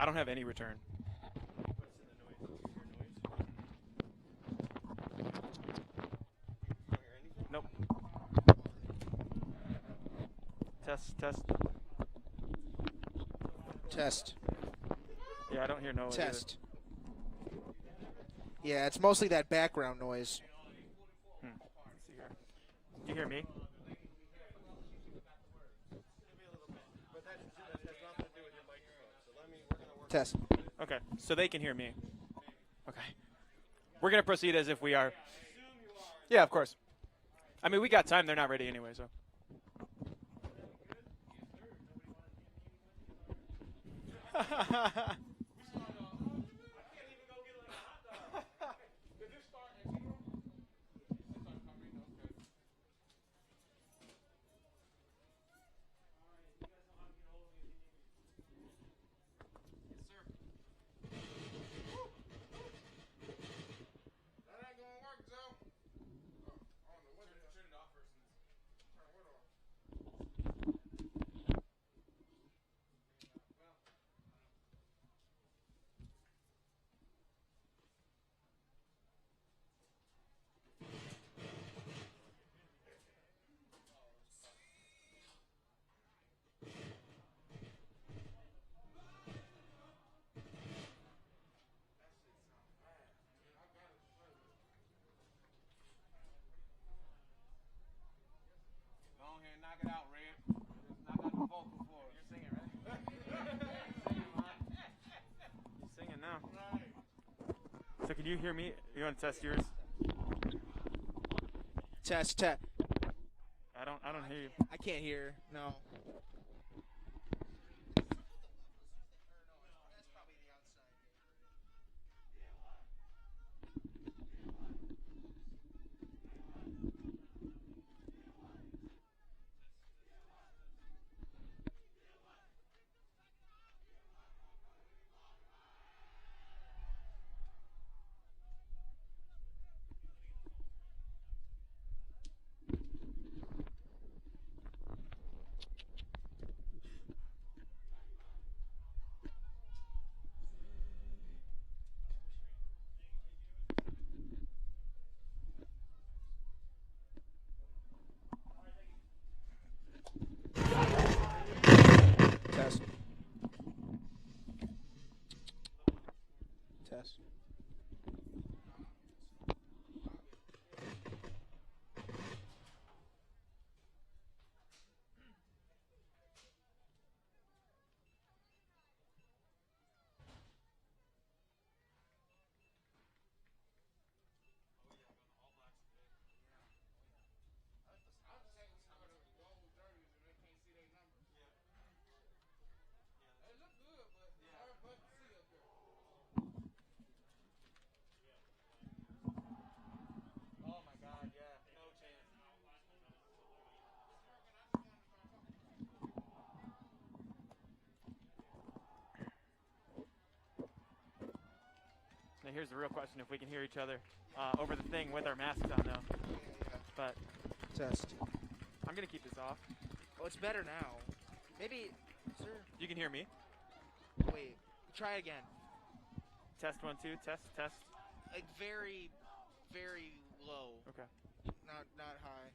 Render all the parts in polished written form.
I don't have any return. Nope. Test, test. Test. Yeah, I don't hear no Test. Yeah, it's mostly that background noise. Let's see here. Do you hear me? Test. Okay, so they can hear me. Okay. We're going to proceed as if we are. Yeah, of course. I mean, we got time. They're not ready anyway, so. Knock it out, Red. Knock out the vocal for us. You're singing, right? You're singing now. So can you hear me? You want to test yours? Test, test. can't hear you. I can't hear. No. Test. Test. Oh my God, yeah, no chance. Now here's the real question: if we can hear each other over the thing with our masks on, though. But Test. I'm gonna keep this off. Oh, it's better now. Maybe, sir. You can hear me. Wait. Try again. Test 1 2. Test test. Like very, very low. Okay. Not high.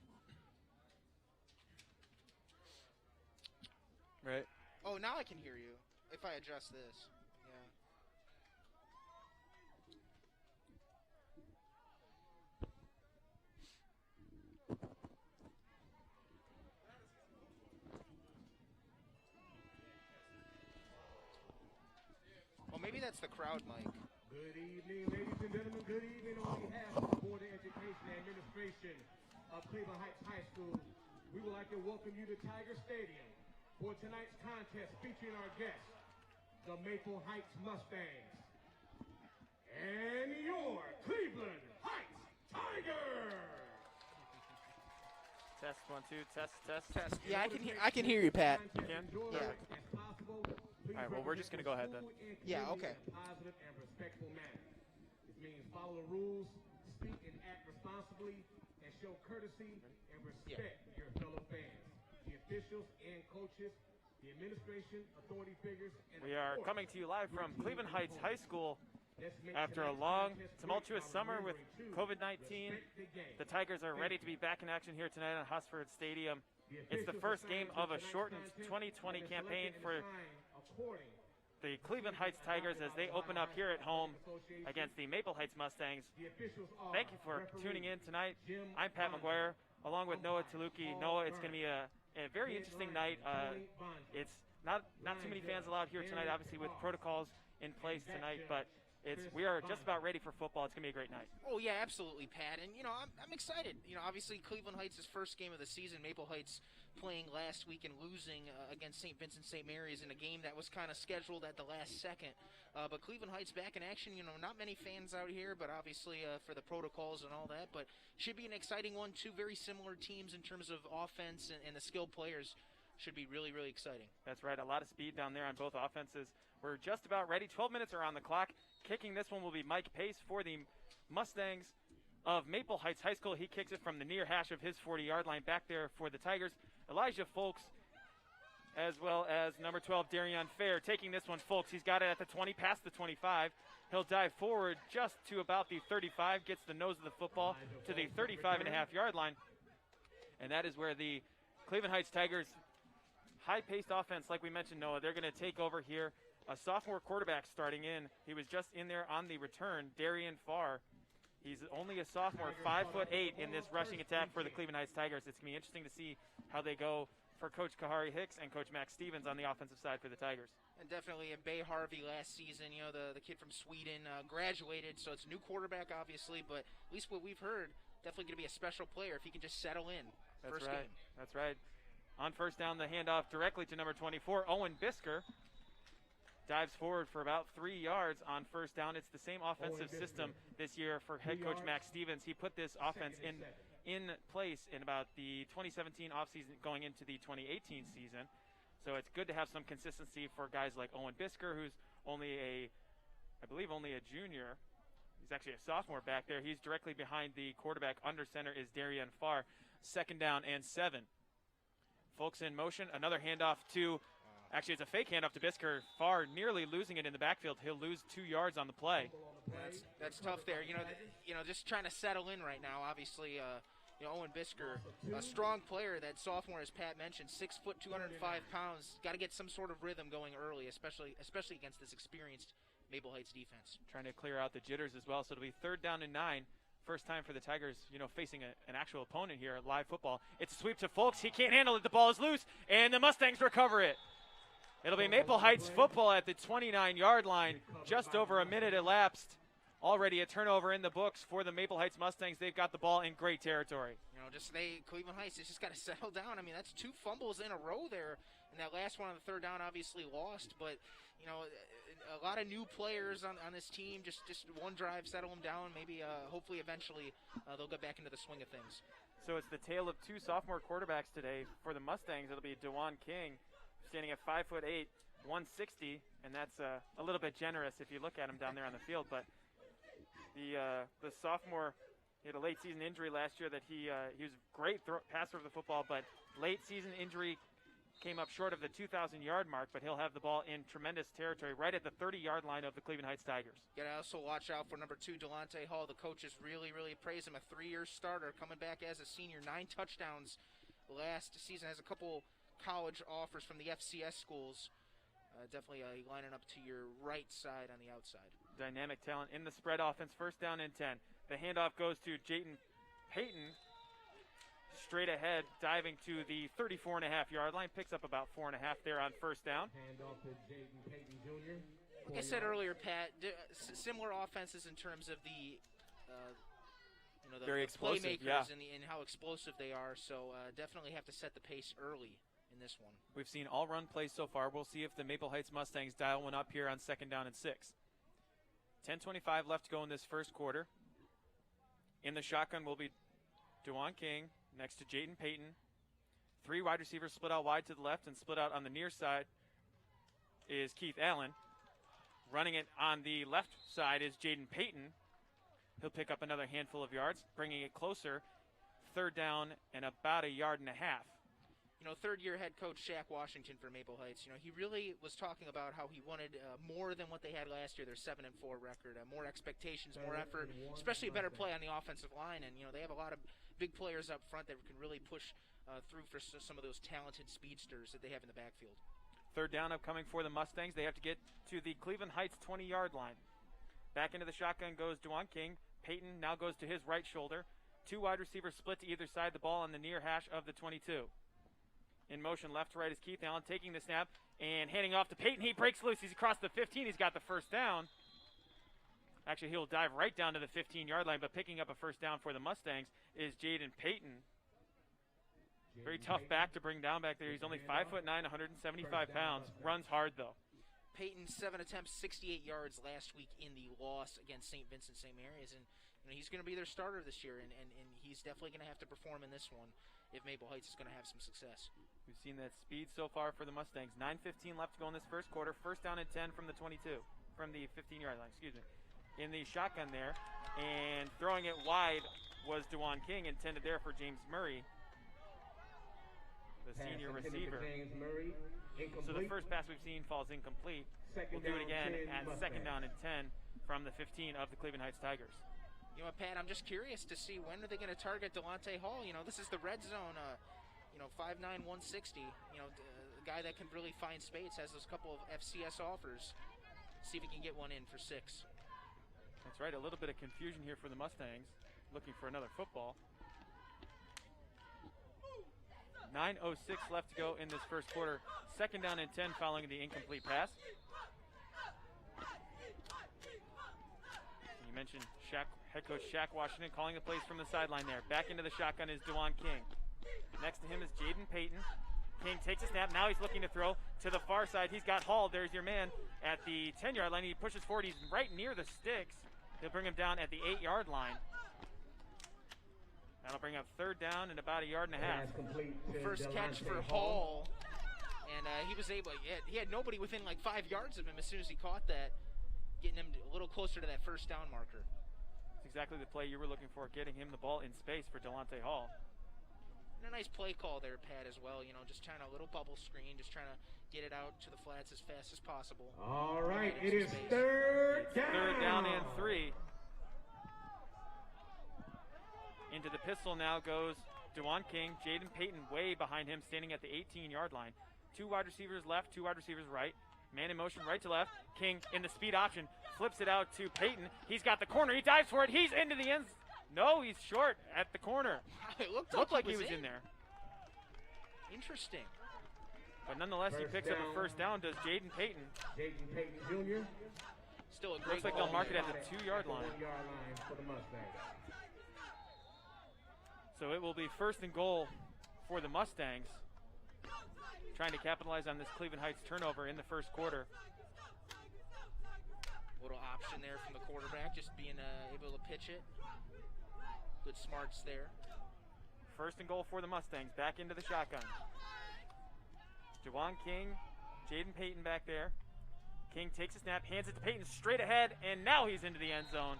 Right. Oh, now I can hear you. If I adjust this. Yeah. Well, maybe that's the crowd mic. Good evening, ladies and gentlemen. Good evening on behalf of the Board of Education and Administration of Cleveland Heights High School. We would like to welcome you to Tiger Stadium for tonight's contest featuring our guests, the Maple Heights Mustangs, and your Cleveland Heights Tigers. Test 1 2. Test test. Test. Yeah, I can hear you, Pat. You can? Yeah. All right, well, we're just gonna go ahead then. Yeah, okay. Positive and respectful manner. This means follow the rules, speak and act responsibly, and show courtesy and respect your fellow fans, the officials and coaches, the administration, authority figures, and We are coming to you live from Cleveland Heights High School after a long, tumultuous summer with COVID-19. The Tigers are ready to be back in action here tonight at Hosford Stadium. It's the first game of a shortened 2020 campaign for the Cleveland Heights Tigers as they open up here at home against the Maple Heights Mustangs. Thank you for tuning in tonight. I'm Pat McGuire, along with Noah Taluki. Noah, it's going to be a very interesting night. It's not too many fans allowed here tonight, obviously with protocols in place tonight, but we are just about ready for football. It's going to be a great night. Oh, yeah, absolutely, Pat. And, I'm excited. Obviously Cleveland Heights' first game of the season, Maple Heights playing last week and losing against St. Vincent St. Mary's in a game that was kind of scheduled at the last second. But Cleveland Heights back in action. Not many fans out here, but obviously for the protocols and all that. But should be an exciting one. Two very similar teams in terms of offense and the skilled players. Should be really, really exciting. That's right. A lot of speed down there on both offenses. We're just about ready. 12 minutes are on the clock. Kicking this one will be Mike Pace for the Mustangs of Maple Heights High School. He kicks it from the near hash of his 40-yard line back there for the Tigers. Elijah Folks, as well as number 12, Darion Fair, taking this one. Folks, he's got it at the 20, past the 25. He'll dive forward just to about the 35, gets the nose of the football to the 35.5-yard line. And that is where the Cleveland Heights Tigers high-paced offense, like we mentioned, Noah, they're going to take over here. A sophomore quarterback starting in. He was just in there on the return, Darian Farr. He's only a sophomore, 5'8" in this rushing attack for the Cleveland Heights Tigers. It's going to be interesting to see how they go for Coach Kahari Hicks and Coach Max Stevens on the offensive side for the Tigers. And definitely a Bay Harvey last season, the kid from Sweden graduated, so it's a new quarterback, obviously, but at least what we've heard, definitely going to be a special player if he can just settle in. That's First right. game. That's right. On first down, the handoff directly to number 24, Owen Bisker. Dives forward for about 3 yards on first down. It's the same offensive system this year for head coach Max Stevens. He put this offense in place in about the 2017 offseason going into the 2018 season. So it's good to have some consistency for guys like Owen Bisker, who's I believe only a junior. He's actually a sophomore back there. He's directly behind the quarterback. Under center is Darian Farr. Second down and 7. Folks in motion. Another handoff to, actually it's a fake handoff to Bisker. Farr nearly losing it in the backfield. He'll lose 2 yards on the play. That's tough there. Just trying to settle in right now. Obviously, Owen Bisker, a strong player. That sophomore, as Pat mentioned, 6 foot, 205 pounds. Got to get some sort of rhythm going early, especially against this experienced Maple Heights defense. Trying to clear out the jitters as well. So it'll be 3rd down and 9. First time for the Tigers, facing an actual opponent here at live football. It's a sweep to Folks. He can't handle it. The ball is loose, and the Mustangs recover it. It'll be Maple Heights football at the 29-yard line. Just over a minute elapsed. Already a turnover in the books for the Maple Heights Mustangs. They've got the ball in great territory. Cleveland Heights, they just got to settle down. I mean, that's 2 fumbles in a row there. And that last one on the 3rd down obviously lost. But, a lot of new players on this team. Just one drive, settle them down. Maybe, hopefully, eventually, they'll get back into the swing of things. So it's the tale of 2 sophomore quarterbacks today. For the Mustangs, it'll be DeJuan King, standing at 5'8", 160. And that's a little bit generous if you look at him down there on the field. But the sophomore, he had a late season injury last year that he was a great passer of the football, but late season injury came up short of the 2,000-yard mark, but he'll have the ball in tremendous territory right at the 30-yard line of the Cleveland Heights Tigers. You got to also watch out for number 2, Delonte Hall. The coaches really, really praise him. A 3-year starter coming back as a senior, 9 touchdowns last season. Has a couple college offers from the FCS schools. Definitely lining up to your right side on the outside. Dynamic talent in the spread offense. First down and 10. The handoff goes to Jayden Payton. Straight ahead, diving to the 34.5-yard line. Picks up about 4.5 there on first down. Handoff to Jayden Payton Jr. Like I said earlier, Pat, similar offenses in terms of the very explosive, playmakers and how explosive they are. So definitely have to set the pace early in this one. We've seen all run plays so far. We'll see if the Maple Heights Mustangs dial one up here on second down and 6. 10:25 left to go in this first quarter. In the shotgun will be DeJuan King next to Jayden Payton. 3 wide receivers split out wide to the left, and split out on the near side is Keith Allen. Running it on the left side is Jayden Payton. He'll pick up another handful of yards, bringing it closer. 3rd down and about 1.5 yards. Third-year head coach Shaq Washington for Maple Heights. He really was talking about how he wanted more than what they had last year. Their 7-4 record, more expectations, more effort, especially a better play on the offensive line. And they have a lot of big players up front that can really push through for some of those talented speedsters that they have in the backfield. 3rd down upcoming for the Mustangs. They have to get to the Cleveland Heights 20-yard line. Back into the shotgun goes DeJuan King. Payton now goes to his right shoulder. 2 wide receivers split to either side. The ball on the near hash of the 22. In motion left to right is Keith Allen taking the snap and handing off to Payton. He breaks loose. He's across the 15. He's got the first down. Actually, he'll dive right down to the 15-yard line, but picking up a first down for the Mustangs is Jayden Payton. Very tough back to bring down back there. He's only 5'9", 175 pounds. Runs hard, though. Payton, 7 attempts, 68 yards last week in the loss against St. Vincent St. Mary's. And he's going to be their starter this year, and he's definitely going to have to perform in this one if Maple Heights is going to have some success. We've seen that speed so far for the Mustangs. 9:15 left to go in this first quarter. First down and 10 from the 22, from the 15-yard line, excuse me. In the shotgun there, and throwing it wide was DeJuan King, intended there for James Murray, the senior receiver. So the first pass we've seen falls incomplete. We'll do it again at second down and 10 from the 15 of the Cleveland Heights Tigers. Pat, I'm just curious to see when are they going to target Delonte Hall. This is the red zone. 5'9", 160. A guy that can really find space, has those couple of FCS offers. See if he can get one in for 6. That's right. A little bit of confusion here for the Mustangs, looking for another football. 9:06 left to go in this first quarter. Second down and 10 following the incomplete pass. You mentioned Shaq Head coach Shaq Washington calling the plays from the sideline there. Back into the shotgun is DeJuan King. Next to him is Jaden Payton. King takes a snap. Now he's looking to throw to the far side. He's got Hall. There's your man at the 10-yard line. He pushes forward. He's right near the sticks. He'll bring him down at the 8-yard line. That'll bring up third down and about a yard and a half. First catch for Hall. And he was able, he had nobody within like 5 yards of him as soon as he caught that, getting him a little closer to that first down marker. It's exactly the play you were looking for, getting him the ball in space for Delonte Hall. And a nice play call there, Pat, as well. You know, just trying a little bubble screen, just trying to get it out to the flats as fast as possible. All right, it is third down. Third down and 3. Into the pistol now goes DeJuan King. Jaden Payton way behind him, standing at the 18-yard line. 2 wide receivers left, 2 wide receivers right. Man in motion, right to left. King in the speed option, flips it out to Payton. He's got the corner. He dives for it. He's into the end. No, he's short at the corner. It looked like he was in there. Interesting. But nonetheless, he picks up a first down. Does Jaden Payton? Jaden Payton Jr. Still a great Looks like they'll mark it at the 2-yard line. 1-yard line for the Mustangs. So it will be first and goal for the Mustangs, trying to capitalize on this Cleveland Heights turnover in the first quarter. Little option there from the quarterback, just being able to pitch it. Good smarts there. First and goal for the Mustangs, back into the shotgun. DeJuan King, Jaden Payton back there. King takes a snap, hands it to Payton straight ahead, and now he's into the end zone.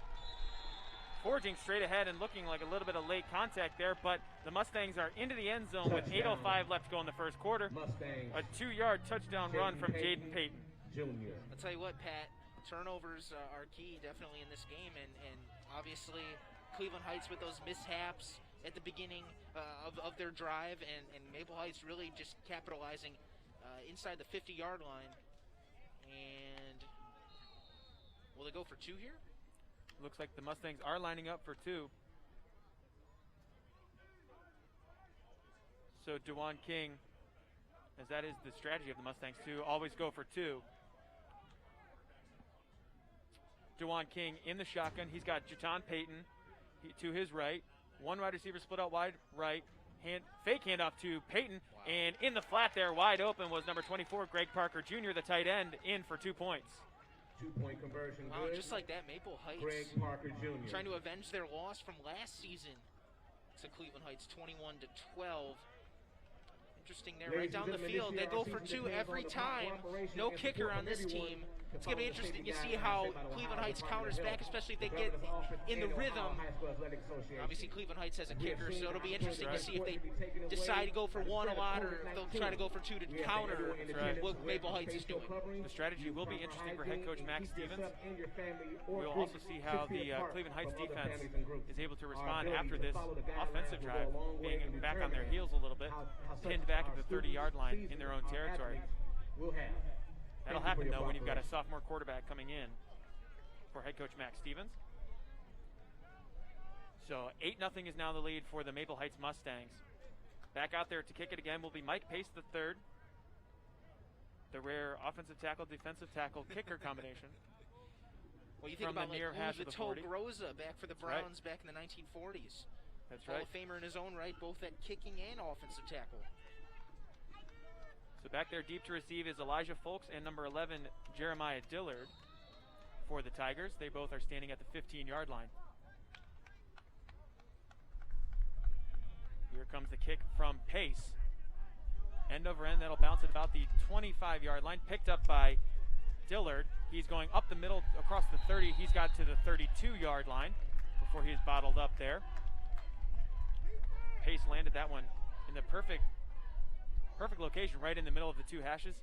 Forging straight ahead and looking like a little bit of late contact there, but the Mustangs are into the end zone with 8:05 left to go in the first quarter. Mustangs. A 2-yard touchdown run from Jaden Payton. Jr. I'll tell you what, Pat, turnovers are key definitely in this game, and obviously Cleveland Heights with those mishaps at the beginning of their drive, and Maple Heights really just capitalizing inside the 50-yard line. And will they go for 2 here? Looks like the Mustangs are lining up for 2. So DeJuan King, as that is the strategy of the Mustangs, to always go for 2. DeJuan King in the shotgun. He's got Jaton Payton to his right. 1 wide receiver split out wide right. Fake handoff to Payton. Wow. And in the flat there, wide open, was number 24, Greg Parker Jr., the tight end, in for 2 points. 2-point conversion. Wow, good. just like that, Maple Heights Greg Parker Jr. trying to avenge their loss from last season to Cleveland Heights, 21-12. Interesting there, right down the field. They go for 2 every time. No kicker on this team. It's going to be interesting to see how Cleveland Heights counters back, especially if they get in the rhythm. Obviously, Cleveland Heights has a kicker, so it'll be interesting to see if they decide to go for 1 a lot, or if they'll try to go for 2 to counter what Maple Heights is doing. The strategy will be interesting for head coach Max Stevens. We'll also see how the Cleveland Heights defense is able to respond after this offensive drive, being back on their heels a little bit, pinned back at the 30-yard line in their own territory. That'll happen, though, when you've got a sophomore quarterback coming in for head coach Max Stevens. So 8-0 is now the lead for the Maple Heights Mustangs. Back out there to kick it again will be Mike Pace III, the rare offensive tackle, defensive tackle, kicker combination. Well, you think about like Toe Groza back for the Browns back in the 1940s. That's Hall right. of Famer in his own right, both at kicking and offensive tackle. So back there deep to receive is Elijah Folks and number 11, Jeremiah Dillard for the Tigers. They both are standing at the 15-yard line. Here comes the kick from Pace. End over end, that'll bounce at about the 25-yard line. Picked up by Dillard. He's going up the middle across the 30. He's got to the 32-yard line before he's bottled up there. Pace landed that one in the perfect location, right in the middle of the 2 hashes.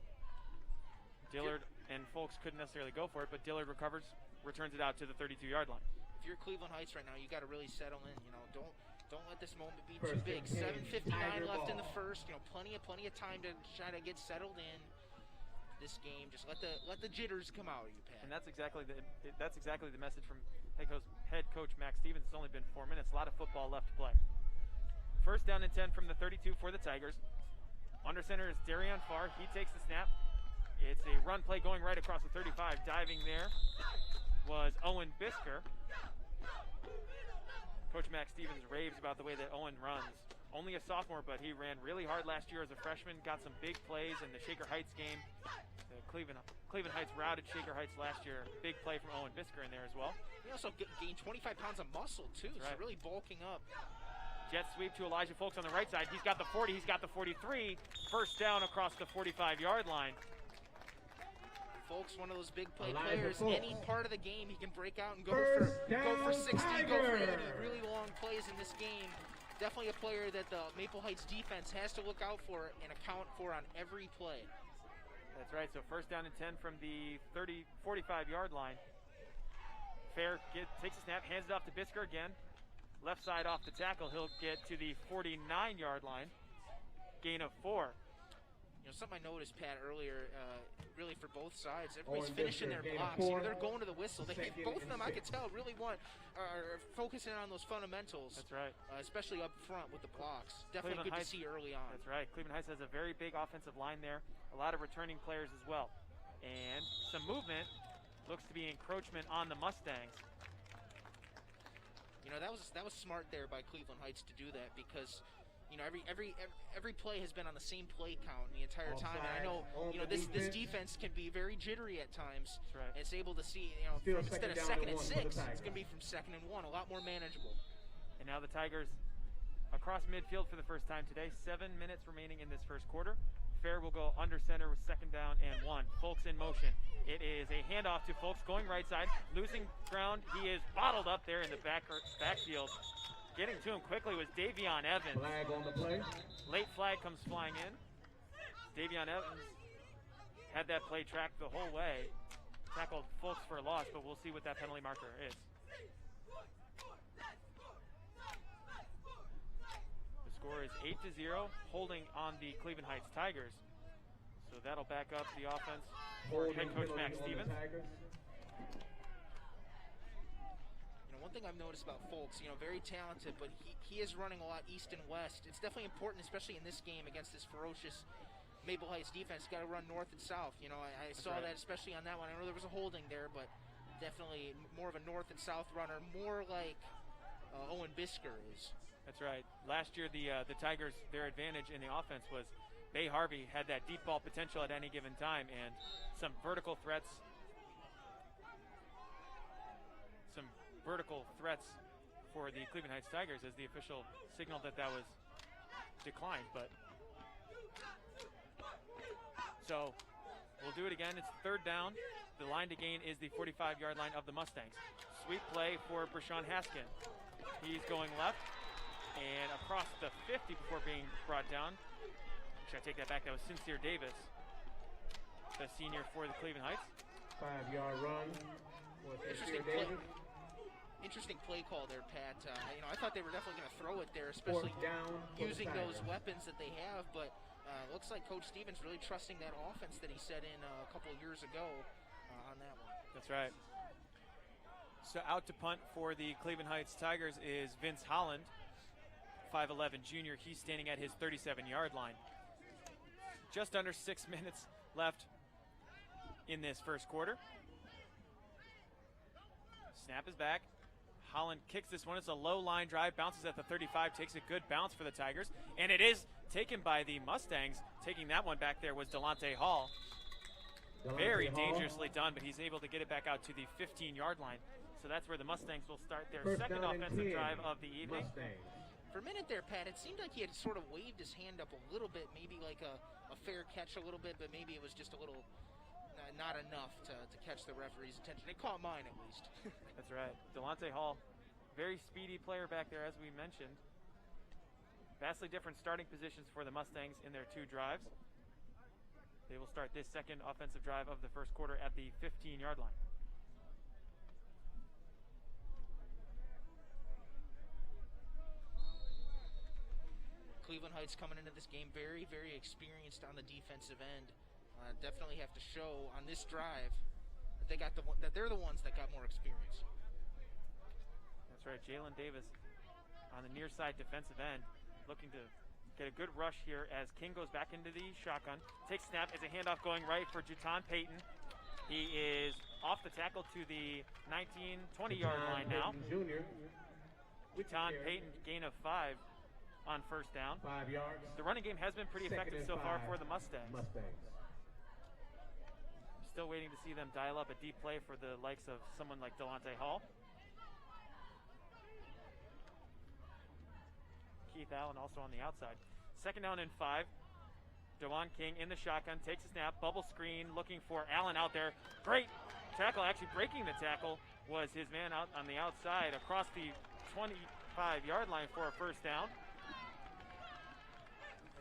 Dillard and Folks couldn't necessarily go for it, but Dillard recovers, returns it out to the 32-yard line. If you're Cleveland Heights right now, you got to really settle in. You know, don't let this moment be too big. 7:59 left in the first. You know, plenty of time to try to get settled in this game. Just let the jitters come out of you, Pat. And that's exactly the message from head coach Max Stevens. It's only been 4 minutes. A lot of football left to play. First down and 10 from the 32 for the Tigers. Under center is Darian Farr. He takes the snap. It's a run play going right across the 35. Diving there was Owen Bisker. Coach Max Stevens raves about the way that Owen runs. Only a sophomore, but he ran really hard last year as a freshman, got some big plays in the Shaker Heights game. The Cleveland Heights routed Shaker Heights last year. Big play from Owen Bisker in there as well. He also gained 25 pounds of muscle, too, That's right. So really bulking up. Jet sweep to Elijah Folks on the right side. He's got the 40, he's got the 43. First down across the 45-yard line. Folks, one of those big play Elijah players. Folks. Any part of the game, he can break out and go First for 60, down, go for 80. Tiger. Really long plays in this game. Definitely a player that the Maple Heights defense has to look out for and account for on every play. That's right, so first down and 10 from the 45-yard line. Fair takes a snap, hands it off to Bisker again. Left side off the tackle, he'll get to the 49-yard line. Gain of 4. You know, something I noticed, Pat, earlier, really for both sides, everybody's Owen finishing Bisker, their gain of blocks. You know, 4. they're going to the whistle. Second Both of and them, I could 6. tell, really are focusing on those fundamentals. That's right. Especially up front with the blocks. Definitely Cleveland good Heights- to see early on. That's right, Cleveland Heights has a very big offensive line there. A lot of returning players as well. And some movement. Looks to be encroachment on the Mustangs. You know, that was smart there by Cleveland Heights to do that because, you know, every play has been on the same play count the entire time. And I know, Offside on you know, the this defense. defense can be very jittery at times. That's right. And it's able to see, you know, Still from, instead of second down second and and 6, 1 for the it's going to be from 2nd and 1, a lot more manageable. And now the Tigers across midfield for the first time today. 7 minutes remaining in this first quarter. Fair will go under center with second down and 1. Folks in motion. It is a handoff to Folks going right side. Losing ground. He is bottled up there in the backfield. Getting to him quickly was Davion Evans. Flag on the play. Late flag comes flying in. Davion Evans had that play tracked the whole way. Tackled Folks for a loss, but we'll see what that penalty marker is. The score is 8-0, holding on the Cleveland Heights Tigers. So that'll back up the offense for head coach Max Stevens. One thing I've noticed about Folks, you know, very talented, but he is running a lot east and west. It's definitely important, especially in this game against this ferocious Maple Heights defense. Got to run north and south. You know, I saw right. that especially on that one. I know there was a holding there, but definitely more of a north and south runner, more like Owen Bisker is. That's right. Last year, the Tigers, their advantage in the offense was Bay Harvey had that deep ball potential at any given time, and some vertical threats. For the Cleveland Heights Tigers as the official signaled that was declined, but so we'll do it again. It's third down. The line to gain is the 45-yard line of the Mustangs. Sweep play for Brashawn Haskin. He's going left and across the 50 before being brought down. Should I take that back? That was Sincere Davis, the senior for the Cleveland Heights. 5-yard run. Interesting play. Interesting play call there, Pat. You know, I thought they were definitely going to throw it there, especially using those weapons that they have. But looks like Coach Stevens really trusting that offense that he set in a couple of years ago on that one. That's right. So out to punt for the Cleveland Heights Tigers is Vince Holland, 5'11 junior. He's standing at his 37-yard line. Just under 6 minutes left in this first quarter. Snap is back. Holland kicks this one. It's a low line drive, bounces at the 35, takes a good bounce for the Tigers, and it is taken by the Mustangs. Taking that one back there was Delonte Hall. Very dangerously done, but he's able to get it back out to the 15-yard line. So that's where the Mustangs will start their second offensive drive of the evening. For a minute there, Pat, it seemed like he had sort of waved his hand up a little bit, maybe like a fair catch a little bit, but maybe it was just a little not enough to catch the referee's attention. It caught mine, at least. That's right. Delonte Hall, very speedy player back there, as we mentioned. Vastly different starting positions for the Mustangs in their 2 drives. They will start this second offensive drive of the first quarter at the 15-yard line. Cleveland Heights coming into this game very, very experienced on the defensive end. Definitely have to show on this drive that they're the ones that got more experience. That's right, Jalen Davis on the near side defensive end, looking to get a good rush here as King goes back into the shotgun. Takes snap as a handoff going right for Juton Payton. He is off the tackle to the 19, 20-yard line now. Junior. John Payton, gain of 5 on first down. 5 yards. The running game has been pretty effective so far for the Mustangs. Still waiting to see them dial up a deep play for the likes of someone like Delonte Hall. Keith Allen also on the outside. Second down and 5. DeJuan King in the shotgun, takes a snap, bubble screen, looking for Allen out there. Great tackle, actually breaking the tackle was his man out on the outside across the 25-yard line for a first down.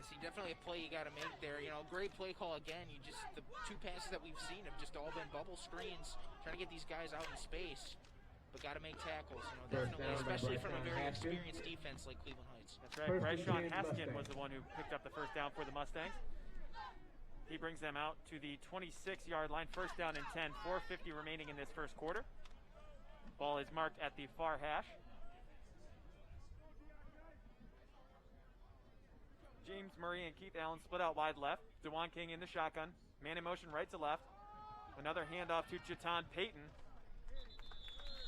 I see definitely a play you got to make there. You know, great play call again. The 2 passes that we've seen have just all been bubble screens, trying to get these guys out in space. But got to make tackles, you know, definitely, especially from a very experienced defense like Cleveland Heights. That's right. Bryshawn Haskin was the one who picked up the first down for the Mustangs. He brings them out to the 26-yard line. First down and 10. 4:50 remaining in this first quarter. Ball is marked at the far hash. James Murray and Keith Allen split out wide left. DeJuan King in the shotgun. Man in motion right to left. Another handoff to Jaton Payton.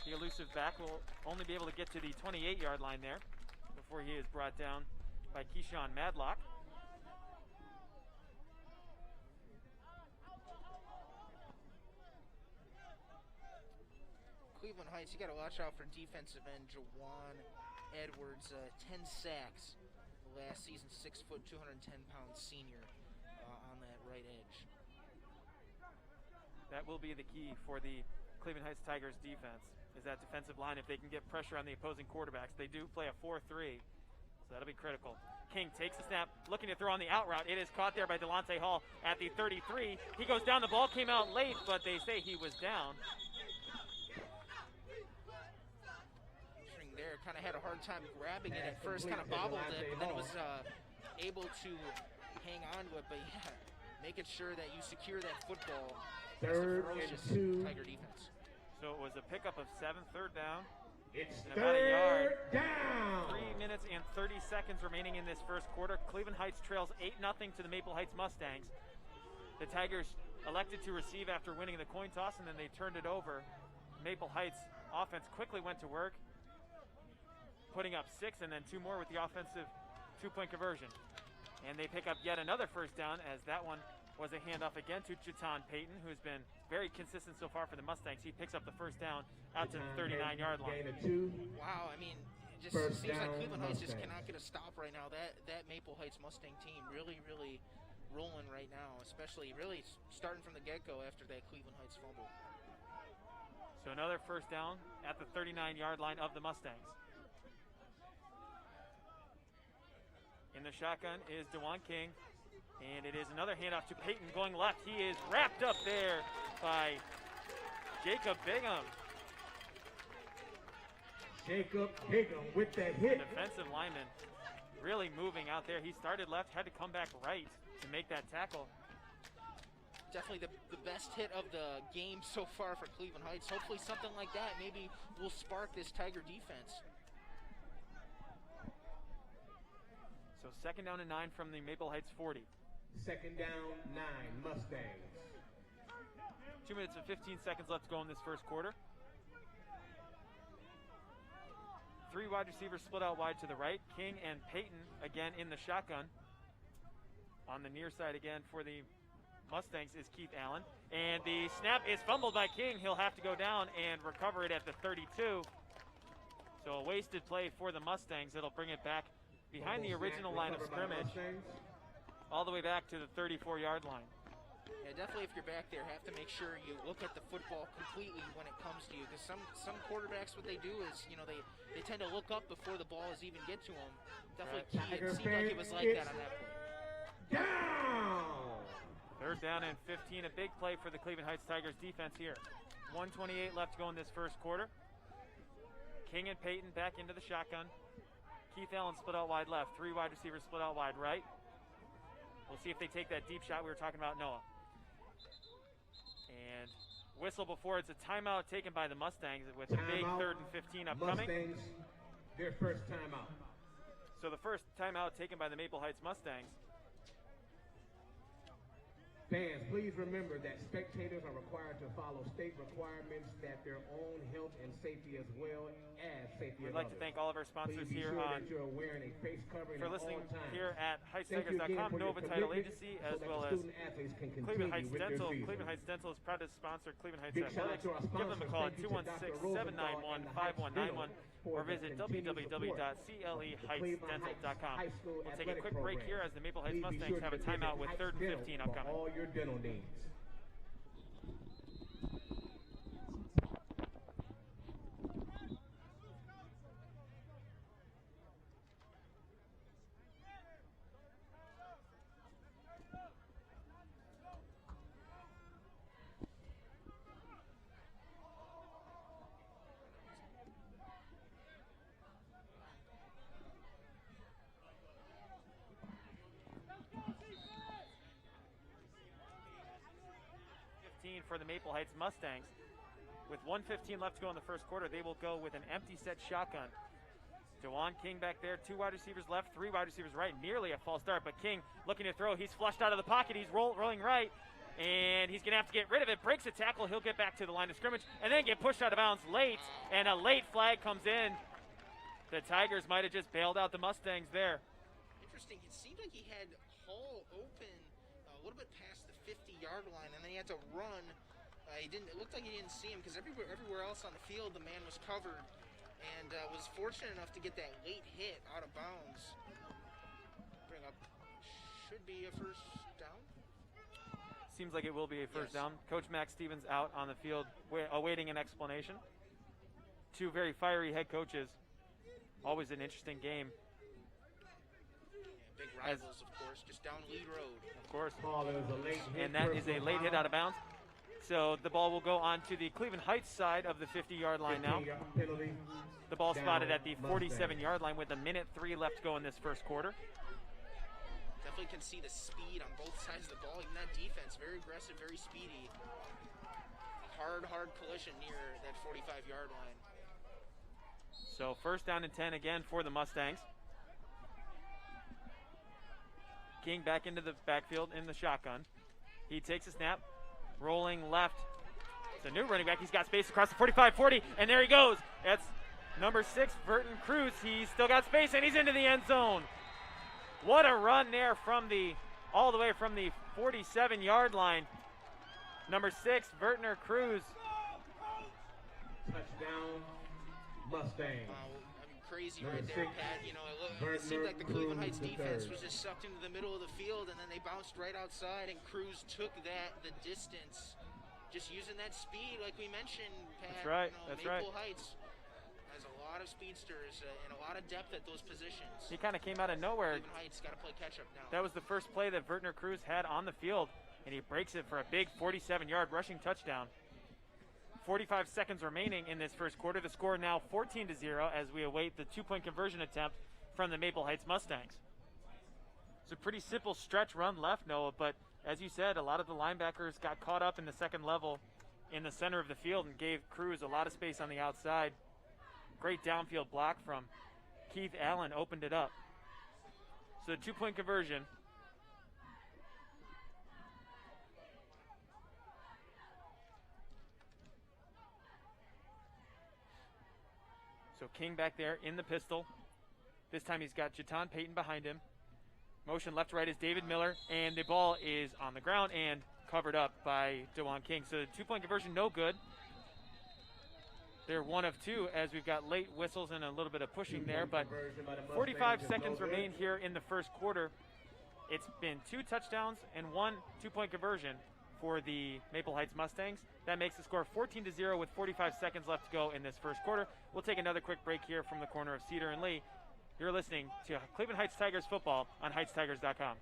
The elusive back will only be able to get to the 28-yard line there before he is brought down by Keyshawn Madlock. Cleveland Heights, you got to watch out for defensive end Jawan Edwards. 10 sacks last season, 6 foot, 210-pound senior on that right edge. That will be the key for the Cleveland Heights Tigers defense, is that defensive line. If they can get pressure on the opposing quarterbacks, they do play a 4-3, so that'll be critical. King takes the snap, looking to throw on the out route. It is caught there by Delonte Hall at the 33. He goes down. The ball came out late, but they say he was down. There, kind of had a hard time grabbing it at first, kind of bobbled it, but then was able to hang on to it. But yeah, making sure that you secure that football. Third and 2. Tiger defense. So it was a pickup of 7, third down. It's and about a yard. Down. 3 minutes and 30 seconds remaining in this first quarter. Cleveland Heights trails 8-0 to the Maple Heights Mustangs. The Tigers elected to receive after winning the coin toss, and then they turned it over. Maple Heights offense quickly went to work, putting up 6 and then 2 more with the offensive 2-point conversion. And they pick up yet another first down, as that one was a handoff again to Jaton Payton, who's been very consistent so far for the Mustangs. He picks up the first down out to the 39-yard line. Wow, I mean, it just seems like Cleveland Heights just cannot get a stop right now. That Maple Heights Mustang team really rolling right now, especially really starting from the get-go after that Cleveland Heights fumble. So another first down at the 39-yard line of the Mustangs. In the shotgun is DeJuan King, and it is another handoff to Payton going left. He is wrapped up there by Jacob Bingham. Jacob Bingham with the hit. Defensive lineman really moving out there. He started left, had to come back right to make that tackle. Definitely the best hit of the game so far for Cleveland Heights. Hopefully something like that maybe will spark this Tiger defense. So second down and 9 from the Maple Heights 40. Second down, 9, Mustangs. 2 minutes and 15 seconds left to go in this first quarter. 3 wide receivers split out wide to the right. King and Payton again in the shotgun. On the near side again for the Mustangs is Keith Allen. And the snap is fumbled by King. He'll have to go down and recover it at the 32. So a wasted play for the Mustangs. It'll bring it back behind the original line of scrimmage, all the way back to the 34-yard line. Yeah, definitely if you're back there, have to make sure you look at the football completely when it comes to you, because some quarterbacks, what they do is, you know, they tend to look up before the ball is even get to them. Definitely key. It seemed like it was like that on that play. Down! Third down and 15, a big play for the Cleveland Heights Tigers defense here. 1:28 left to go in this first quarter. King and Payton back into the shotgun. Keith Allen split out wide left. 3 wide receivers split out wide right. We'll see if they take that deep shot we were talking about, Noah. And whistle before it's a timeout taken by the Mustangs with a big 3rd and 15 upcoming. Mustangs, their first timeout. So the first timeout taken by the Maple Heights Mustangs. Fans, please remember that spectators are required to follow state requirements that their own health and safety as well as safety We'd of like to others. thank all of our sponsors Please be here sure on that you're wearing a face covering for at listening all times. here at Thank you again HeightsTigers.com, for your Nova Title commitment Agency, so as that well the as student athletes can Cleveland continue Heights with their Dental. season. Cleveland Heights Dental is proud to sponsor Cleveland Heights Big shout out Athletics. to our Give them a sponsors. call at Thank you to Dr. 216-791-5191 for or the visit continued support of the Cleveland www.cleheightsdental.com. High School We'll take a athletic quick break program. here as the Maple Heights Please be Mustangs sure have a to visit timeout with Heights 3rd and Dental 15 for upcoming. all your dental needs. 15 for the Maple Heights Mustangs. With 1:15 left to go in the first quarter, they will go with an empty set shotgun. DeJuan King back there, 2 wide receivers left, 3 wide receivers right. Nearly a false start, but King looking to throw. He's flushed out of the pocket. He's rolling right, and he's going to have to get rid of it. Breaks a tackle. He'll get back to the line of scrimmage and then get pushed out of bounds late, and a late flag comes in. The Tigers might have just bailed out the Mustangs there. Interesting. It seemed like he had Hall open a little bit past the 50-yard line, and then he had to run. It looked like he didn't see him because everywhere else on the field, the man was covered, and was fortunate enough to get that late hit out of bounds. Bring up, should be a first down. Seems like it will be a first down. Coach Max Stevens out on the field awaiting an explanation. 2 very fiery head coaches. Always an interesting game. Yeah, big rivals, of course, just down Lead Road. Of course. And that is a late hit out of bounds. So the ball will go on to the Cleveland Heights side of the 50-yard line now. The ball spotted at the 47-yard line with 1:03 left to go in this first quarter. Definitely can see the speed on both sides of the ball. Even that defense, very aggressive, very speedy. Hard collision near that 45-yard line. So first down and 10 again for the Mustangs. King back into the backfield in the shotgun. He takes a snap, rolling left. It's a new running back. He's got space across the 45-40, and there he goes. That's number 6, Burton Cruz. He's still got space, and he's into the end zone. What a run there from all the way from the 47-yard line. Number 6, Vertner Cruz. Touchdown, Mustang. Crazy right there, Pat. You know, it seemed like the Cleveland Heights defense was just sucked into the middle of the field, and then they bounced right outside, and Cruz took the distance, just using that speed, like we mentioned, Pat. That's right. You know, Maple Heights has a lot of speedsters and a lot of depth at those positions. He kind of came out of nowhere. Cleveland Heights got to play catch up now. That was the first play that Vertner Cruz had on the field, and he breaks it for a big 47-yard rushing touchdown. 45 seconds remaining in this first quarter. The score now 14-0 as we await the 2-point conversion attempt from the Maple Heights Mustangs. It's a pretty simple stretch run left, Noah, but as you said, a lot of the linebackers got caught up in the second level in the center of the field and gave Cruz a lot of space on the outside. Great downfield block from Keith Allen opened it up. So 2-point conversion. So King back there in the pistol. This time he's got Jaton Payton behind him. Motion left to right is David Miller, and the ball is on the ground and covered up by DeJuan King. So the 2-point conversion, no good. They're 1 of 2 as we've got late whistles and a little bit of pushing there, but 45 seconds remain here in the first quarter. It's been 2 touchdowns and 1 2-point conversion for the Maple Heights Mustangs. That makes the score 14-0 with 45 seconds left to go in this first quarter. We'll take another quick break here from the corner of Cedar and Lee. You're listening to Cleveland Heights Tigers football on HeightsTigers.com.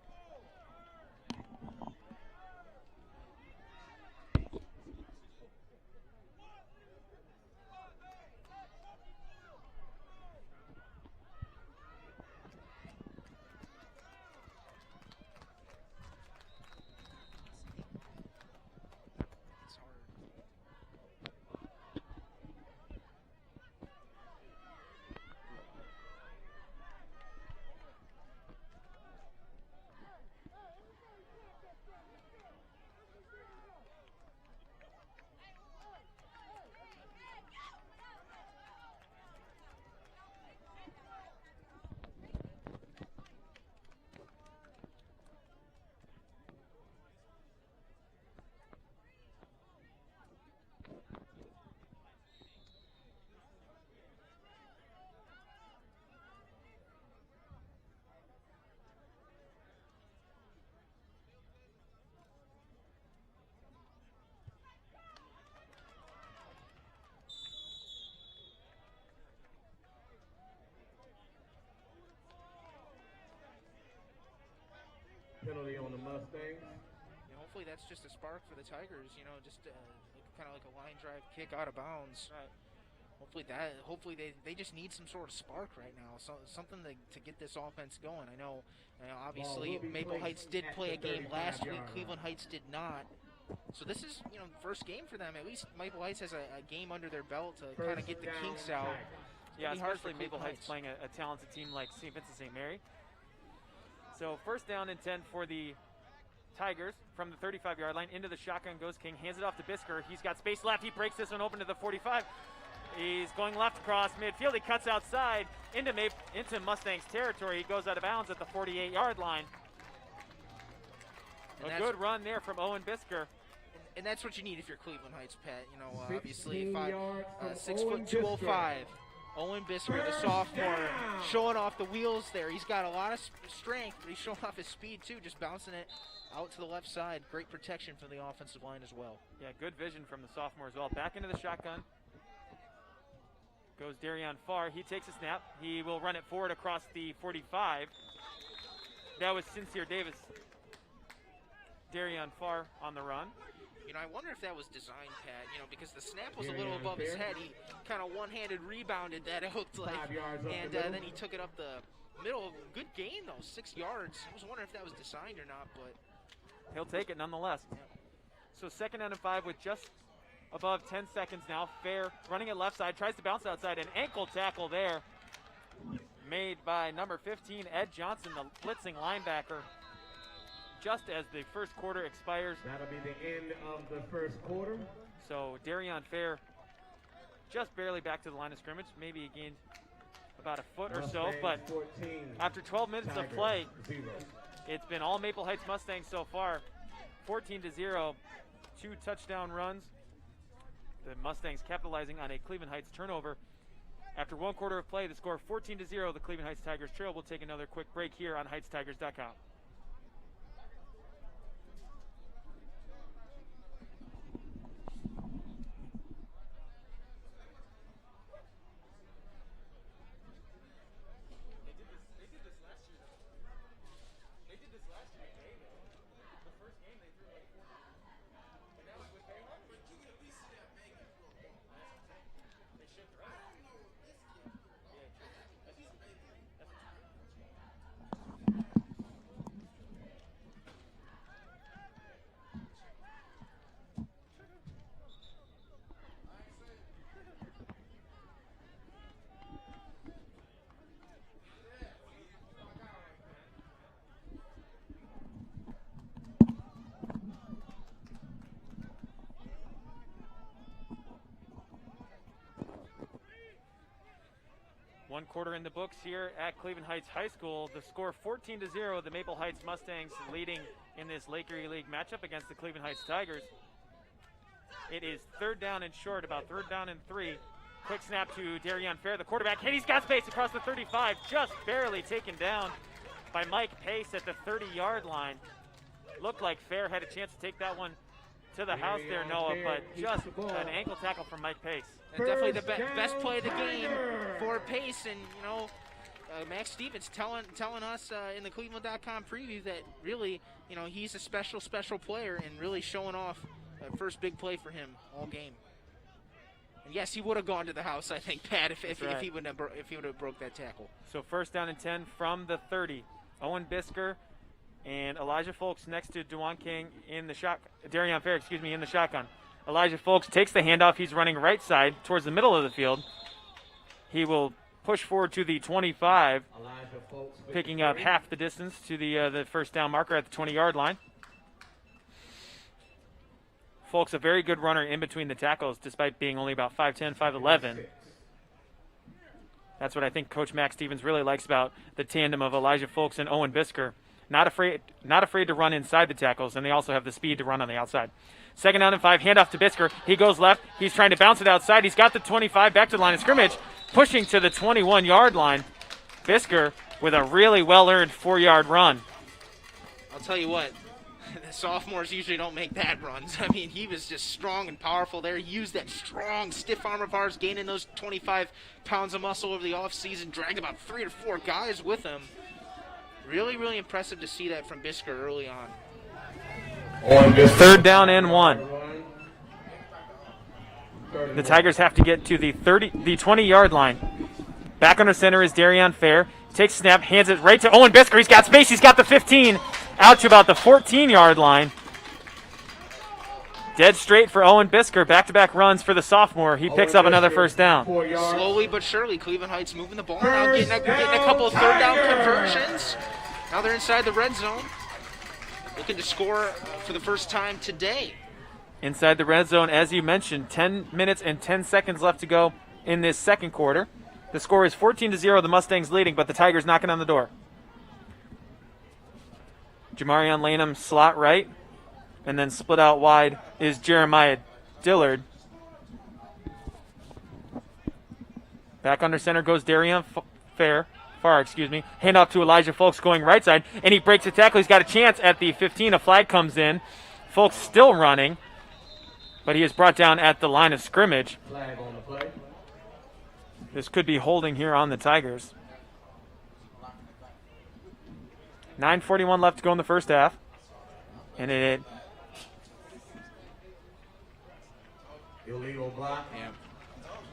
penalty on the Mustangs. Hopefully that's just a spark for the Tigers. Just kind of like a line drive kick out of bounds. Right. Hopefully they just need some sort of spark right now, something to get this offense going. I know obviously Maple Heights did play a game last week. Cleveland Heights did not. So this is first game for them. At least Maple Heights has a game under their belt to kind of get the kinks out. Yeah, especially Maple Heights playing a talented team like St. Vincent St. Mary. So first down and 10 for the Tigers from the 35-yard line. Into the shotgun goes King, hands it off to Bisker. He's got space left. He breaks this one open to the 45. He's going left across midfield. He cuts outside into Mustangs territory. He goes out of bounds at the 48-yard line. A good run there from Owen Bisker. And that's what you need if you're Cleveland Heights, Pat. Obviously 6 foot 205. Owen Bisker, the sophomore, showing off the wheels there. He's got a lot of strength, but he's showing off his speed too, just bouncing it out to the left side. Great protection from the offensive line as well. Yeah, good vision from the sophomore as well. Back into the shotgun. Goes Darion Farr. He takes a snap. He will run it forward across the 45. That was Sincere Davis. Darion Farr on the run. I wonder if that was designed, Pat, because the snap was a little above his head. He kind of one-handed rebounded that, it looked like. And then he took it up the middle. Good gain, though, 6 yards. I was wondering if that was designed or not, but he'll take it nonetheless. Yeah. So second down and 5 with just above 10 seconds now. Fair running it left side, tries to bounce outside. An ankle tackle there made by number 15, Ed Johnson, the blitzing linebacker, just as the first quarter expires. That'll be the end of the first quarter. So Darion Fair just barely back to the line of scrimmage. Maybe he gained about a foot or so, but 14, after 12 minutes Tigers, of play, 0. it's been all Maple Heights Mustangs so far. 14-0, 2 touchdown runs. The Mustangs capitalizing on a Cleveland Heights turnover. After 1 quarter of play, the score 14-0, the Cleveland Heights Tigers trail. We'll take another quick break here on HeightsTigers.com. One quarter in the books here at Cleveland Heights High School. The score 14-0, the Maple Heights Mustangs leading in this Lake Erie League matchup against the Cleveland Heights Tigers. It is third down and short, about third down and 3. Quick snap to Darion Fair, the quarterback. Hit, he's got space across the 35, just barely taken down by Mike Pace at the 30-yard line. Looked like Fair had a chance to take that one to the house there, Noah, but just an ankle tackle from Mike Pace. And definitely the best play of the game for Pace. And, Max Stevens telling us in the Cleveland.com preview that really, he's a special player and really showing off first big play for him all game. And yes, he would have gone to the house, I think, Pat, if he would have broke that tackle. So first down and 10 from the 30. Owen Bisker and Elijah Folks next to Dewan King in the Darion Fair, in the shotgun. Elijah Folks takes the handoff. He's running right side towards the middle of the field. He will push forward to the 25, picking up half the distance to the first down marker at the 20-yard line. Folks, a very good runner in between the tackles, despite being only about 5'10", 5'11". That's what I think Coach Max Stevens really likes about the tandem of Elijah Folks and Owen Bisker. Not afraid to run inside the tackles, and they also have the speed to run on the outside. Second down and 5, handoff to Bisker. He goes left. He's trying to bounce it outside. He's got the 25 back to the line of scrimmage, pushing to the 21-yard line. Bisker with a really well-earned 4-yard run. I'll tell you what, the sophomores usually don't make that runs. I mean, he was just strong and powerful there. He used that strong, stiff arm of ours, gaining those 25 pounds of muscle over the offseason, dragged about 3 or 4 guys with him. Really, really impressive to see that from Bisker early on. Third down and 1. The Tigers have to get to the 20-yard line. Back under center is Darion Fair. Takes a snap, hands it right to Owen Bisker. He's got space. He's got the 15. Out to about the 14-yard line. Dead straight for Owen Bisker. Back-to-back runs for the sophomore. He picks up another first down. Slowly but surely, Cleveland Heights moving the ball now, getting a couple of third down conversions. Now they're inside the red zone, looking to score for the first time today. Inside the red zone, as you mentioned, 10 minutes and 10 seconds left to go in this second quarter. The score is 14-0, the Mustangs leading, but the Tigers knocking on the door. Jamarion Lanham slot right, and then split out wide is Jeremiah Dillard. Back under center goes Darion Far. Hand off to Elijah Folks going right side, and he breaks the tackle. He's got a chance at the 15. A flag comes in. Folks still running, but he is brought down at the line of scrimmage. Flag on the play. This could be holding here on the Tigers. 9:41 left to go in the first half. And it Illegal block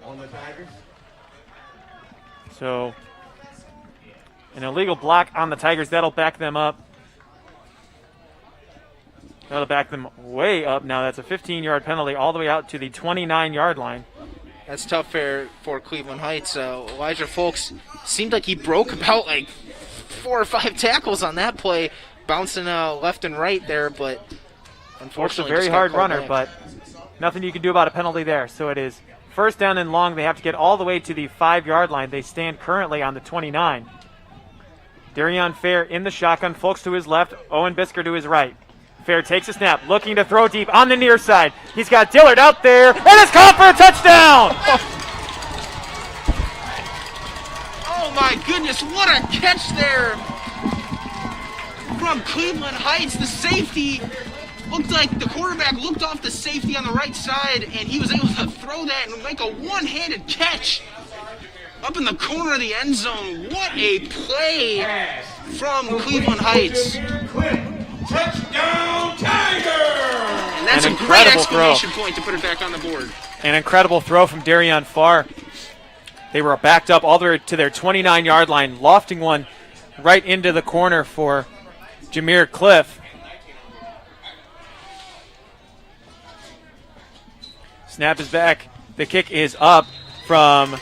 on the Tigers. So an illegal block on the Tigers. That'll back them up. That'll back them way up. Now that's a 15-yard penalty all the way out to the 29-yard line. That's tough for Cleveland Heights. Elijah Folks seemed like he broke about like 4 or 5 tackles on that play, bouncing left and right there, but Folks a unfortunately very just got hard called runner, back. but nothing you can do about a penalty there. So it is first down and long. They have to get all the way to the 5-yard line. They stand currently on the 29. Darion Fair in the shotgun. Folks to his left, Owen Bisker to his right. Fair takes a snap, looking to throw deep on the near side. He's got Dillard out there, and it's caught for a touchdown! Oh my goodness, what a catch there from Cleveland Heights. The safety looked like the quarterback looked off the safety on the right side, and he was able to throw that and make a one-handed catch up in the corner of the end zone. What a play from Cleveland Heights. Touchdown, Tigers! And that's An a great incredible throw. exclamation point to put it back on the board. An incredible throw from Darion Farr. They were backed up all the way to their 29-yard line, lofting one right into the corner for Jameer Cliff. Snap is back. The kick is up from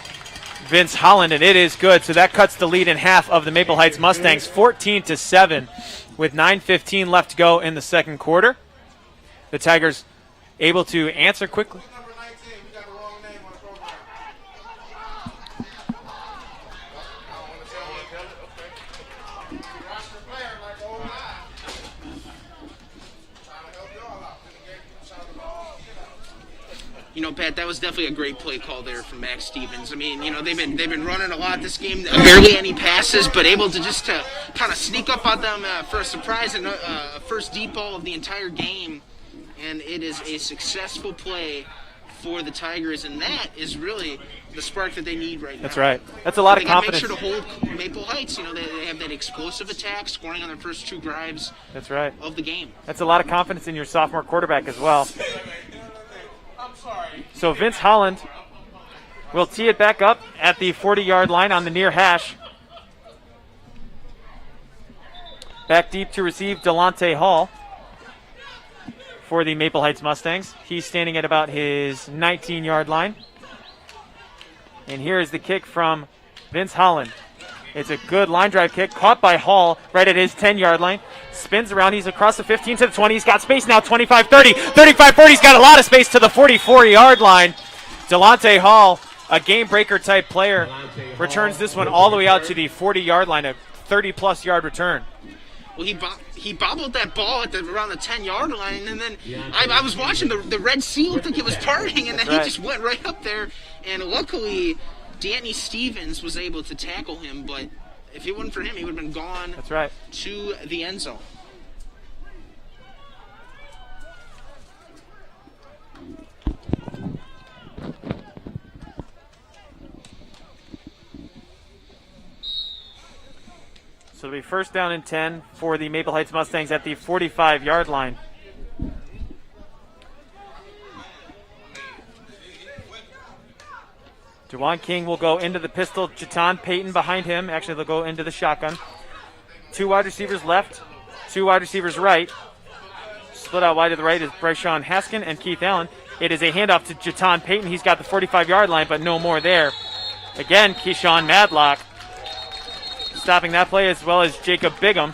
Vince Holland, and it is good. So that cuts the lead in half of the Maple Heights Mustangs, 14-7, with 9:15 left to go in the second quarter. The Tigers able to answer quickly. You know, Pat, that was definitely a great play call there from Max Stevens. I mean, you know, they've been running a lot this game, barely any passes, but able to just kind of sneak up on them for a surprise and first deep ball of the entire game. And it is a successful play for the Tigers, and that is really the spark that they need right now. That's right. That's a lot of confidence. They got to make sure to hold Maple Heights. You know, they have that explosive attack, scoring on their first 2 drives. That's right. Of the game. That's a lot of confidence in your sophomore quarterback as well. So Vince Holland will tee it back up at the 40-yard line on the near hash. Back deep to receive Delonte Hall for the Maple Heights Mustangs. He's standing at about his 19-yard line. And here is the kick from Vince Holland. It's a good line drive kick, caught by Hall right at his 10-yard line. Spins around, he's across the 15 to the 20. He's got space now, 25-30, 35-40. He's got a lot of space to the 44-yard line. Delonte Hall, a game-breaker type player, returns this one all the way out to the 40-yard line, a 30-plus yard return. Well, he bobbled that ball at around the 10-yard line, and then I was watching the Red Sea looked like it was parting, and then he just went right up there. And luckily, Danny Stevens was able to tackle him, but if it wasn't for him, he would have been gone. That's right. To the end zone. So it'll be first down and 10 for the Maple Heights Mustangs at the 45-yard line. Dewan King will go into the pistol. Jaton Payton behind him. Actually, they'll go into the shotgun. 2 wide receivers left, 2 wide receivers right. Split out wide to the right is Bryshawn Haskin and Keith Allen. It is a handoff to Jaton Payton. He's got the 45-yard line, but no more there. Again, Keyshawn Madlock stopping that play, as well as Jacob Bigham.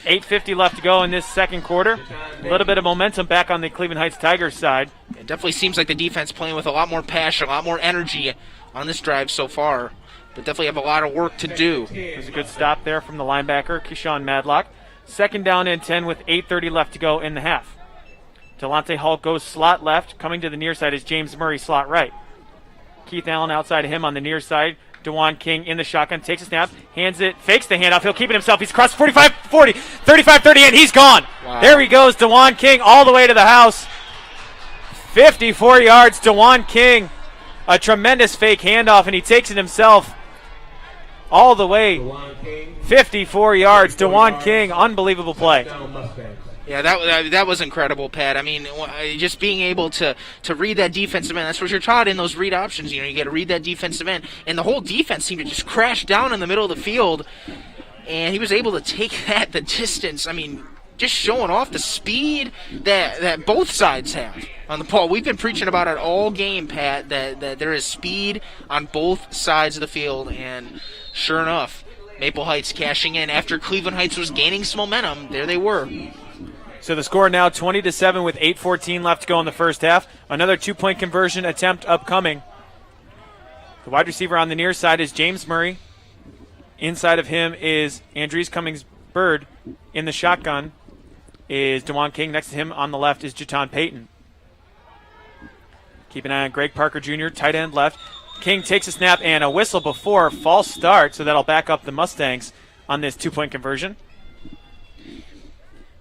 $8:50 left to go in this second quarter. A little bit of momentum back on the Cleveland Heights Tigers side. It definitely seems like the defense playing with a lot more passion, a lot more energy on this drive so far. But definitely have a lot of work to do. There's a good stop there from the linebacker, Keyshawn Madlock. Second down and 10 with 8:30 left to go in the half. Delonte Hall goes slot left. Coming to the near side is James Murray, slot right. Keith Allen outside of him on the near side. Dewan King in the shotgun, takes a snap, hands it, fakes the handoff. He'll keep it himself. He's crossed 45, 40, 35, 30, and he's gone. Wow. There he goes, Dewan King all the way to the house. 54 yards, Dewan King. A tremendous fake handoff, and he takes it himself all the way. 54 yards, Dewan King. Unbelievable play. Yeah, that was incredible, Pat. I mean, just being able to read that defensive end, that's what you're taught in those read options. You know, you got to read that defensive end. And the whole defense seemed to just crash down in the middle of the field. And he was able to take that the distance. I mean, just showing off the speed that both sides have on the ball. We've been preaching about it all game, Pat, that there is speed on both sides of the field. And sure enough, Maple Heights cashing in after Cleveland Heights was gaining some momentum. There they were. So the score now 20-7 with 8:14 left to go in the first half. Another 2-point conversion attempt upcoming. The wide receiver on the near side is James Murray. Inside of him is Andres Cummings-Bird. In the shotgun is Dewan King. Next to him on the left is Jaton Payton. Keep an eye on Greg Parker Jr., tight end left. King takes a snap and a whistle before false start, so that'll back up the Mustangs on this 2-point conversion.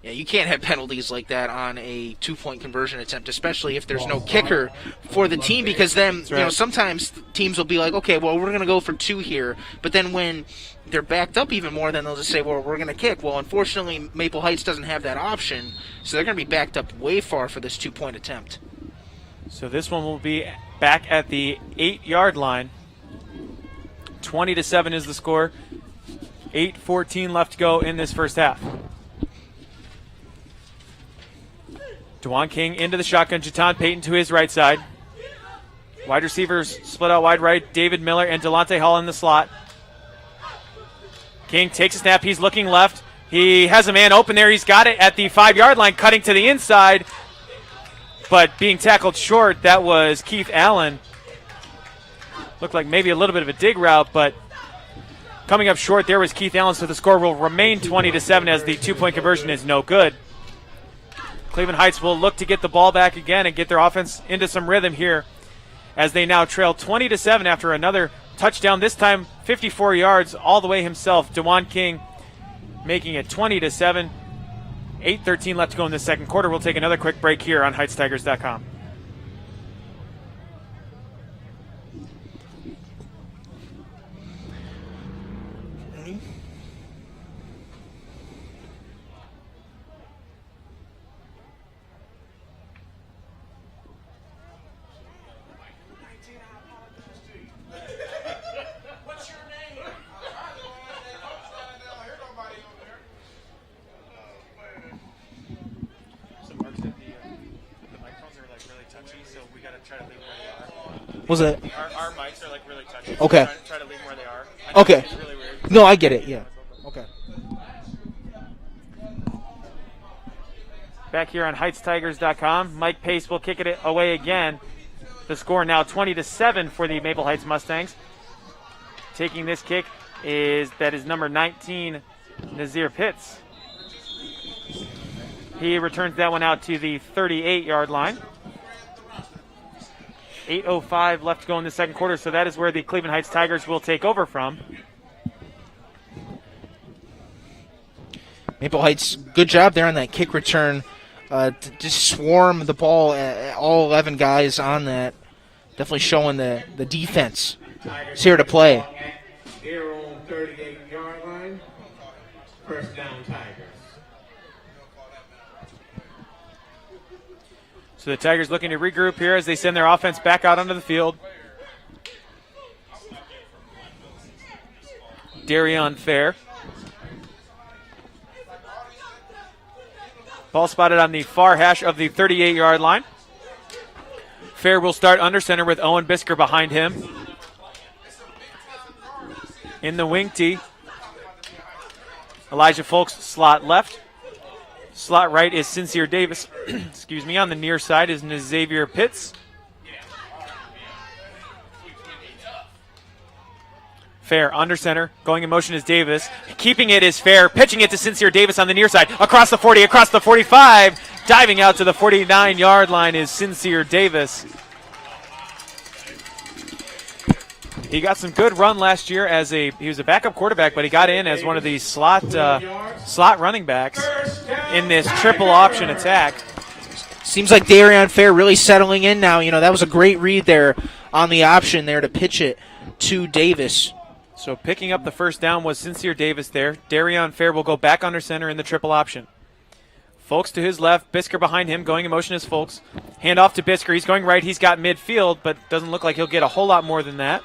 Yeah, you can't have penalties like that on a 2-point conversion attempt, especially if there's no kicker for the team, because then you know sometimes teams will be like, okay, well, we're going to go for 2 here, but then when they're backed up even more, then they'll just say, well, we're going to kick. Well, unfortunately, Maple Heights doesn't have that option, so they're going to be backed up way far for this 2-point attempt. So this one will be back at the 8-yard line. 20-7 is the score. 8:14 left to go in this first half. Dewan King into the shotgun. Jaton Payton to his right side. Wide receivers split out wide right. David Miller and Delonte Hall in the slot. King takes a snap. He's looking left. He has a man open there. He's got it at the 5-yard line, cutting to the inside. But being tackled short, that was Keith Allen. Looked like maybe a little bit of a dig route, but coming up short there was Keith Allen, so the score will remain 20-7 as the 2-point conversion is no good. Cleveland Heights will look to get the ball back again and get their offense into some rhythm here as they now trail 20-7 after another touchdown, this time 54 yards all the way himself. Dewan King making it 20-7. 8:13 left to go in the second quarter. We'll take another quick break here on HeightsTigers.com. Was it? Our mics are like really touchy. Okay. Try to leave them where they are. Okay. It's really weird. No, I get it. Yeah. Okay. Back here on HeightsTigers.com, Mike Pace will kick it away again. The score now 20-7 for the Maple Heights Mustangs. Taking this kick is number 19, Nazir Pitts. He returns that one out to the 38-yard line. 8:05 left to go in the second quarter, so that is where the Cleveland Heights Tigers will take over from. Maple Heights, good job there on that kick return. To just swarm the ball, all 11 guys on that Definitely showing the defense. It's here to play. Their own 38-yard line. First down, Tigers. So the Tigers looking to regroup here as they send their offense back out onto the field. Darion Fair. Ball spotted on the far hash of the 38-yard line. Fair will start under center with Owen Bisker behind him. In the wing tee, Elijah Folks slot left. Slot right is Sincere Davis. Excuse me. On the near side is Xavier Pitts. Fair under center. Going in motion is Davis. Keeping it is Fair. Pitching it to Sincere Davis on the near side. Across the 40, across the 45. Diving out to the 49-yard line is Sincere Davis. He got some good run last year he was a backup quarterback, but he got in as one of the slot running backs in this triple option attack. Seems like Darion Fair really settling in now. You know, that was a great read there on the option there to pitch it to Davis. So picking up the first down was Sincere Davis there. Darion Fair will go back under center in the triple option. Folks to his left, Bisker behind him, going in motion is Folks. Hand off to Bisker. He's going right. He's got midfield, but doesn't look like he'll get a whole lot more than that.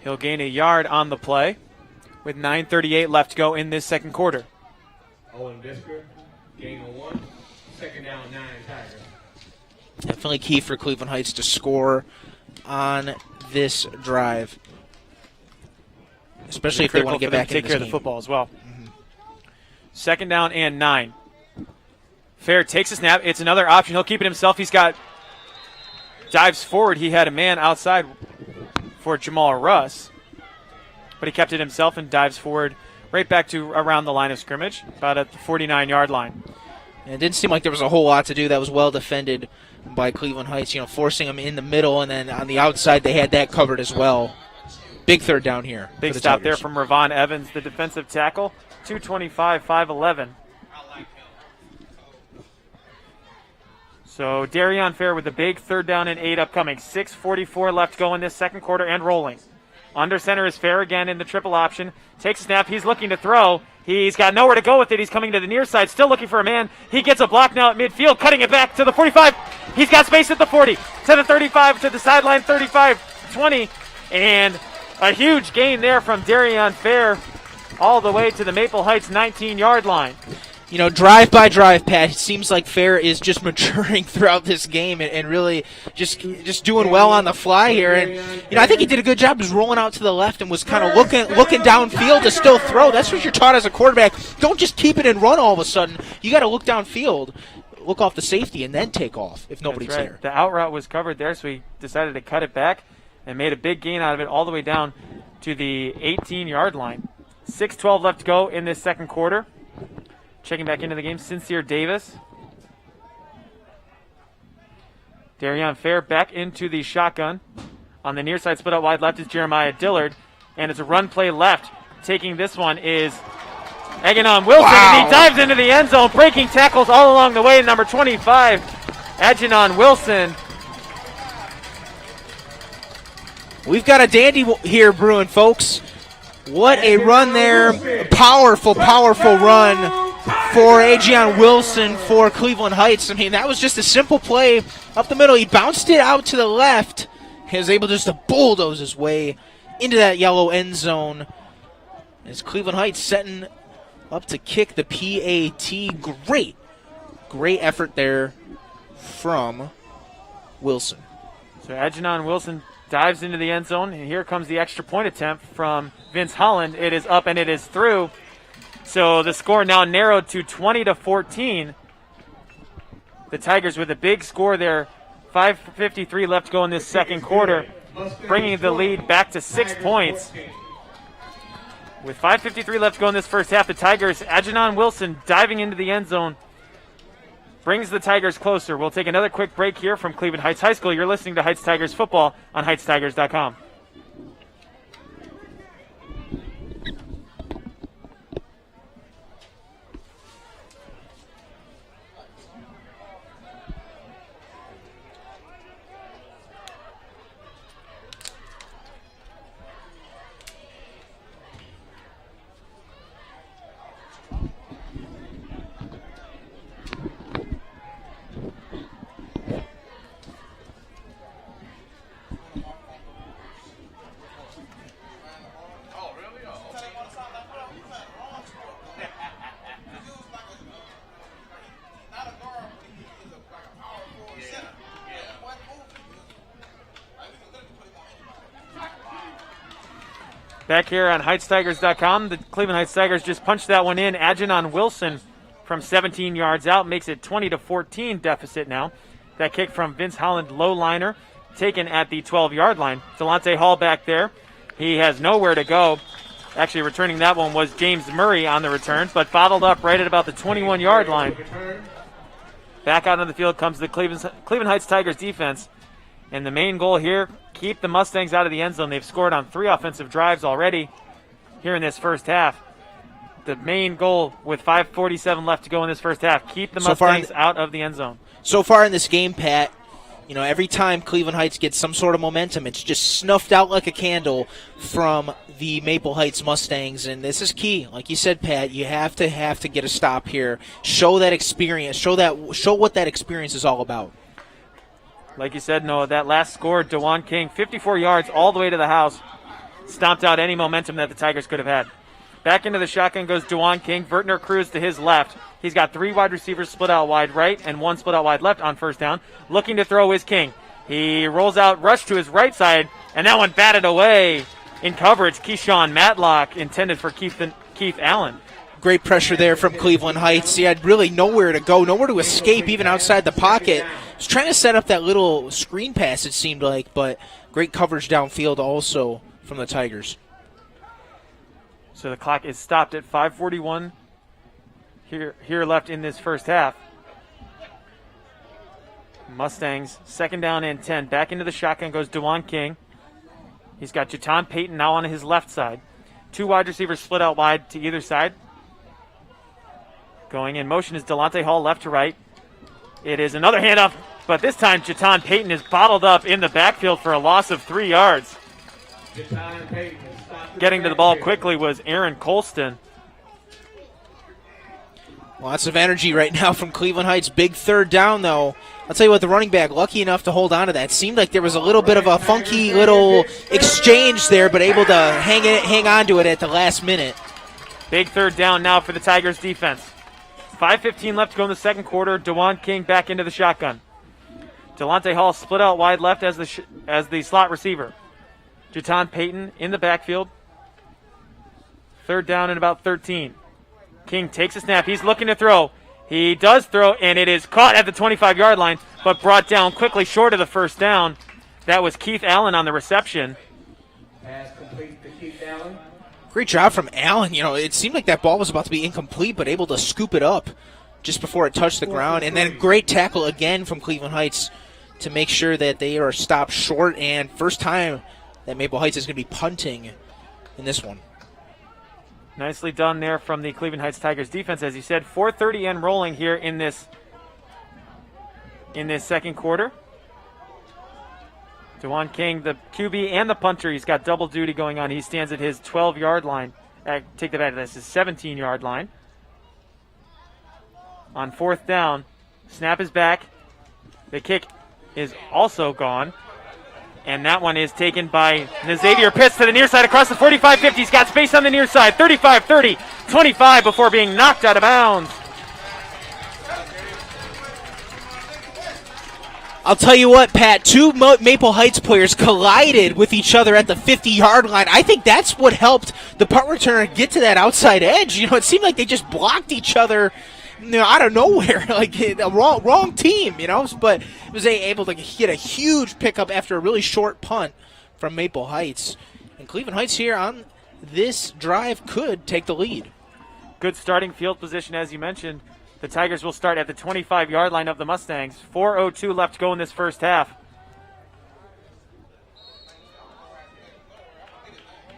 He'll gain a yard on the play with 9:38 left to go in this second quarter. Owen Bisker, gain of 1. Second down, 9, Tigers. Definitely key for Cleveland Heights to score on this drive, especially if they want to get back into take care of the football as well. Mm-hmm. Second down and 9. Fair takes a snap. It's another option. He'll keep it himself. Dives forward. He had a man outside for Jamal Russ, but he kept it himself and dives forward right back to around the line of scrimmage, about at the 49-yard line. And it didn't seem like there was a whole lot to do. That was well defended by Cleveland Heights, forcing them in the middle, and then on the outside they had that covered as well. Big third down here. Big stop there from Ravon Evans, the defensive tackle, 225, 5'11". So Darion Fair with the big third down and 8 upcoming. 6:44 left to go in this second quarter and rolling. Under center is Fair again in the triple option. Takes a snap. He's looking to throw. He's got nowhere to go with it. He's coming to the near side, still looking for a man. He gets a block now at midfield, cutting it back to the 45. He's got space at the 40, to the 35, to the sideline, 35, 20. And a huge gain there from Darion Fair all the way to the Maple Heights 19-yard line. Drive by drive, Pat, it seems like Fair is just maturing throughout this game and really just doing well on the fly here. And, I think he did a good job just rolling out to the left and was kind of looking downfield to still throw. That's what you're taught as a quarterback. Don't just keep it and run all of a sudden. You got to look downfield, look off the safety, and then take off if nobody's there. The out route was covered there, so he decided to cut it back and made a big gain out of it all the way down to the 18-yard line. 6:12 left to go in this second quarter. Checking back into the game, Sincere Davis. Darion Fair back into the shotgun. On the near side, split out wide left is Jeremiah Dillard. And it's a run play left. Taking this one is Aganon Wilson. Wow. And he dives into the end zone, breaking tackles all along the way. Number 25, Aganon Wilson. We've got a dandy here brewing, folks. What a run there. Powerful run for Agion Wilson for Cleveland Heights. I mean, that was just a simple play up the middle. He bounced it out to the left. He was able just to bulldoze his way into that yellow end zone. As Cleveland Heights setting up to kick the PAT. Great effort there from Wilson. So Aginon Wilson dives into the end zone, and here comes the extra point attempt from Vince Holland. It is up and it is through. So the score now narrowed to 20-14. The Tigers with a big score there. 5:53 left to go in this second quarter, bringing the lead back to 6 points. With 5:53 left to go in this first half, the Tigers, Aginon Wilson diving into the end zone, brings the Tigers closer. We'll take another quick break here from Cleveland Heights High School. You're listening to Heights Tigers football on HeightsTigers.com. Back here on HeightsTigers.com, the Cleveland Heights Tigers just punched that one in. Adjanon Wilson from 17 yards out makes it 20-14 deficit now. That kick from Vince Holland, low liner, taken at the 12-yard line. Delonte Hall back there. He has nowhere to go. Actually, returning that one was James Murray on the return, but bottled up right at about the 21-yard line. Back out on the field comes the Cleveland Heights Tigers defense. And the main goal here, keep the Mustangs out of the end zone. They've scored on 3 offensive drives already here in this first half. The main goal with 5:47 left to go in this first half, keep the Mustangs out of the end zone. So far in this game, Pat, you know, every time Cleveland Heights gets some sort of momentum, it's just snuffed out like a candle from the Maple Heights Mustangs, and this is key. Like you said, Pat, you have to get a stop here. Show that experience. Show what that experience is all about. Like you said, Noah, that last score, DeJuan King, 54 yards all the way to the house, stomped out any momentum that the Tigers could have had. Back into the shotgun goes DeJuan King. Vertner Cruz to his left. He's got 3 wide receivers split out wide right and 1 split out wide left on first down. Looking to throw is King. He rolls out, rush to his right side, and that one batted away in coverage. Keyshawn Matlock intended for Keith Allen. Great pressure there from Cleveland Heights. He had really nowhere to go, nowhere to escape, even outside the pocket. He was trying to set up that little screen pass, it seemed like, but great coverage downfield also from the Tigers. So the clock is stopped at 5:41 here left in this first half. Mustangs, 2nd down and 10. Back into the shotgun goes DeJuan King. He's got Jaton Payton now on his left side. 2 wide receivers split out wide to either side. Going in motion is Delonte Hall left to right. It is another handoff, but this time Jaton Payton is bottled up in the backfield for a loss of 3 yards. Getting to the ball quickly was Aaron Colston. Lots of energy right now from Cleveland Heights. Big 3rd down, though. I'll tell you what, the running back, lucky enough to hold on to that. Seemed like there was a little bit of a funky little exchange there, but able to hang on to it at the last minute. Big 3rd down now for the Tigers defense. 5:15 left to go in the second quarter. DeJuan King back into the shotgun. Delonte Hall split out wide left as the slot receiver. Jaton Payton in the backfield. 3rd down and about 13. King takes a snap. He's looking to throw. He does throw, and it is caught at the 25-yard line, but brought down quickly short of the first down. That was Keith Allen on the reception. Pass complete to Keith Allen. Great job from Allen. You know, it seemed like that ball was about to be incomplete, but able to scoop it up just before it touched the ground. And then great tackle again from Cleveland Heights to make sure that they are stopped short. And first time that Maple Heights is going to be punting in this one. Nicely done there from the Cleveland Heights Tigers defense. As you said, 4:30 and rolling here in this second quarter. DeJuan King, the QB and the punter, he's got double duty going on. He stands at his 12-yard line. Take that back, that's his 17-yard line. On 4th down, snap is back. The kick is also gone. And that one is taken by Xavier Pitts to the near side across the 45-50. He's got space on the near side. 35, 30, 25 before being knocked out of bounds. I'll tell you what, Pat, 2 Maple Heights players collided with each other at the 50-yard line. I think that's what helped the punt returner get to that outside edge. You know, it seemed like they just blocked each other, you know, out of nowhere, like a wrong team, you know, but was able to get a huge pickup after a really short punt from Maple Heights. And Cleveland Heights here on this drive could take the lead. Good starting field position, as you mentioned. The Tigers will start at the 25-yard line of the Mustangs. 4:02 left to go in this first half.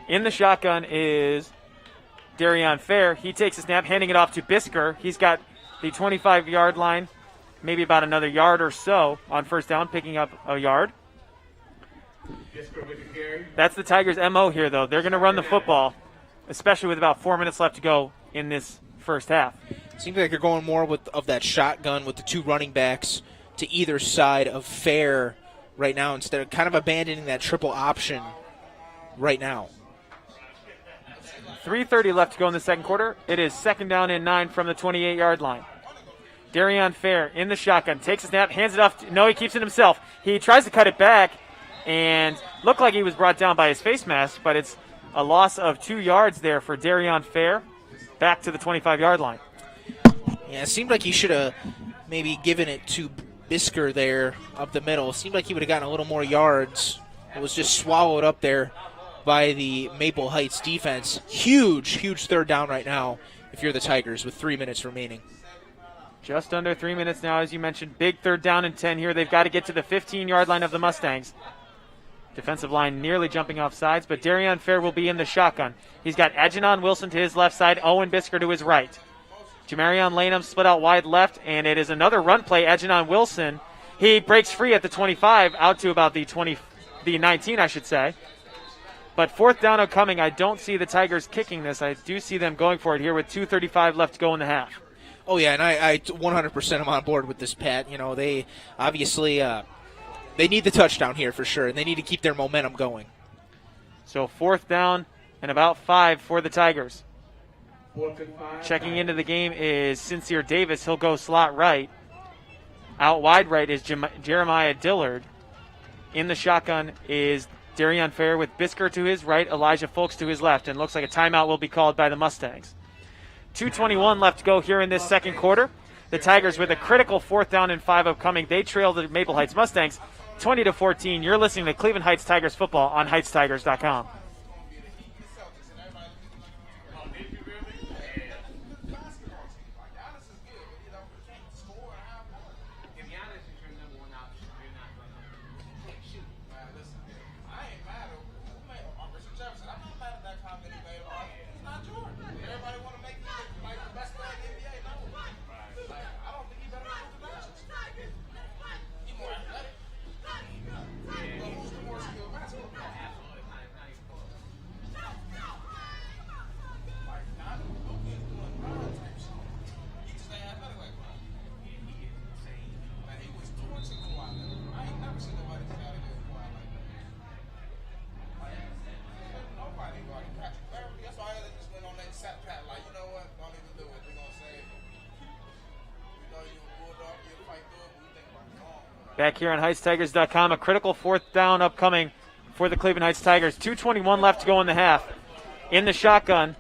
In the shotgun is Darion Fair. He takes a snap, handing it off to Bisker. He's got the 25-yard line, maybe about another yard or so on first down, picking up a yard. That's the Tigers' MO here, though. They're going to run the football, especially with about 4 minutes left to go in this first half. Seems like they're going more of that shotgun with the 2 running backs to either side of Fair right now instead of kind of abandoning that triple option right now. 3:30 left to go in the second quarter. It is 2nd down and 9 from the 28-yard line. Darion Fair in the shotgun, takes a snap, hands it off. No, he keeps it himself. He tries to cut it back and looked like he was brought down by his face mask, but it's A loss of 2 yards there for Darion Fair, back to the 25-yard line. Yeah, it seemed like he should have maybe given it to Bisker there up the middle. It seemed like he would have gotten a little more yards. It was just swallowed up there by the Maple Heights defense. Huge, huge third down right now if you're the Tigers with 3 minutes remaining. Just under 3 minutes now, as you mentioned. Big third down and 10 here. They've got to get to the 15-yard line of the Mustangs. Defensive line nearly jumping off sides, but Darion Fair will be in the shotgun. He's got Edgenon Wilson to his left side, Owen Bisker to his right. Jamarion Lanham split out wide left, and it is another run play. Edgenon Wilson, he breaks free at the 25, out to about the 19, I should say. But fourth down coming. I don't see the Tigers kicking this. I do see them going for it here with 2:35 left to go in the half. Oh, yeah, and I 100% am on board with this, Pat. You know, they obviously they need the touchdown here for sure, and they need to keep their momentum going. So fourth down and about 5 for the Tigers. 4th and 5. Checking into the game is Sincere Davis. He'll go slot right. Out wide right is Jeremiah Dillard. In the shotgun is Darion Fair with Bisker to his right, Elijah Folks to his left, and looks like a timeout will be called by the Mustangs. 2:21 left to go here in this second quarter. The Tigers with a critical fourth down and 5 upcoming. They trail the Maple Heights Mustangs 20-14. You're listening to Cleveland Heights Tigers football on HeightsTigers.com. Back here on HeightsTigers.com, a critical fourth down upcoming for the Cleveland Heights Tigers. 2:21 left to go in the half. In the shotgun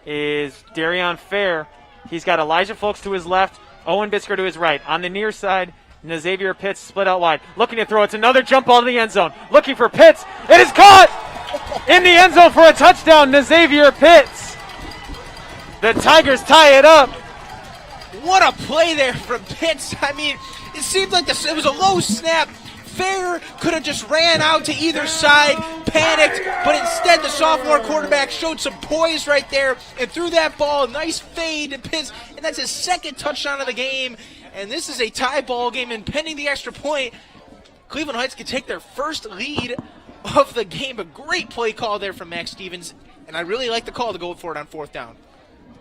is Darion Fair. He's got Elijah Folks to his left, Owen Bisker to his right. On the near side, Xavier Pitts split out wide. Looking to throw. It's another jump ball to the end zone. Looking for Pitts. It is caught in the end zone for a touchdown, Xavier Pitts. The Tigers tie it up. What a play there from Pitts. I mean, it seemed like it was a low snap. Fair could have just ran out to either side, panicked, but instead the sophomore quarterback showed some poise right there and threw that ball. Nice fade to Pitts, and that's his second touchdown of the game. And this is a tie ball game, and pending the extra point, Cleveland Heights can take their first lead of the game. A great play call there from Max Stevens, and I really like the call to go for it on fourth down.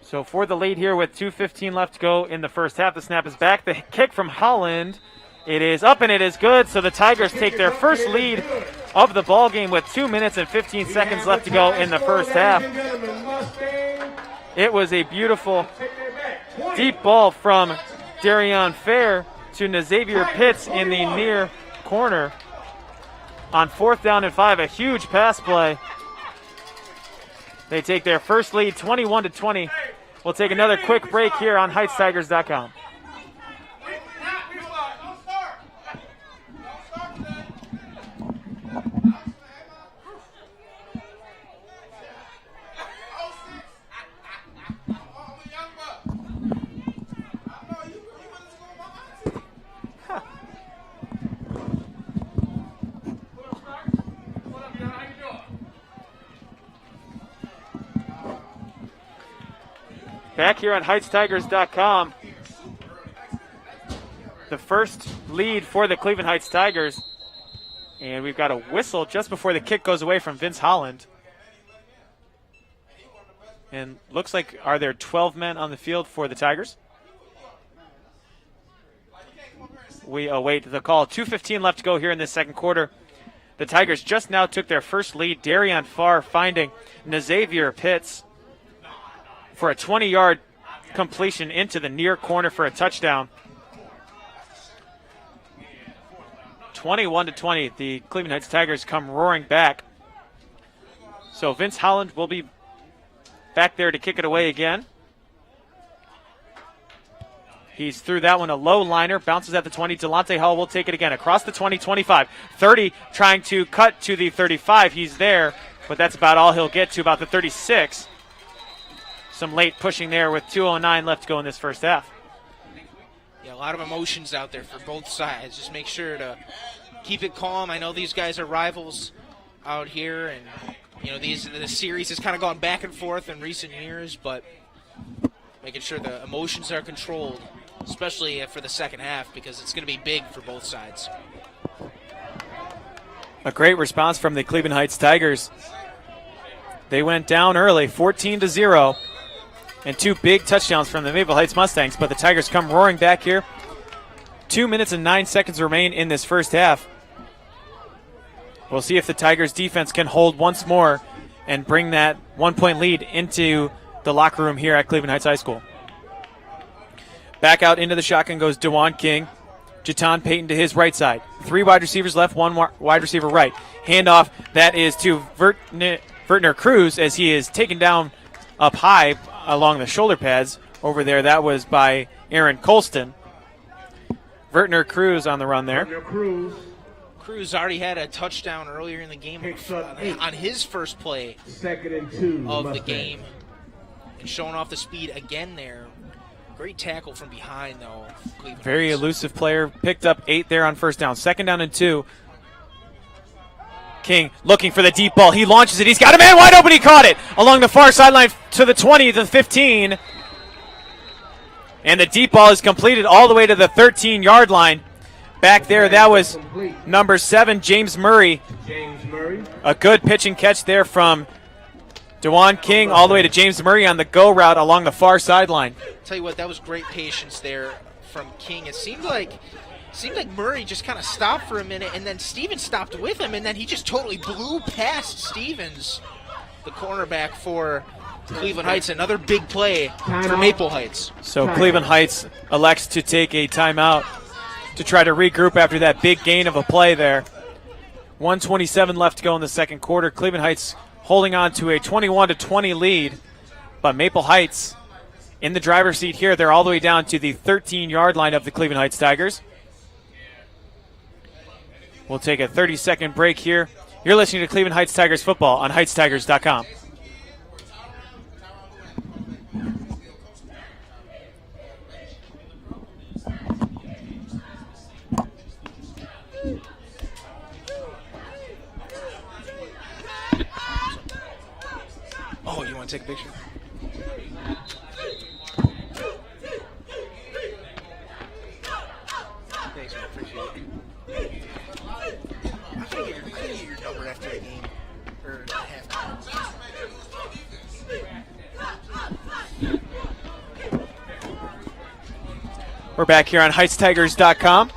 So for the lead here with 2:15 left to go in the first half, the snap is back. The kick from Holland, it is up and it is good. So the Tigers take their first lead of the ball game with 2 minutes and 15 seconds left to go in the first half. It was a beautiful deep ball from Darion Fair to Xavier Pitts in the near corner. On fourth down and 5, a huge pass play. They take their first lead 21-20. We'll take another quick break here on HeightsTigers.com. Back here on HeightsTigers.com, the first lead for the Cleveland Heights Tigers. And we've got a whistle just before the kick goes away from Vince Holland. And looks like, are there 12 men on the field for the Tigers? We await the call. 2:15 left to go here in this second quarter. The Tigers just now took their first lead. Darion Farr finding Xavier Pitts for a 20-yard completion into the near corner for a touchdown. 21-20, the Cleveland Heights Tigers come roaring back. So Vince Holland will be back there to kick it away again. He's through that one, a low liner, bounces at the 20. Delonte Hall will take it again across the 20, 25, 30, trying to cut to the 35. He's there, but that's about all he'll get to, about the 36. Some late pushing there with 2:09 left to go in this first half. Yeah, a lot of emotions out there for both sides. Just make sure to keep it calm. I know these guys are rivals out here, and the series has kind of gone back and forth in recent years, but making sure the emotions are controlled, especially for the second half, because it's going to be big for both sides. A great response from the Cleveland Heights Tigers. They went down early, 14-0, and 2 big touchdowns from the Maple Heights Mustangs, but the Tigers come roaring back here. 2 minutes and 9 seconds remain in this first half. We'll see if the Tigers defense can hold once more and bring that 1-point lead into the locker room here at Cleveland Heights High School. Back out into the shotgun goes DeJuan King. Jatan Payton to his right side. 3 wide receivers left, 1 wide receiver right. Handoff, that is to Vertner Cruz as he is taken down up high along the shoulder pads. Over there, that was by Aaron Colston. Vertner Cruz on the run there. Cruz already had a touchdown earlier in the game on his first play of the game. And showing off the speed again there. Great tackle from behind, though. Cleveland Very Heights. elusive player. Picked up 8 there on first down. 2nd down and 2. King looking for the deep ball. He launches it. He's got a man wide open. He caught it along the far sideline to the 20, to the 15. And the deep ball is completed all the way to the 13-yard line. Back there, that was number 7, James Murray. A good pitch and catch there from DeJuan King all the way to James Murray on the go route along the far sideline. Tell you what, that was great patience there from King. It seemed like Murray just kind of stopped for a minute, and then Stevens stopped with him, and then he just totally blew past Stevens, the cornerback for Cleveland Heights. Another big play for Maple Heights. So Cleveland Heights elects to take a timeout to try to regroup after that big gain of a play there. 1:27 left to go in the second quarter. Cleveland Heights holding on to a 21-20 lead, but Maple Heights in the driver's seat here. They're all the way down to the 13-yard line of the Cleveland Heights Tigers. We'll take a 30-second break here. You're listening to Cleveland Heights Tigers football on HeightsTigers.com. Oh, you want to take a picture? Thanks, man. Appreciate it. I'm gonna get your number after the game, or halftime. We're back here on HeightsTigers.com.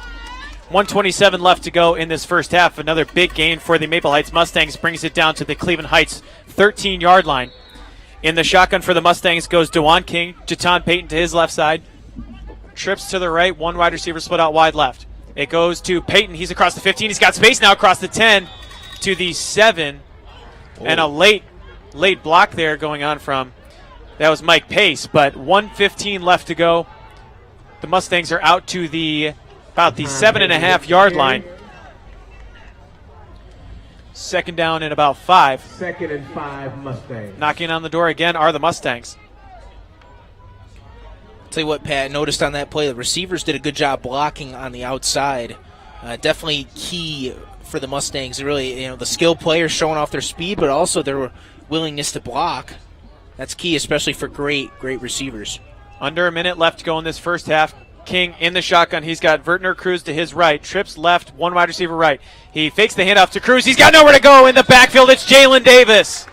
1:27 left to go in this first half. Another big gain for the Maple Heights Mustangs brings it down to the Cleveland Heights 13-yard line. In the shotgun for the Mustangs goes DeJuan King. Jatan Payton to his left side. Trips to the right. 1 wide receiver split out wide left. It goes to Payton. He's across the 15. He's got space now across the 10 to the 7. And a late block there going on from, that was Mike Pace. But 1:15 left to go. The Mustangs are out to about the 7.5-yard line. 2nd down and about 5. 2nd and 5 Mustangs. Knocking on the door again are the Mustangs. Tell you what, Pat, noticed on that play, the receivers did a good job blocking on the outside. Definitely key for the Mustangs. Really, the skill players showing off their speed, but also their willingness to block. That's key, especially for great receivers. Under a minute left to go in this first half. King in the shotgun. He's got Vertner Cruz to his right. Trips left, 1 wide receiver right. He fakes the handoff to Cruz. He's got nowhere to go in the backfield. It's Jalen Davis.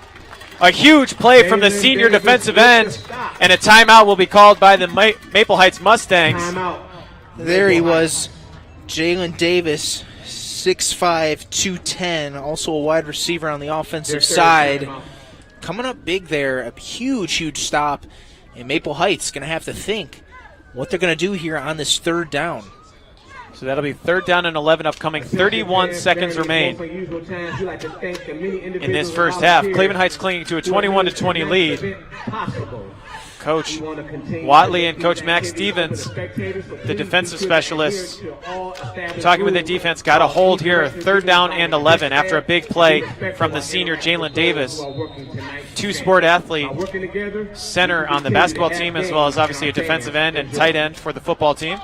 A huge play from the senior defensive end. And a timeout will be called by the Maple Heights Mustangs. There he was, Jalen Davis, 6'5", 210, also a wide receiver on the offensive side. Coming up big there, a huge stop. And Maple Heights going to have to think what they're going to do here on this 3rd down. So that'll be 3rd down and 11 upcoming. 31 seconds remain in this first half. Cleveland Heights clinging to a 21-20 lead. Coach Watley and Coach Max Stevens, the defensive specialists, talking with the defense, got a hold here. 3rd down and 11 after a big play from the senior Jalen Davis. Two-sport athlete, center on the basketball team, as well as obviously a defensive end and tight end for the football team.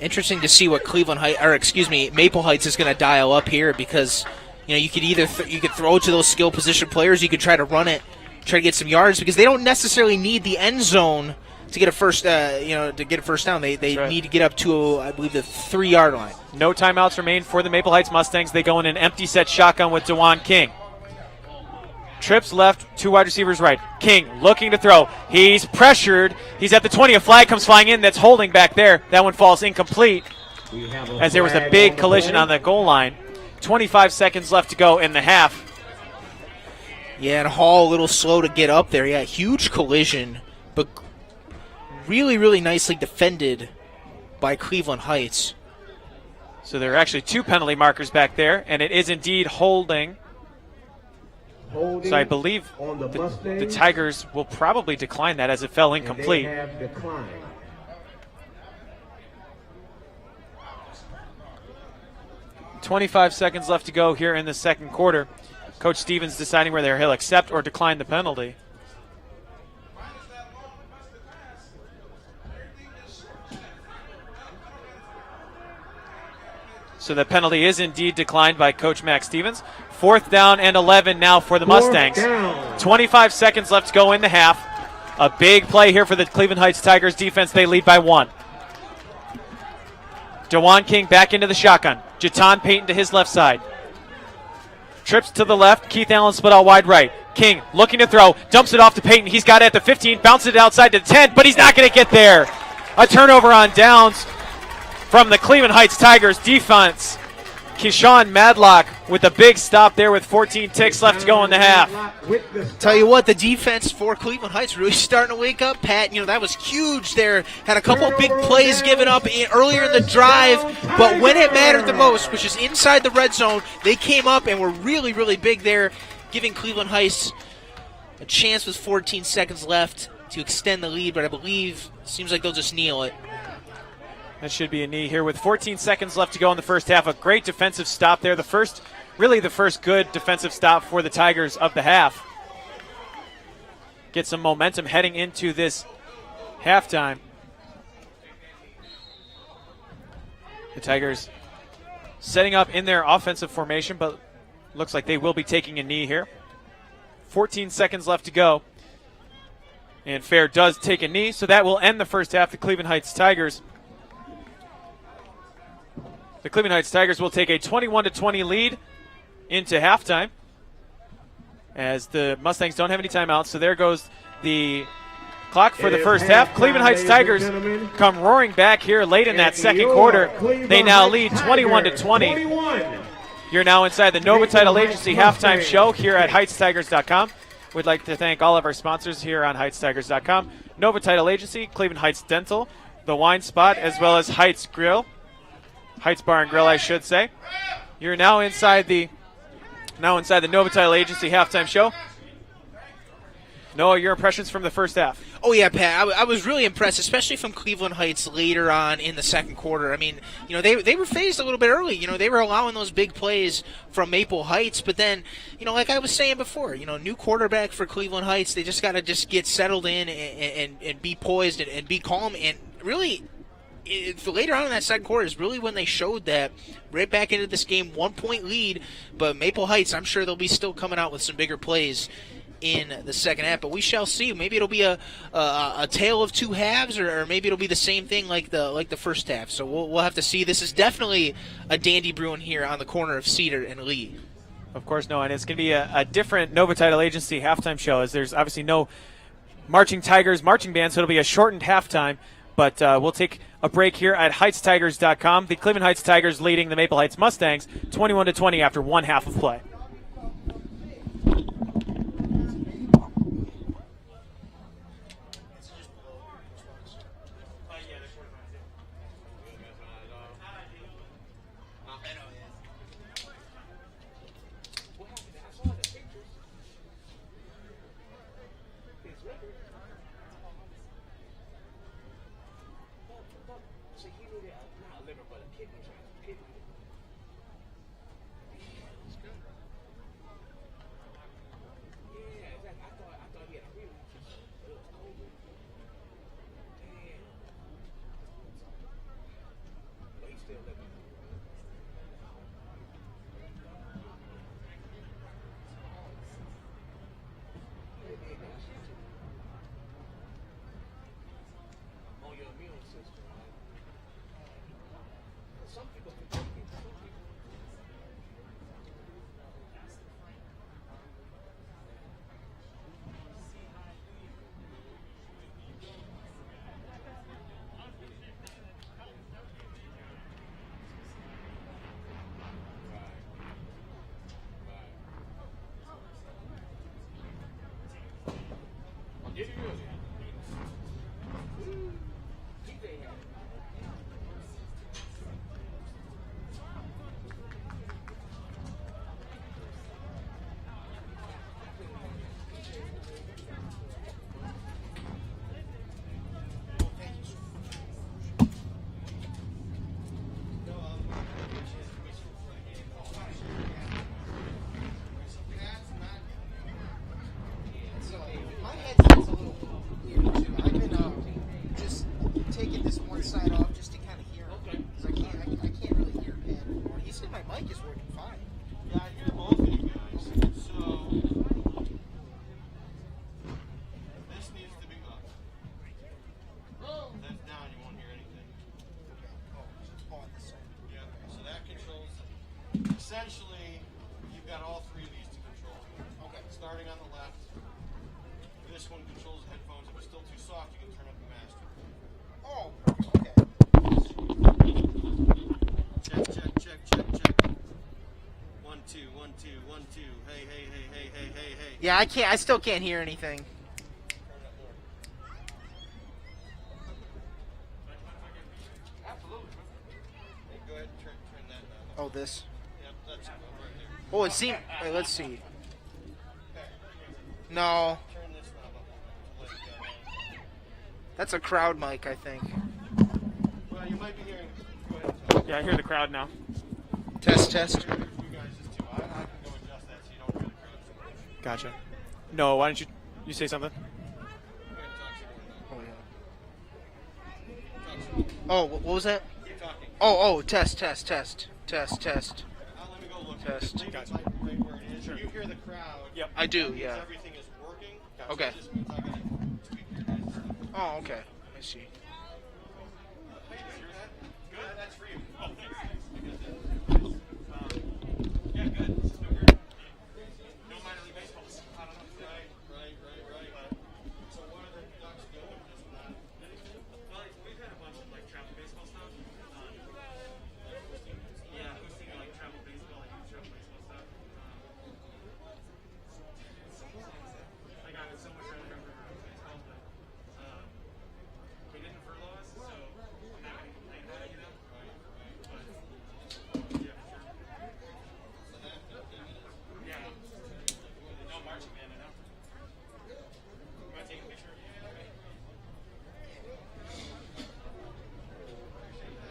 Interesting to see what Maple Heights is going to dial up here, because you could either you could throw it to those skill position players, you could try to run it, try to get some yards, because they don't necessarily need the end zone to get a first down. They right. need to get up to I believe the 3-yard line. No timeouts remain for the Maple Heights Mustangs. They go in an empty set shotgun with DeJuan King. Trips left, 2 wide receivers right. King looking to throw. He's pressured. He's at the 20. A flag comes flying in that's holding back there. That one falls incomplete as there was a big collision on the goal line. 25 seconds left to go in the half. Yeah, and Hall a little slow to get up there. Yeah, huge collision, but really, really nicely defended by Cleveland Heights. So there are actually 2 penalty markers back there, and it is indeed holding. So I believe the Tigers will probably decline that as it fell incomplete. 25 seconds left to go here in the second quarter. Coach Stevens deciding whether he'll accept or decline the penalty. So the penalty is indeed declined by Coach Max Stevens. 4th down and 11 now for the Mustangs. 25 seconds left to go in the half. A big play here for the Cleveland Heights Tigers defense. They lead by 1. DeJuan King back into the shotgun. Jatan Payton to his left side. Trips to the left. Keith Allen split out wide right. King looking to throw. Dumps it off to Payton. He's got it at the 15. Bounces it outside to the 10, but he's not going to get there. A turnover on downs from the Cleveland Heights Tigers defense. Keyshawn Madlock with a big stop there with 14 ticks left to go in the half. Tell you what, the defense for Cleveland Heights really starting to wake up, Pat. That was huge there. Had a couple big plays given up earlier in the drive, but when it mattered the most, which is inside the red zone, they came up and were really, really big there, giving Cleveland Heights a chance with 14 seconds left to extend the lead, but I believe it seems like they'll just kneel it. That should be a knee here with 14 seconds left to go in the first half. A great defensive stop there. The first good defensive stop for the Tigers of the half. Get some momentum heading into this halftime. The Tigers setting up in their offensive formation, but looks like they will be taking a knee here. 14 seconds left to go. And Fair does take a knee, so that will end the first half. The Cleveland Heights Tigers will take a 21-20 lead into halftime as the Mustangs don't have any timeouts. So there goes the clock for the first half. Cleveland Heights Tigers come roaring back here late in that second quarter. They now lead 21-20. You're now inside the Nova Title Agency halftime show here at HeightsTigers.com. We'd like to thank all of our sponsors here on HeightsTigers.com. Nova Title Agency, Cleveland Heights Dental, The Wine Spot, as well as Heights Grill. Heights Bar and Grill, I should say. You're now inside the Nova Title Agency halftime show. Noah, your impressions from the first half? Oh, yeah, Pat. I was really impressed, especially from Cleveland Heights later on in the second quarter. I mean, they were phased a little bit early. They were allowing those big plays from Maple Heights. But then, like I was saying before, new quarterback for Cleveland Heights. They just got to just get settled in and be poised and be calm. And really, later on in that second quarter is really when they showed that right back into this game, 1-point lead. But Maple Heights, I'm sure they'll be still coming out with some bigger plays in the second half, but we shall see. Maybe it'll be a tale of two halves, or maybe it'll be the same thing like the first half. So we'll have to see. This is definitely a dandy brewing here on the corner of Cedar and Lee. Of course, no, and it's going to be a different Nova Title Agency halftime show, as there's obviously no Marching Tigers marching band, so it'll be a shortened halftime. But we'll take a break here at HeightsTigers.com. The Cleveland Heights Tigers leading the Maple Heights Mustangs 21-20 after one half of play. My headset's a little weird too. I've been just taking this one side off just to kind of hear him. Because I can't really hear Pat anymore. He said my mic is working fine. Yeah, I hear both of you guys. So this needs to be up. That's down, you won't hear anything. Oh, it's on this side. Yeah. So that controls. Essentially, you've got all three of these to control. Okay. Starting on the left. This one controls the headphones. If it's still too soft, you can turn up the master. Oh, okay. Check. 1, 2, 1, 2, 1, 2. Hey. Yeah, I still can't hear anything. Turn it up more. Absolutely. Hey, go ahead and turn that down. Oh, this. Yep, that's right there. Oh, it seemed. Wait, let's see. No, Turn this knob up. Let it go. that's a crowd mic, I think. Well, you might be hearing. Go ahead and talk. Yeah, I hear the crowd now. Test. You guys is too. I can go adjust that so you don't hear the crowd so much. Gotcha. No, why don't you say something? Go ahead and talk Oh, some more. yeah. Oh, what was that? Keep talking. Oh, test. Let me go look. Test. Leave it right where it is. You hear the crowd. Yep. I do, That means yeah. everything is working. Okay. So this means I gotta tweak your guys'. Oh, okay. I see. Hey, you hear that? Good. That's for you. Oh, thanks. Yeah, good. This is no good. No minor league baseball. I don't know. Right. So what are the Ducks doing just not? Well, we've had a bunch of like travel baseball stuff. Yeah, hosting like travel baseball and youth travel baseball stuff. Like I would so much rather have baseball, but we didn't furlough us, so I'm not gonna complain about it, you know. But yeah, for sure. Yeah. No marching band, I know. You want to take a picture?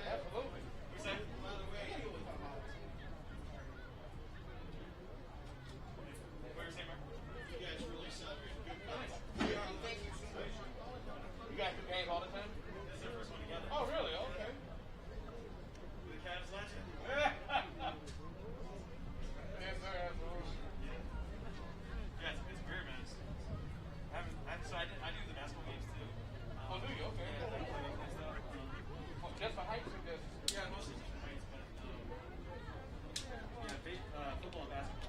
Absolutely. Who's that? By the way, What were you saying, Mark? you guys really celebrated good guys. You guys been paying all the time? This is our first one together. Oh, really? Okay. The Cavs last year. Yes, sir. Absolutely. Yeah, it's weird, man. I do the basketball games too. Oh, do you? Okay. Yeah, I play and stuff. Just for heights or just? Yeah, mostly just for heights, but football and basketball.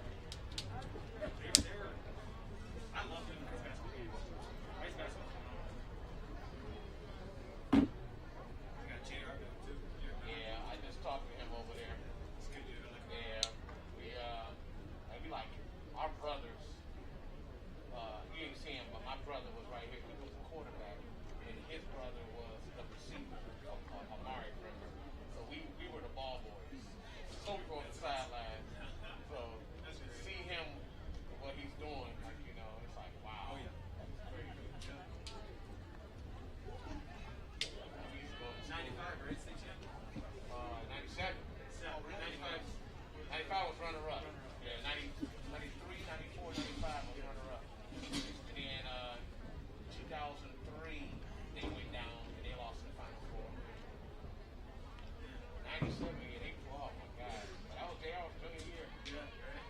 I love doing the basketball games. Ice basketball. I got JR too. Yeah, I just talked to him over there. It's good, dude. I like him. Yeah, we like our brothers. You ain't see him, but my brother was right here. He was the quarterback, and his brother was the receiver, Amari Brimmer. So we were the ball boys. So we were on the sideline. So to see him, what he's doing, like, you know, it's like, wow. Oh, yeah. That's crazy. We used to go to school. 95, right? State champ? 97. 95. 95 was runner-up. Yeah, 93, 94, 95 was runner-up. And then 2003, they went down and they lost in the Final Four. 97, yeah, they oh my God. But I was there, I was junior year. Yeah, right.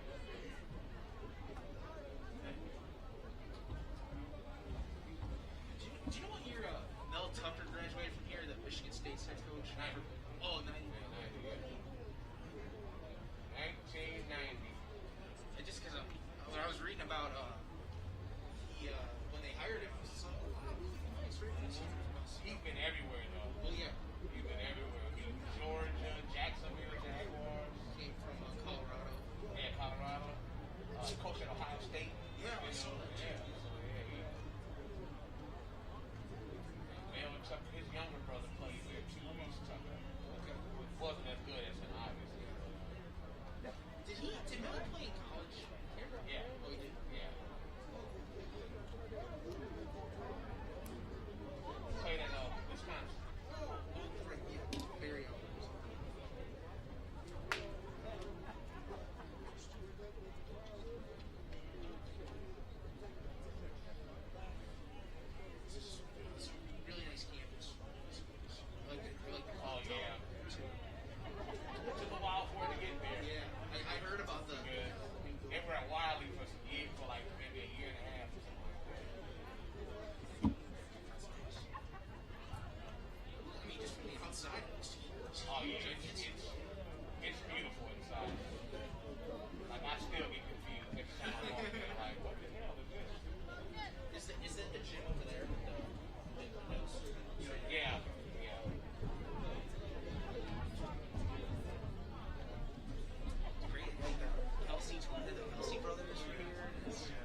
Do you know what year Mel Tucker graduated from here, the Michigan State's head coach? Oh, 90. reading about he when they hired him, he was like, oh, wow, really nice, very nice. He's been everywhere though. Well, yeah, He's been everywhere. He's Georgia, Jacksonville, Jaguars. came from Colorado. Yeah, Colorado. He coached at Ohio State. Yeah, I saw that. Yeah. So yeah, Mel and Tucker, his younger brother played there too. Tucker. Okay. Wasn't as good as him, obviously. Did Mel play in college? Yeah. Oh, he did. Yeah. Played at Wisconsin. Right, yeah. Very young. Really nice campus. I like it. Oh yeah. Took a while for it to get there. Yeah, I heard about the. Good. They were at Wiley for some years, for like maybe a year and a half or something like that. I mean, just from the outside, it's Oh yeah, it's beautiful inside. Like I still get confused every time I walk in. Like, what the hell is this? Is that the gym over there? Yeah, yeah. Great. Like the Kelsey twins, the Kelsey brothers are here.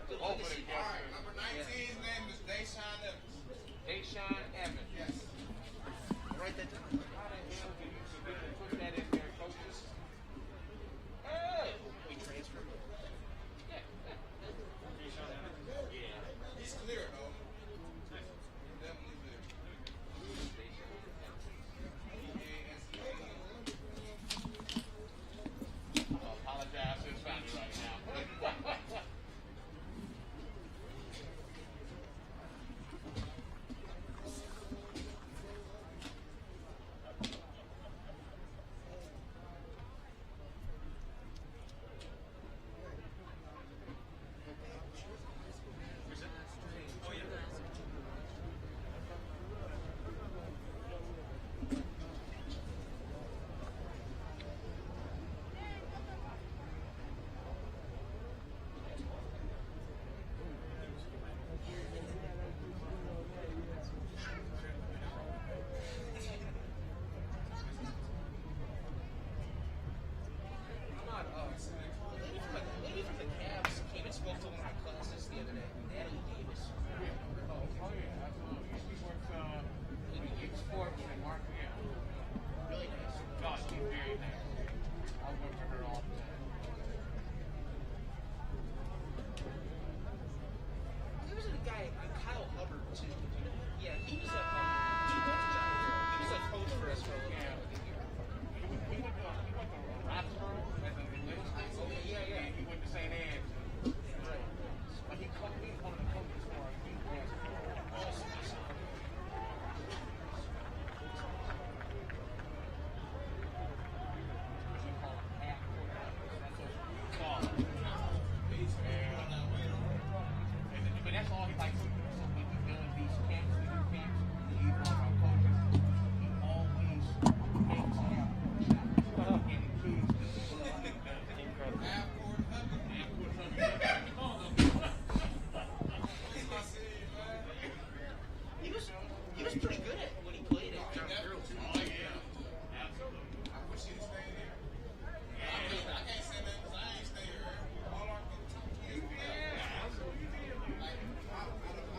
Good Over legacy. the All right, number 19's name is Deshaun Evans. Deshaun Evans. Yes. Write that down. How the hell did you put that in there, coaches? Hey! We transferred. Yeah. He's clear, though. Definitely clear. I'll apologize to his family right now. Lady from the Cavs came and spoke to one of my classes the other day. Natalie Davis. Oh yeah, absolutely. She works in youth sports and marketing. Yeah. Really nice. God, she's very nice. I work for her all the time. There was a guy, Kyle Hubbard, too. Yeah, he was he went to John Muir. He was a coach for us for a little Yeah. bit. He went to Roxborough as a middle school. Okay, yeah. He went to St. Anne's. Right. But he's one of the coaches for our youth basketball. Awesome. We call it half court. That's what we call it. But that's all he likes to do. So when he's doing these camps, he's one of our coaches. He always makes half court shots. And includes the Incredible. Half-court hubby. half-court hubby. He's my city, man. He was pretty good at when he played at John Muir, too. Oh, yeah. Absolutely. I wish he'd stayed there. I can't say that because I ain't stay here. All our top kids play. Yeah, absolutely. Like, I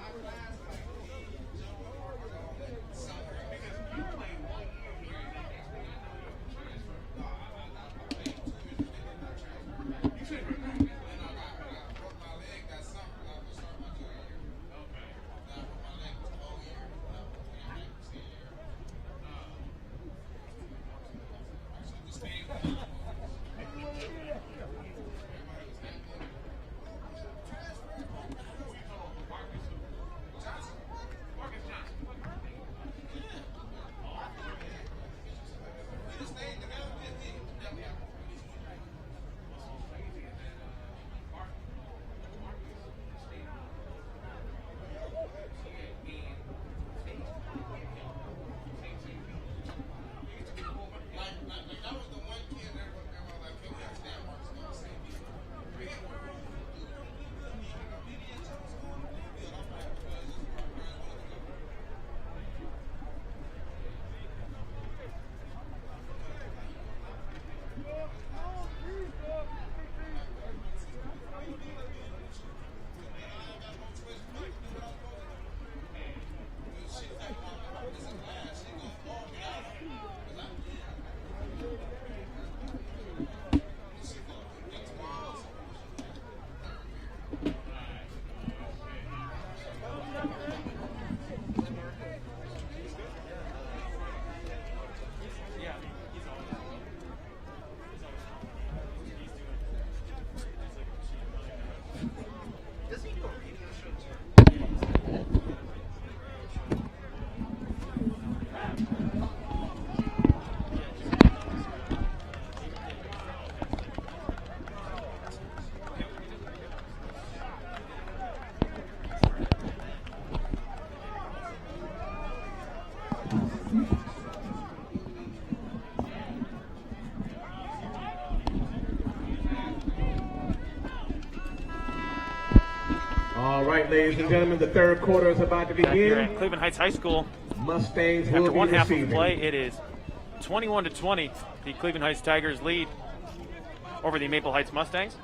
right, ladies and gentlemen, the third quarter is about to Back here begin. at Cleveland Heights High School. Mustangs After will be one half of receiving. play, it is 21-20. The Cleveland Heights Tigers lead over the Maple Heights Mustangs.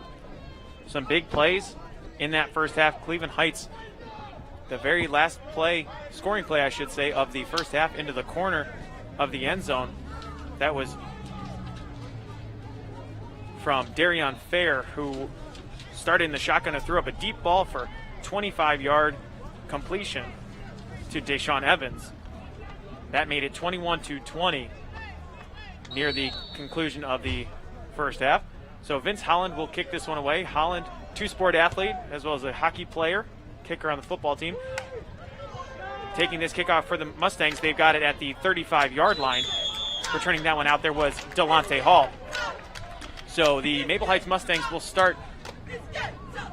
Some big plays in that first half. Cleveland Heights, the very last play, scoring play, I should say, of the first half into the corner of the end zone. That was from Darion Fair, who started in the shotgun and threw up a deep ball for 25-yard completion to Deshaun Evans. That made it 21-20 near the conclusion of the first half. So Vince Holland will kick this one away. Holland, two-sport athlete, as well as a hockey player, kicker on the football team. Taking this kickoff for the Mustangs, they've got it at the 35-yard line. Returning that one out there was Delonte Hall. So the Maple Heights Mustangs will start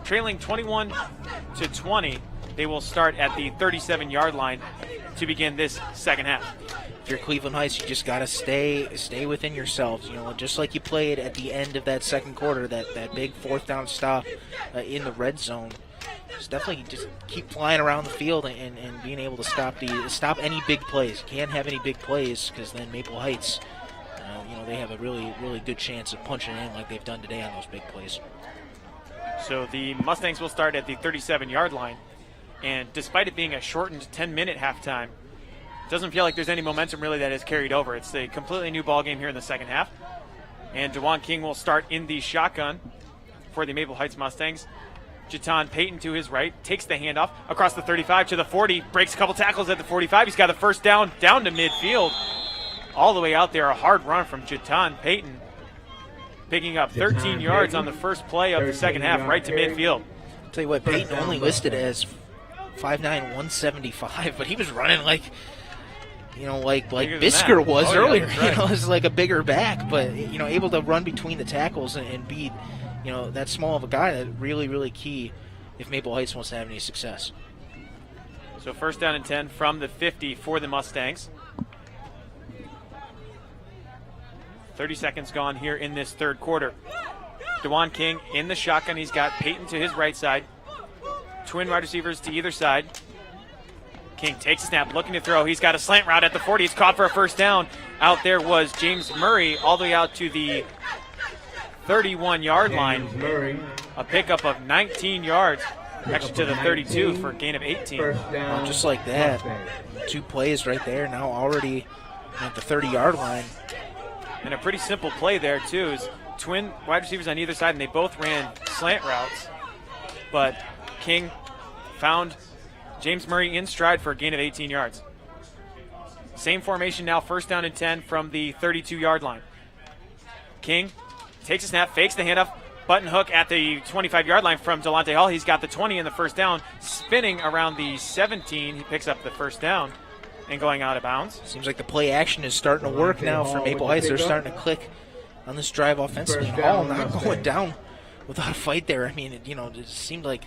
trailing 21-20. They will start at the 37-yard line to begin this second half. If you're Cleveland Heights, you just got to stay within yourselves. You know, just like you played at the end of that second quarter, that big fourth down stop in the red zone. Just definitely just keep flying around the field and being able to stop any big plays. You can't have any big plays because then Maple Heights, they have a really, really good chance of punching in like they've done today on those big plays. So the Mustangs will start at the 37-yard line. And despite it being a shortened 10-minute halftime, it doesn't feel like there's any momentum really that has carried over. It's a completely new ball game here in the second half. And DeJuan King will start in the shotgun for the Maple Heights Mustangs. Jaton Payton to his right, takes the handoff across the 35 to the 40, breaks a couple tackles at the 45. He's got the first down to midfield. All the way out there, a hard run from Jaton Payton, picking up 13 yards on the first play of the second half, right to midfield. I'll tell you what, Payton only listed as 5'9", 175, but he was running like Bisker was earlier. Right. It's like a bigger back, but able to run between the tackles and be, that small of a guy. That really, really key if Maple Heights wants to have any success. So first down and 10 from the 50 for the Mustangs. 30 seconds gone here in this third quarter. DeJuan King in the shotgun. He's got Payton to his right side. Twin wide receivers to either side. King takes a snap, looking to throw. He's got a slant route at the 40. He's caught for a first down. Out there was James Murray all the way out to the 31-yard line. A pickup of 19 yards, actually to the 32 for a gain of 18. Well, just like that, 2 plays right there, now already at the 30-yard line. And a pretty simple play there, too, is twin wide receivers on either side, and they both ran slant routes. But King found James Murray in stride for a gain of 18 yards. Same formation now, first down and 10 from the 32-yard line. King takes a snap, fakes the handoff, button hook at the 25-yard line from Delonte Hall. He's got the 20 in the first down, spinning around the 17. He picks up the first down and going out of bounds. Seems like the play action is starting to work now for Maple Heights. They're starting to click on this drive offensively. And Hall not going down without a fight there. I mean, it seemed like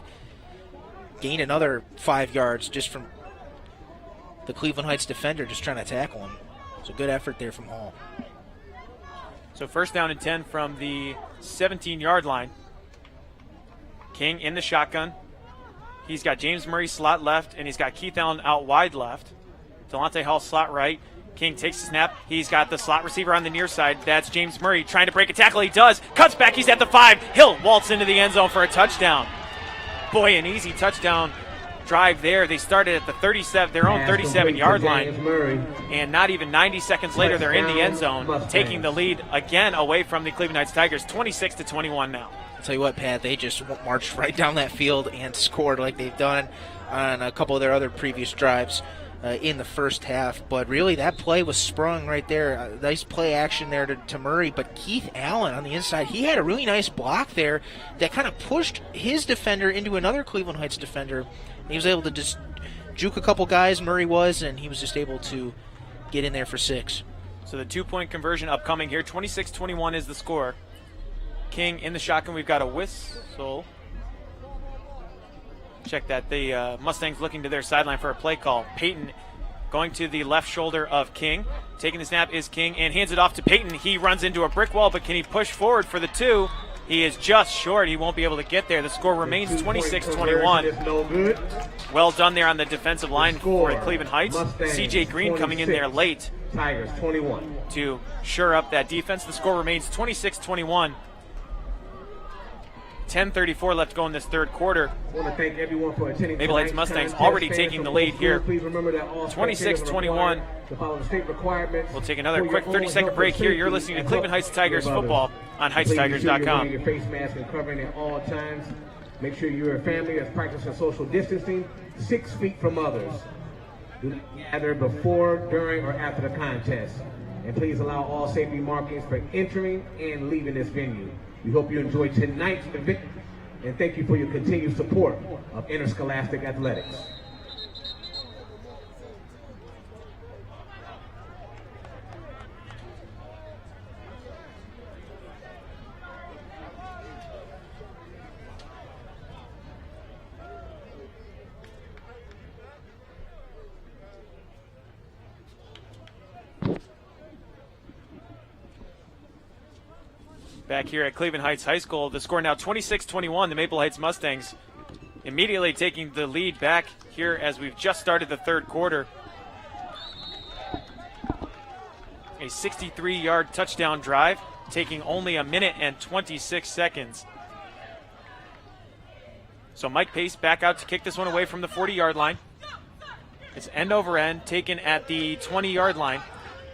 gained another 5 yards just from the Cleveland Heights defender just trying to tackle him. So good effort there from Hall. So first down and 10 from the 17-yard line. King in the shotgun. He's got James Murray slot left, and he's got Keith Allen out wide left. Delonte Hall slot right. King takes the snap. He's got the slot receiver on the near side. That's James Murray trying to break a tackle. He does. Cuts back. He's at the 5. He'll waltz into the end zone for a touchdown. Boy, an easy touchdown drive there. They started at the 37, their own 37-yard line. And not even 90 seconds later, they're in the end zone, taking the lead again away from the Cleveland Heights Tigers, 26-21 now. I'll tell you what, Pat, they just marched right down that field and scored like they've done on a couple of their other previous drives in the first half. But really, that play was sprung right there. Nice play action there to Murray. But Keith Allen on the inside, he had a really nice block there that kind of pushed his defender into another Cleveland Heights defender. He was able to just juke a couple guys, Murray was, and he was just able to get in there for 6. So the 2-point conversion upcoming here. 26-21 is the score. King in the shotgun. We've got a whistle. Check that. The Mustangs looking to their sideline for a play call. Payton going to the left shoulder of King. Taking the snap is King and hands it off to Payton. He runs into a brick wall, but can he push forward for the 2? He is just short. He won't be able to get there. The score remains 26-21. No good. Well done there on the defensive line for Cleveland Heights. Mustangs, C.J. Green coming in there 26. late Tigers 21. to shore up that defense. The score remains 26-21. 10:34 left to go in this third quarter. I want to thank everyone for attending. Maple Heights tonight's Mustangs contest. already Fans taking the of lead both here. schools, please remember that all 26-21. to follow the state requirements. We'll take another For quick your own 30-second health break and here. You're safety listening to and Cleveland help Heights Tigers your football on Please ensure you're HeightsTigers.com. wearing your face mask and covering at all times. Make sure your family is practicing social distancing 6 feet from others. Do not gather before, during, or after the contest. And please allow all safety markings for entering and leaving this venue. We hope you enjoy tonight's event, and thank you for your continued support of interscholastic athletics. Back here at Cleveland Heights High School, the score now 26-21. The Maple Heights Mustangs immediately taking the lead back here as we've just started the third quarter. A 63-yard touchdown drive, taking only a minute and 26 seconds. So Mike Pace back out to kick this one away from the 40-yard line. It's end over end, taken at the 20-yard line.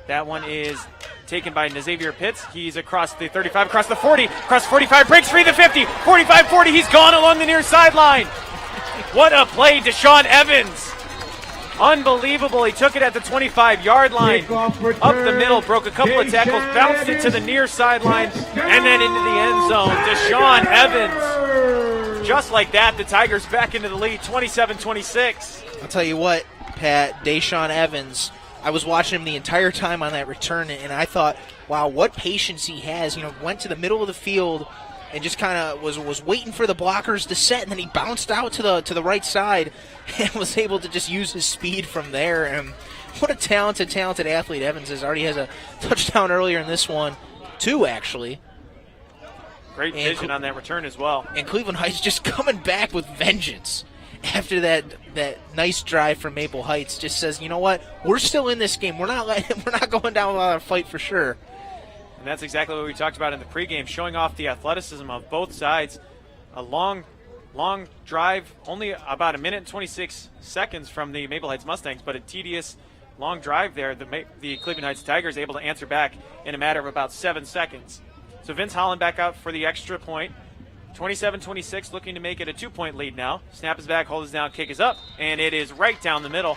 That one is taken by Nazavier Pitts. He's across the 35, across the 40, across 45, breaks free the 50, 45, 40. He's gone along the near sideline. What a play, Deshaun Evans. Unbelievable. He took it at the 25-yard line. Up the middle, broke a couple of tackles, bounced it to the near sideline, and then into the end zone. Deshaun Evans. Just like that, the Tigers back into the lead, 27-26. I'll tell you what, Pat, Deshaun Evans, I was watching him the entire time on that return, and I thought, wow, what patience he has. You know, went to the middle of the field and just kind of was waiting for the blockers to set, and then he bounced out to the right side and was able to just use his speed from there. And what a talented athlete Evans is. Already has a touchdown earlier in this one, 2 actually. Great vision on that return as well. And Cleveland Heights just coming back with vengeance after that nice drive from Maple Heights. Just says, you know what, we're still in this game. We're not going down without a fight for sure. And that's exactly what we talked about in the pregame, showing off the athleticism of both sides. A long drive, only about a minute and 26 seconds from the Maple Heights Mustangs, but a tedious long drive there. The Cleveland Heights Tigers able to answer back in a matter of about 7 seconds. So Vince Holland back out for the extra point. 27-26, looking to make it a 2-point lead now. Snap is back, hold is down, kick is up, and it is right down the middle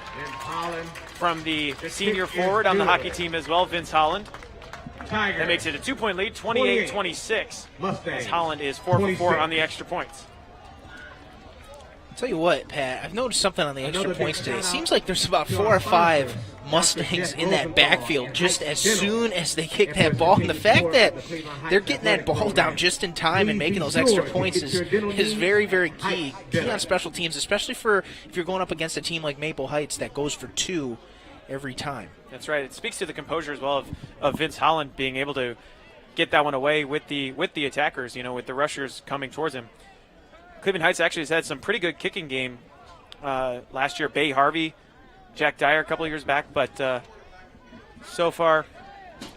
from the senior forward on the hockey team as well, Vince Holland. That makes it a 2-point lead, 28-26, as Holland is 4 for 4 on the extra points. I'll tell you what, Pat, I've noticed something on the extra points today. It seems like there's about 4 or 5 Mustangs in that backfield just as soon as they kick that ball. And the fact that they're getting that ball down just in time and making those extra points is very, very key on special teams, especially for if you're going up against a team like Maple Heights that goes for 2 every time. That's right. It speaks to the composure as well of Vince Holland being able to get that one away with the attackers, with the rushers coming towards him. Cleveland Heights actually has had some pretty good kicking game last year. Bay Harvey, Jack Dyer a couple of years back, but so far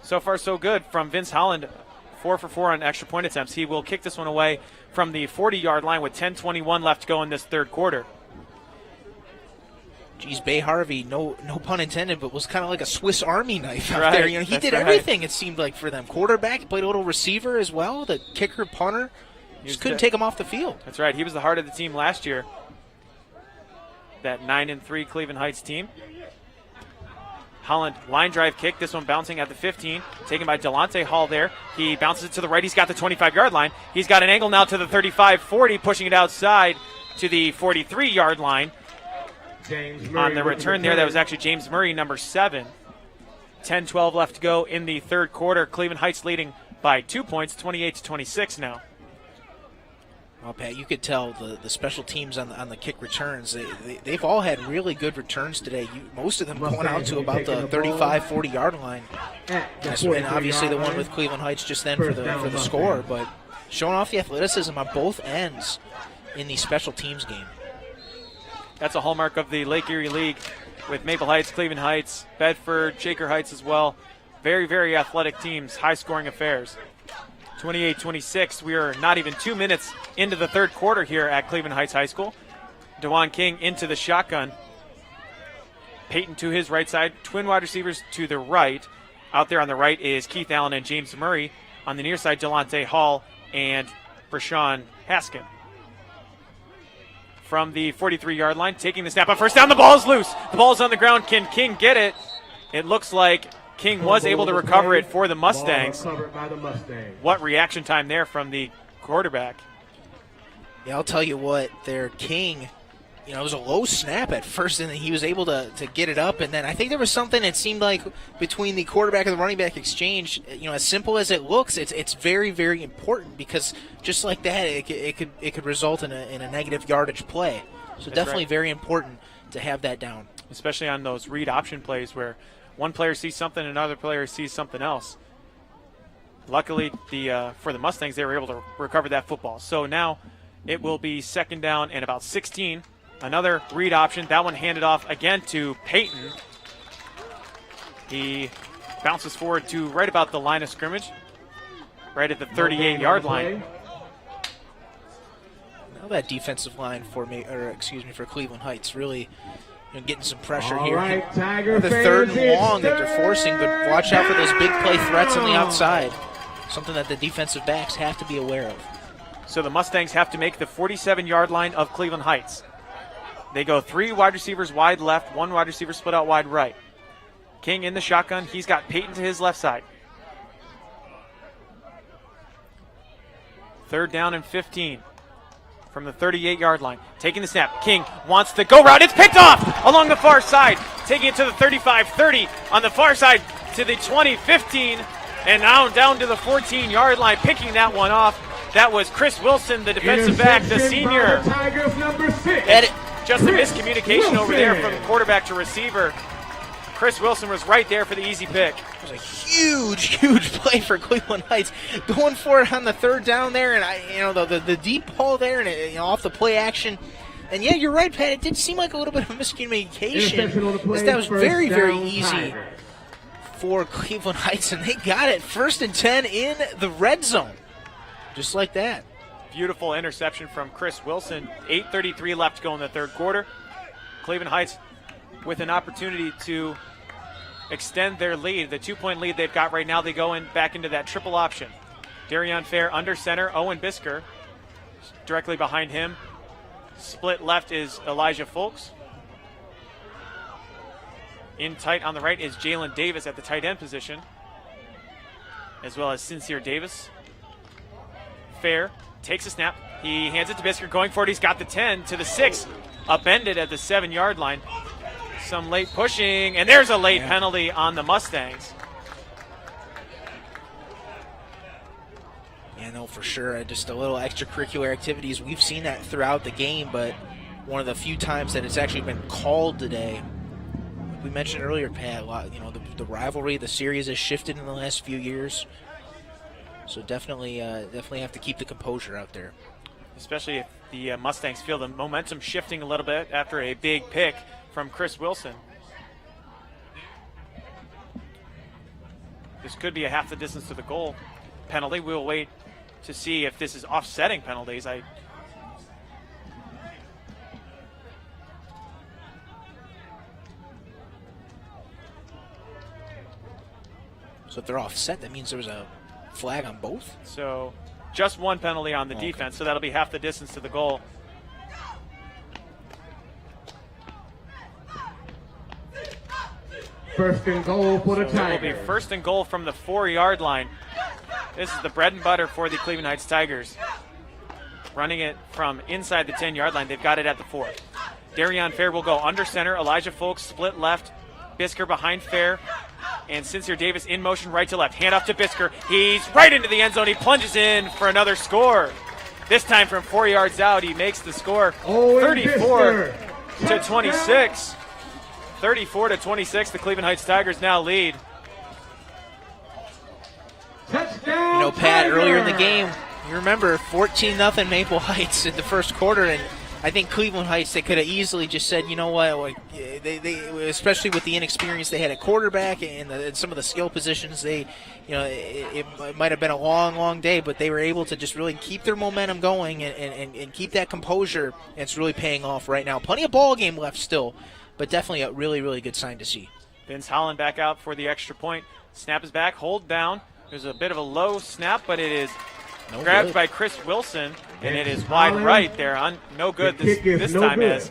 so good from Vince Holland. 4 for 4 on extra point attempts. He will kick this one away from the 40-yard line with 10:21 left to go in this third quarter. Geez, Bay Harvey, no pun intended, but was kind of like a Swiss Army knife out Right, there. He did everything, right. It seemed like, for them. Quarterback, he played a little receiver as well, the kicker, punter. Just couldn't take him off the field. That's right. He was the heart of the team last year. That 9-3 Cleveland Heights team. Holland, line drive kick. This one bouncing at the 15. Taken by Delonte Hall there. He bounces it to the right. He's got the 25-yard line. He's got an angle now to the 35-40, pushing it outside to the 43-yard line. On the return there, that was actually James Murray, number 7. 10-12 left to go in the third quarter. Cleveland Heights leading by 2 points, 28-26 now. Well, Pat, you could tell the special teams on the kick returns, they've all had really good returns today. Most of them going out to about the 35, 40-yard line. And obviously the one with Cleveland Heights just then for the score. But showing off the athleticism on both ends in the special teams game. That's a hallmark of the Lake Erie League with Maple Heights, Cleveland Heights, Bedford, Shaker Heights as well. Very, very athletic teams, high-scoring affairs. 28-26, we are not even 2 minutes into the third quarter here at Cleveland Heights High School. DeJuan King into the shotgun. Peyton to his right side, twin wide receivers to the right. Out there on the right is Keith Allen and James Murray. On the near side, Delonte Hall and Brashawn Haskin. From the 43-yard line, taking the snap on first down, the ball is loose. The ball is on the ground. Can King get it? It looks like King was able to recover it for the Mustangs. What reaction time there from the quarterback. Yeah, I'll tell you what, their King, it was a low snap at first, and then he was able to get it up. And then I think there was something that seemed like between the quarterback and the running back exchange, as simple as it looks, it's very, very important because just like that, it could result in a negative yardage play. So That's definitely right. very important to have that down. Especially on those read option plays where one player sees something, another player sees something else. Luckily, for the Mustangs, they were able to recover that football. So now it will be second down and about 16. Another read option. That one handed off again to Peyton. He bounces forward to right about the line of scrimmage, right at the 38-yard line. Now that defensive line for Cleveland Heights really getting some pressure All here. right, Tiger The third fans, and long it's that they're forcing, but watch out for those big play threats on the outside. Something that the defensive backs have to be aware of. So the Mustangs have to make the 47-yard line of Cleveland Heights. They go 3 wide receivers wide left, 1 wide receiver split out wide right. King in the shotgun. He's got Peyton to his left side. Third down and 15 from the 38-yard line. Taking the snap. King wants the go route. It's picked off along the far side. Taking it to the 35-30 on the far side to the 20-15. And now down to the 14-yard line, picking that one off. That was Chris Wilson, the defensive back, the senior. Tigers number 6. Just a miscommunication over there from quarterback to receiver. Chris Wilson was right there for the easy pick. It was a huge, huge play for Cleveland Heights, going for it on the third down there, and the deep ball there, and off the play action. And yeah, you're right, Pat. It did seem like a little bit of a miscommunication. That was very, very easy for Cleveland Heights, and they got it. 1st and 10 in the red zone, just like that. Beautiful interception from Chris Wilson. 8:33 left to go in the third quarter. Cleveland Heights with an opportunity to extend their lead, the 2-point lead they've got right now. They go back into that triple option. Darion Fair under center, Owen Bisker directly behind him. Split left is Elijah Folks. In tight on the right is Jalen Davis at the tight end position, as well as Sincere Davis. Fair takes a snap. He hands it to Bisker, going for it. He's got the 10 to the 6, upended at the 7-yard line. Some late pushing, and there's a late penalty on the Mustangs. Yeah, no, for sure. Just a little extracurricular activities. We've seen that throughout the game, but one of the few times that it's actually been called today. We mentioned earlier, Pat, the rivalry, the series has shifted in the last few years. So definitely have to keep the composure out there. Especially if the Mustangs feel the momentum shifting a little bit after a big pick from Chris Wilson. This could be a half the distance to the goal penalty. We'll wait to see if this is offsetting penalties. So if they're offset, that means there was a flag on both? So just one penalty on the defense, so that'll be half the distance to the goal. First and goal for the So it will Tigers. be first and goal from the 4-yard line. This is the bread and butter for the Cleveland Heights Tigers. Running it from inside the 10-yard line. They've got it at the 4. Darion Fair will go under center. Elijah Folks split left. Bisker behind Fair. And Sincere Davis in motion right to left. Hand off to Bisker. He's right into the end zone. He plunges in for another score. This time from 4 yards out, he makes the score. 34 to 26. 34 to 26. The Cleveland Heights Tigers now lead. Touchdown, Pat, earlier in the Tigers. game, You remember 14-0 Maple Heights in the first quarter, and I think Cleveland Heights, they could have easily just said, you know what, like, they especially with the inexperience they had at quarterback and some of the skill positions, it might have been a long, long day, but they were able to just really keep their momentum going and keep that composure, and it's really paying off right now. Plenty of ball game left still, but definitely a really, really good sign to see. Vince Holland back out for the extra point. Snap is back, hold down. There's a bit of a low snap, but it is grabbed by Chris Wilson, and it is wide right there. No good this time, as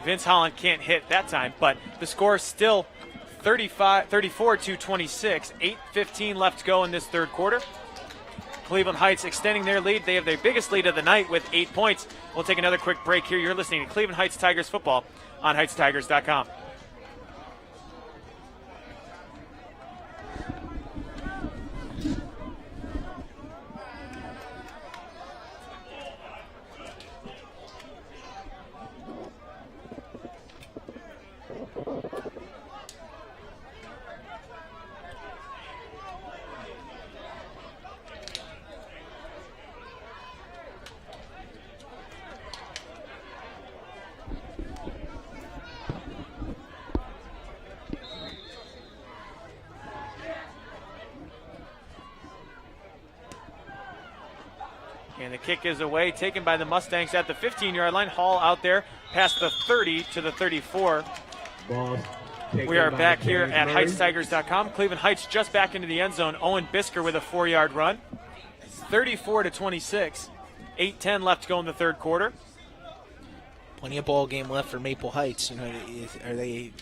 Vince Holland can't hit that time. But the score is still 34-26. 8:15 left to go in this third quarter. Cleveland Heights extending their lead. They have their biggest lead of the night with 8 points. We'll take another quick break here. You're listening to Cleveland Heights Tigers football on HeightsTigers.com. And the kick is away, taken by the Mustangs at the 15-yard line. Hall out there past the 30 to the 34. We are back here at HeightsTigers.com. Cleveland Heights just back into the end zone. Owen Bisker with a 4-yard run. 34-26. 8:10 left to go in the third quarter. Plenty of ball game left for Maple Heights. They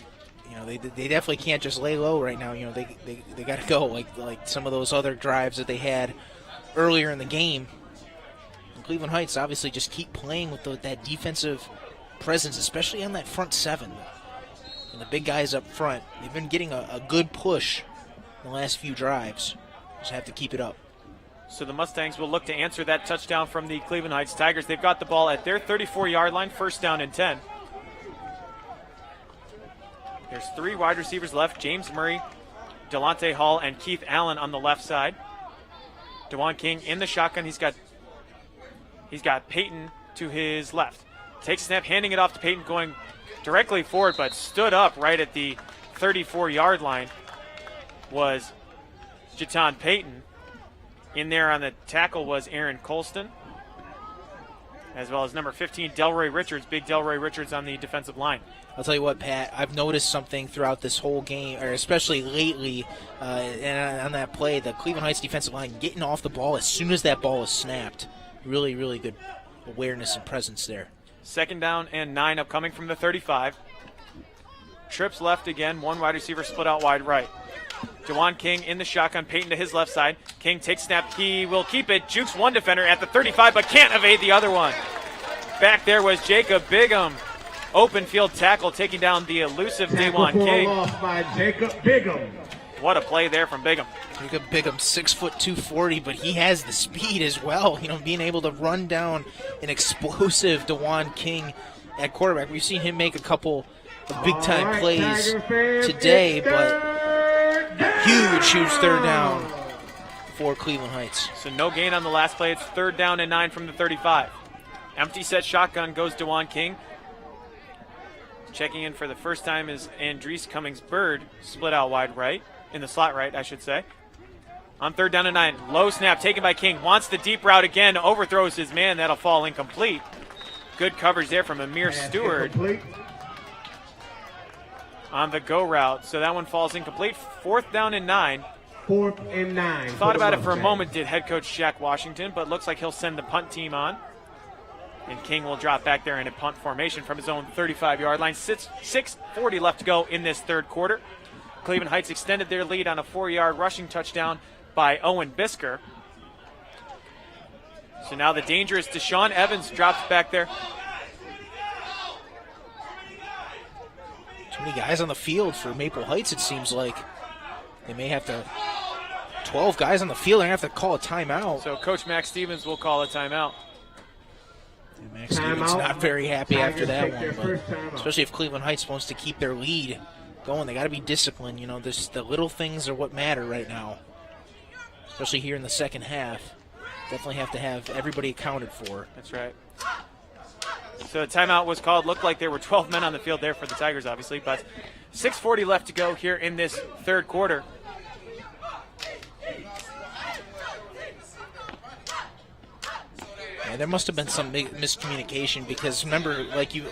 definitely can't just lay low right now. They got to go like some of those other drives that they had earlier in the game. Cleveland Heights obviously just keep playing with that defensive presence, especially on that front seven. And the big guys up front, they've been getting a good push in the last few drives. Just have to keep it up. So the Mustangs will look to answer that touchdown from the Cleveland Heights Tigers. They've got the ball at their 34-yard line, first down and 10. There's 3 wide receivers left, James Murray, Delonte Hall, and Keith Allen on the left side. DeJuan King in the shotgun. He's got Peyton to his left. Takes a snap, handing it off to Peyton, going directly forward, but stood up right at the 34-yard line was Jaton Peyton. In there on the tackle was Aaron Colston, as well as number 15, Delroy Richards, big Delroy Richards on the defensive line. I'll tell you what, Pat, I've noticed something throughout this whole game, or especially lately, and on that play, the Cleveland Heights defensive line getting off the ball as soon as that ball is snapped. Really, really good awareness and presence there. Second down and 9 upcoming from the 35. Trips left again, 1 wide receiver split out wide right. DeJuan King in the shotgun, Peyton to his left side. King takes snap, he will keep it, jukes one defender at the 35, but can't evade the other one. Back there was Jacob Bigham. Open field tackle, taking down the elusive DeJuan King. Off by Jacob Bigham. What a play there from Bigham. Jacob Bigham, 6'2", 240, but he has the speed as well. Being able to run down an explosive DeJuan King at quarterback. We've seen him make a couple of big-time plays today, but huge third down for Cleveland Heights. So no gain on the last play. It's third down and 9 from the 35. Empty set shotgun goes DeJuan King. Checking in for the first time is Andrees Cummings-Bird, split out wide right, in the slot right, I should say. On third down and 9, low snap taken by King, wants the deep route again, overthrows his man, that'll fall incomplete. Good coverage there from Amir Stewart on the go route, so that one falls incomplete. Fourth down and 9. Fourth and 9. Thought about it for a moment, did head coach Jack Washington, but looks like he'll send the punt team on. And King will drop back there in a punt formation from his own 35-yard line. 6:40 left to go in this third quarter. Cleveland Heights extended their lead on a 4-yard rushing touchdown by Owen Bisker. So now the dangerous Deshaun Evans drops back there. Too many guys on the field for Maple Heights, it seems like. They may have to... 12 guys on the field, they're going to have to call a timeout. So Coach Max Stevens will call a timeout. And Max Stevens not very happy after that one, but especially if Cleveland Heights wants to keep their lead going. They got to be disciplined. The little things are what matter right now, especially here in the second half. Definitely have to have everybody accounted for. That's right. So a timeout was called. Looked like there were 12 men on the field there for the Tigers, obviously, but 6:40 left to go here in this third quarter. Yeah, there must have been some miscommunication because remember, like you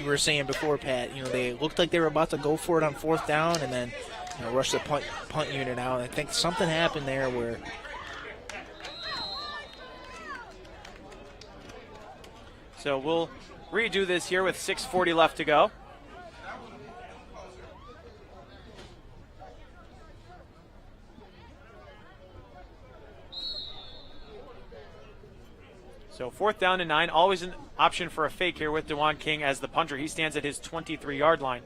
were saying before, Pat, they looked like they were about to go for it on 4th down and then rush the punt unit out. I think something happened there where. So we'll redo this here with 6:40 left to go. So 4th down and 9, always an option for a fake here with DeJuan King as the punter. He stands at his 23-yard line.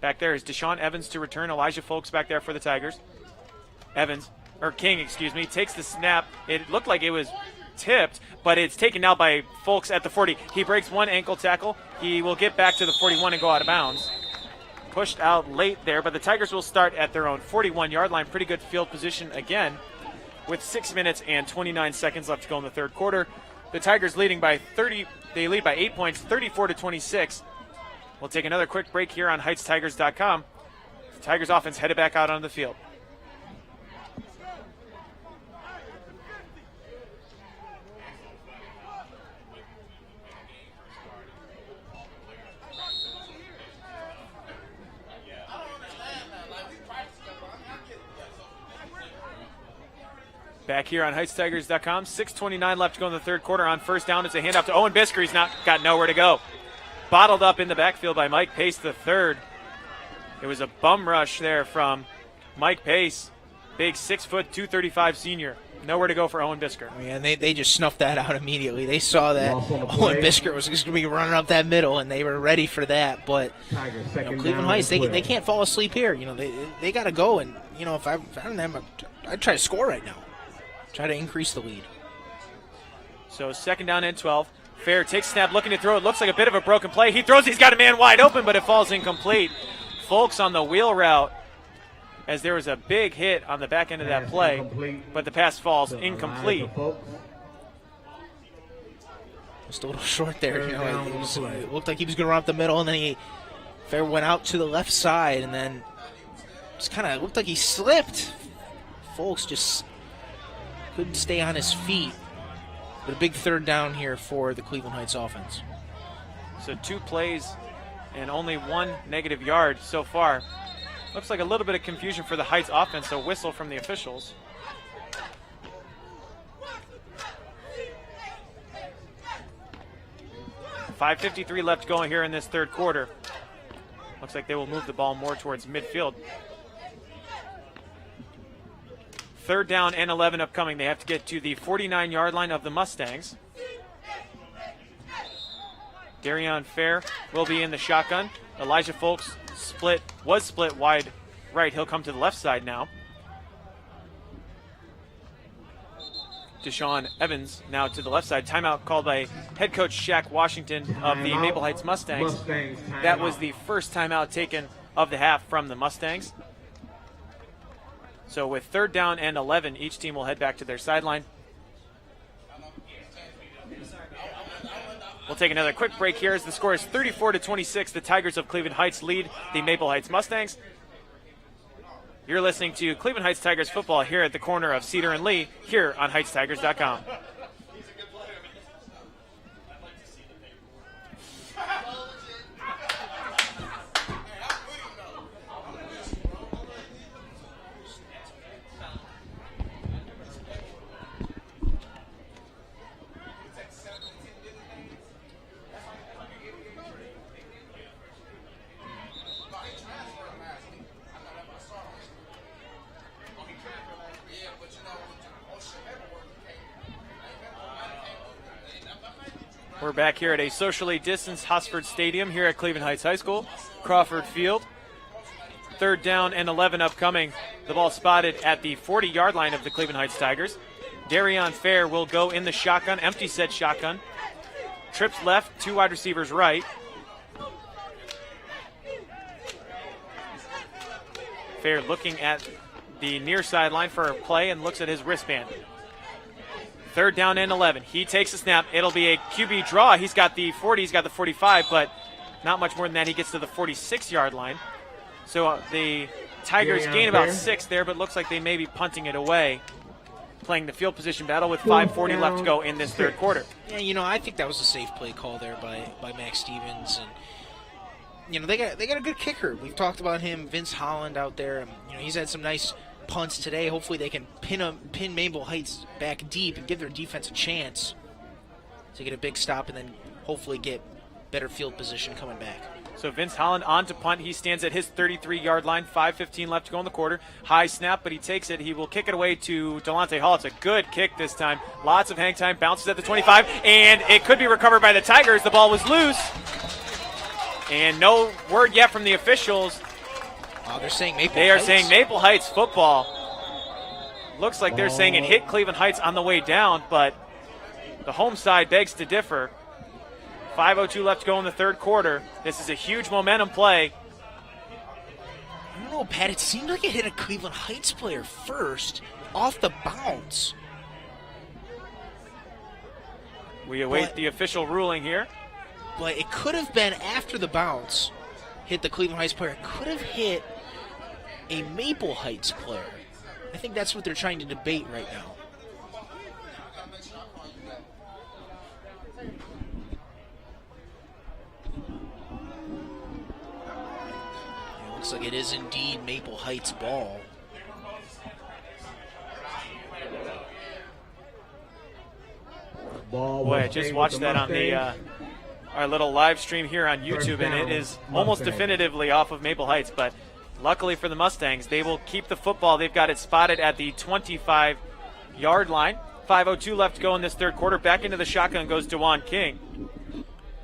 Back there is Deshaun Evans to return. Elijah Folks back there for the Tigers. King, takes the snap. It looked like it was tipped, but it's taken now by Folks at the 40. He breaks one ankle tackle. He will get back to the 41 and go out of bounds. Pushed out late there, but the Tigers will start at their own 41-yard line. Pretty good field position again with 6 minutes and 29 seconds left to go in the third quarter. The Tigers leading by 30. They lead by 8 points, 34-26. We'll take another quick break here on HeightsTigers.com. The Tigers offense headed back out onto the field. Back here on HeightsTigers.com, 6:29 left to go in the third quarter. On 1st down, it's a handoff to Owen Bisker. He's got nowhere to go. Bottled up in the backfield by Mike Pace the third. It was a bum rush there from Mike Pace, big 6', 235 senior. Nowhere to go for Owen Bisker. And they just snuffed that out immediately. They saw that Owen Bisker was just going to be running up that middle, and they were ready for that. But Cleveland Heights, they can't fall asleep here. They got to go. And if I don't have, I'd try to score right now. Try to increase the lead. So 2nd down and 12. Fair takes snap, looking to throw. It looks like a bit of a broken play. He throws. He's got a man wide open, but it falls incomplete. Folks on the wheel route, as there was a big hit on the back end of that play, but the pass falls incomplete. Just a little short there. It looked like he was going to run up the middle, and then Fair went out to the left side, and then just kind of looked like he slipped. Folks just couldn't stay on his feet. But a big 3rd down here for the Cleveland Heights offense. So 2 plays and only 1 negative yard so far. Looks like a little bit of confusion for the Heights offense, so whistle from the officials. .553 left going here in this third quarter. Looks like they will move the ball more towards midfield. 3rd down and 11 upcoming. They have to get to the 49-yard line of the Mustangs. Darion Fair will be in the shotgun. Elijah Folks was split wide right. He'll come to the left side now. Deshaun Evans now to the left side. Timeout called by head coach Shaq Washington of the Maple Heights Mustangs. That was the first timeout taken of the half from the Mustangs. So with 3rd down and 11, each team will head back to their sideline. We'll take another quick break here as the score is 34-26. The Tigers of Cleveland Heights lead the Maple Heights Mustangs. You're listening to Cleveland Heights Tigers football here at the corner of Cedar and Lee here on HeightsTigers.com. We're back here at a socially distanced Hosford Stadium here at Cleveland Heights High School, Crawford Field. 3rd down and 11 upcoming. The ball spotted at the 40-yard line of the Cleveland Heights Tigers. Darion Fair will go in the shotgun, empty set shotgun. Trips left, 2 wide receivers right. Fair looking at the near sideline for a play and looks at his wristband. 3rd down and 11. He takes a snap. It'll be a QB draw. He's got the 40, he's got the 45, but not much more than that. He gets to the 46-yard line. So the Tigers gain about 6 there, but looks like they may be punting it away, playing the field position battle with 5:40 left to go in this 3rd quarter. Yeah, I think that was a safe play call there by Max Stevens. And, they got a good kicker. We've talked about him, Vince Holland out there. He's had some nice punts today. Hopefully they can pin Maple Heights back deep and give their defense a chance to get a big stop and then hopefully get better field position coming back. So Vince Holland on to punt. He stands at his 33-yard line. 5:15 left to go in the quarter. High snap, but he takes it. He will kick it away to Delonte Hall. It's a good kick this time. Lots of hang time. Bounces at the 25, and it could be recovered by the Tigers. The ball was loose. And no word yet from the officials. Oh, they're saying Maple Heights. They are saying Maple Heights football. Looks like they're saying it hit Cleveland Heights on the way down, but the home side begs to differ. 5:02 left to go in the 3rd quarter. This is a huge momentum play. I don't know, Pat. It seemed like it hit a Cleveland Heights player first off the bounce. We await the official ruling here. But it could have been after the bounce hit the Cleveland Heights player. It could have hit a Maple Heights player. I think that's what they're trying to debate right now. It looks like it is indeed Maple Heights ball. Boy, I just watched that on the our little live stream here on YouTube, and it is almost definitively off of Maple Heights. But luckily for the Mustangs, they will keep the football. They've got it spotted at the 25-yard line. 5:02 left to go in this 3rd quarter. Back into the shotgun goes DeJuan King.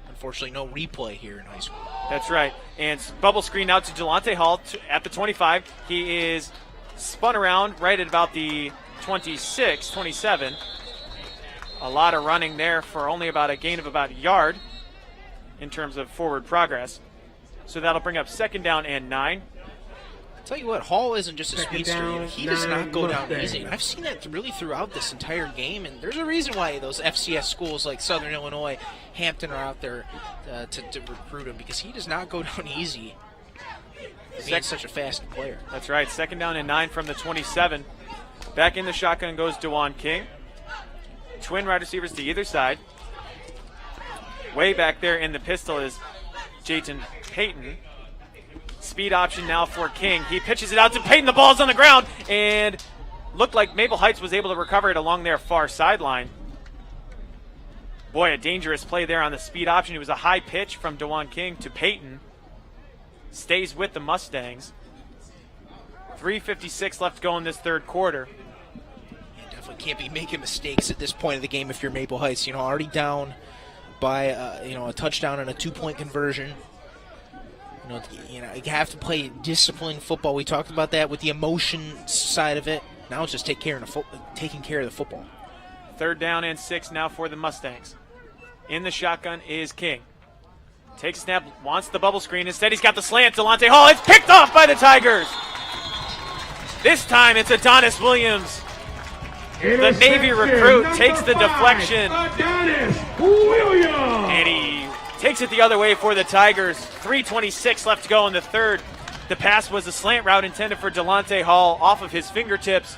Unfortunately, no replay here in high school. That's right. And bubble screen out to Delonte Hall at the 25. He is spun around right at about the 26, 27. A lot of running there for only about a gain of about a yard in terms of forward progress. So that'll bring up 2nd down and 9. I'll tell you what, Hall isn't just a speedster. He does not go down easy. I've seen that really throughout this entire game, and there's a reason why those FCS schools like Southern Illinois, Hampton are out there to recruit him, because he does not go down easy. He's such a fast player. That's right, 2nd down and 9 from the 27. Back in the shotgun goes DeJuan King. Twin wide receivers to either side. Way back there in the pistol is Jayton Payton. Speed option now for King. He pitches it out to Payton. The ball's on the ground, and looked like Maple Heights was able to recover it along their far sideline. Boy, a dangerous play there on the speed option. It was a high pitch from DeJuan King to Payton. Stays with the Mustangs. 3:56 left to go in this 3rd quarter. Definitely can't be making mistakes at this point of the game if you're Maple Heights. Already down by a touchdown and a 2-point conversion. You have to play disciplined football. We talked about that with the emotion side of it. Now it's just taking care of the football. 3rd down and 6 now for the Mustangs. In the shotgun is King. Takes a snap, wants the bubble screen. Instead, he's got the slant. Delonte Hall. It's picked off by the Tigers. This time it's Adonis Williams. The Navy recruit takes the deflection. Adonis Williams. And he takes it the other way for the Tigers. 3:26 left to go in the 3rd. The pass was a slant route intended for Delonte Hall off of his fingertips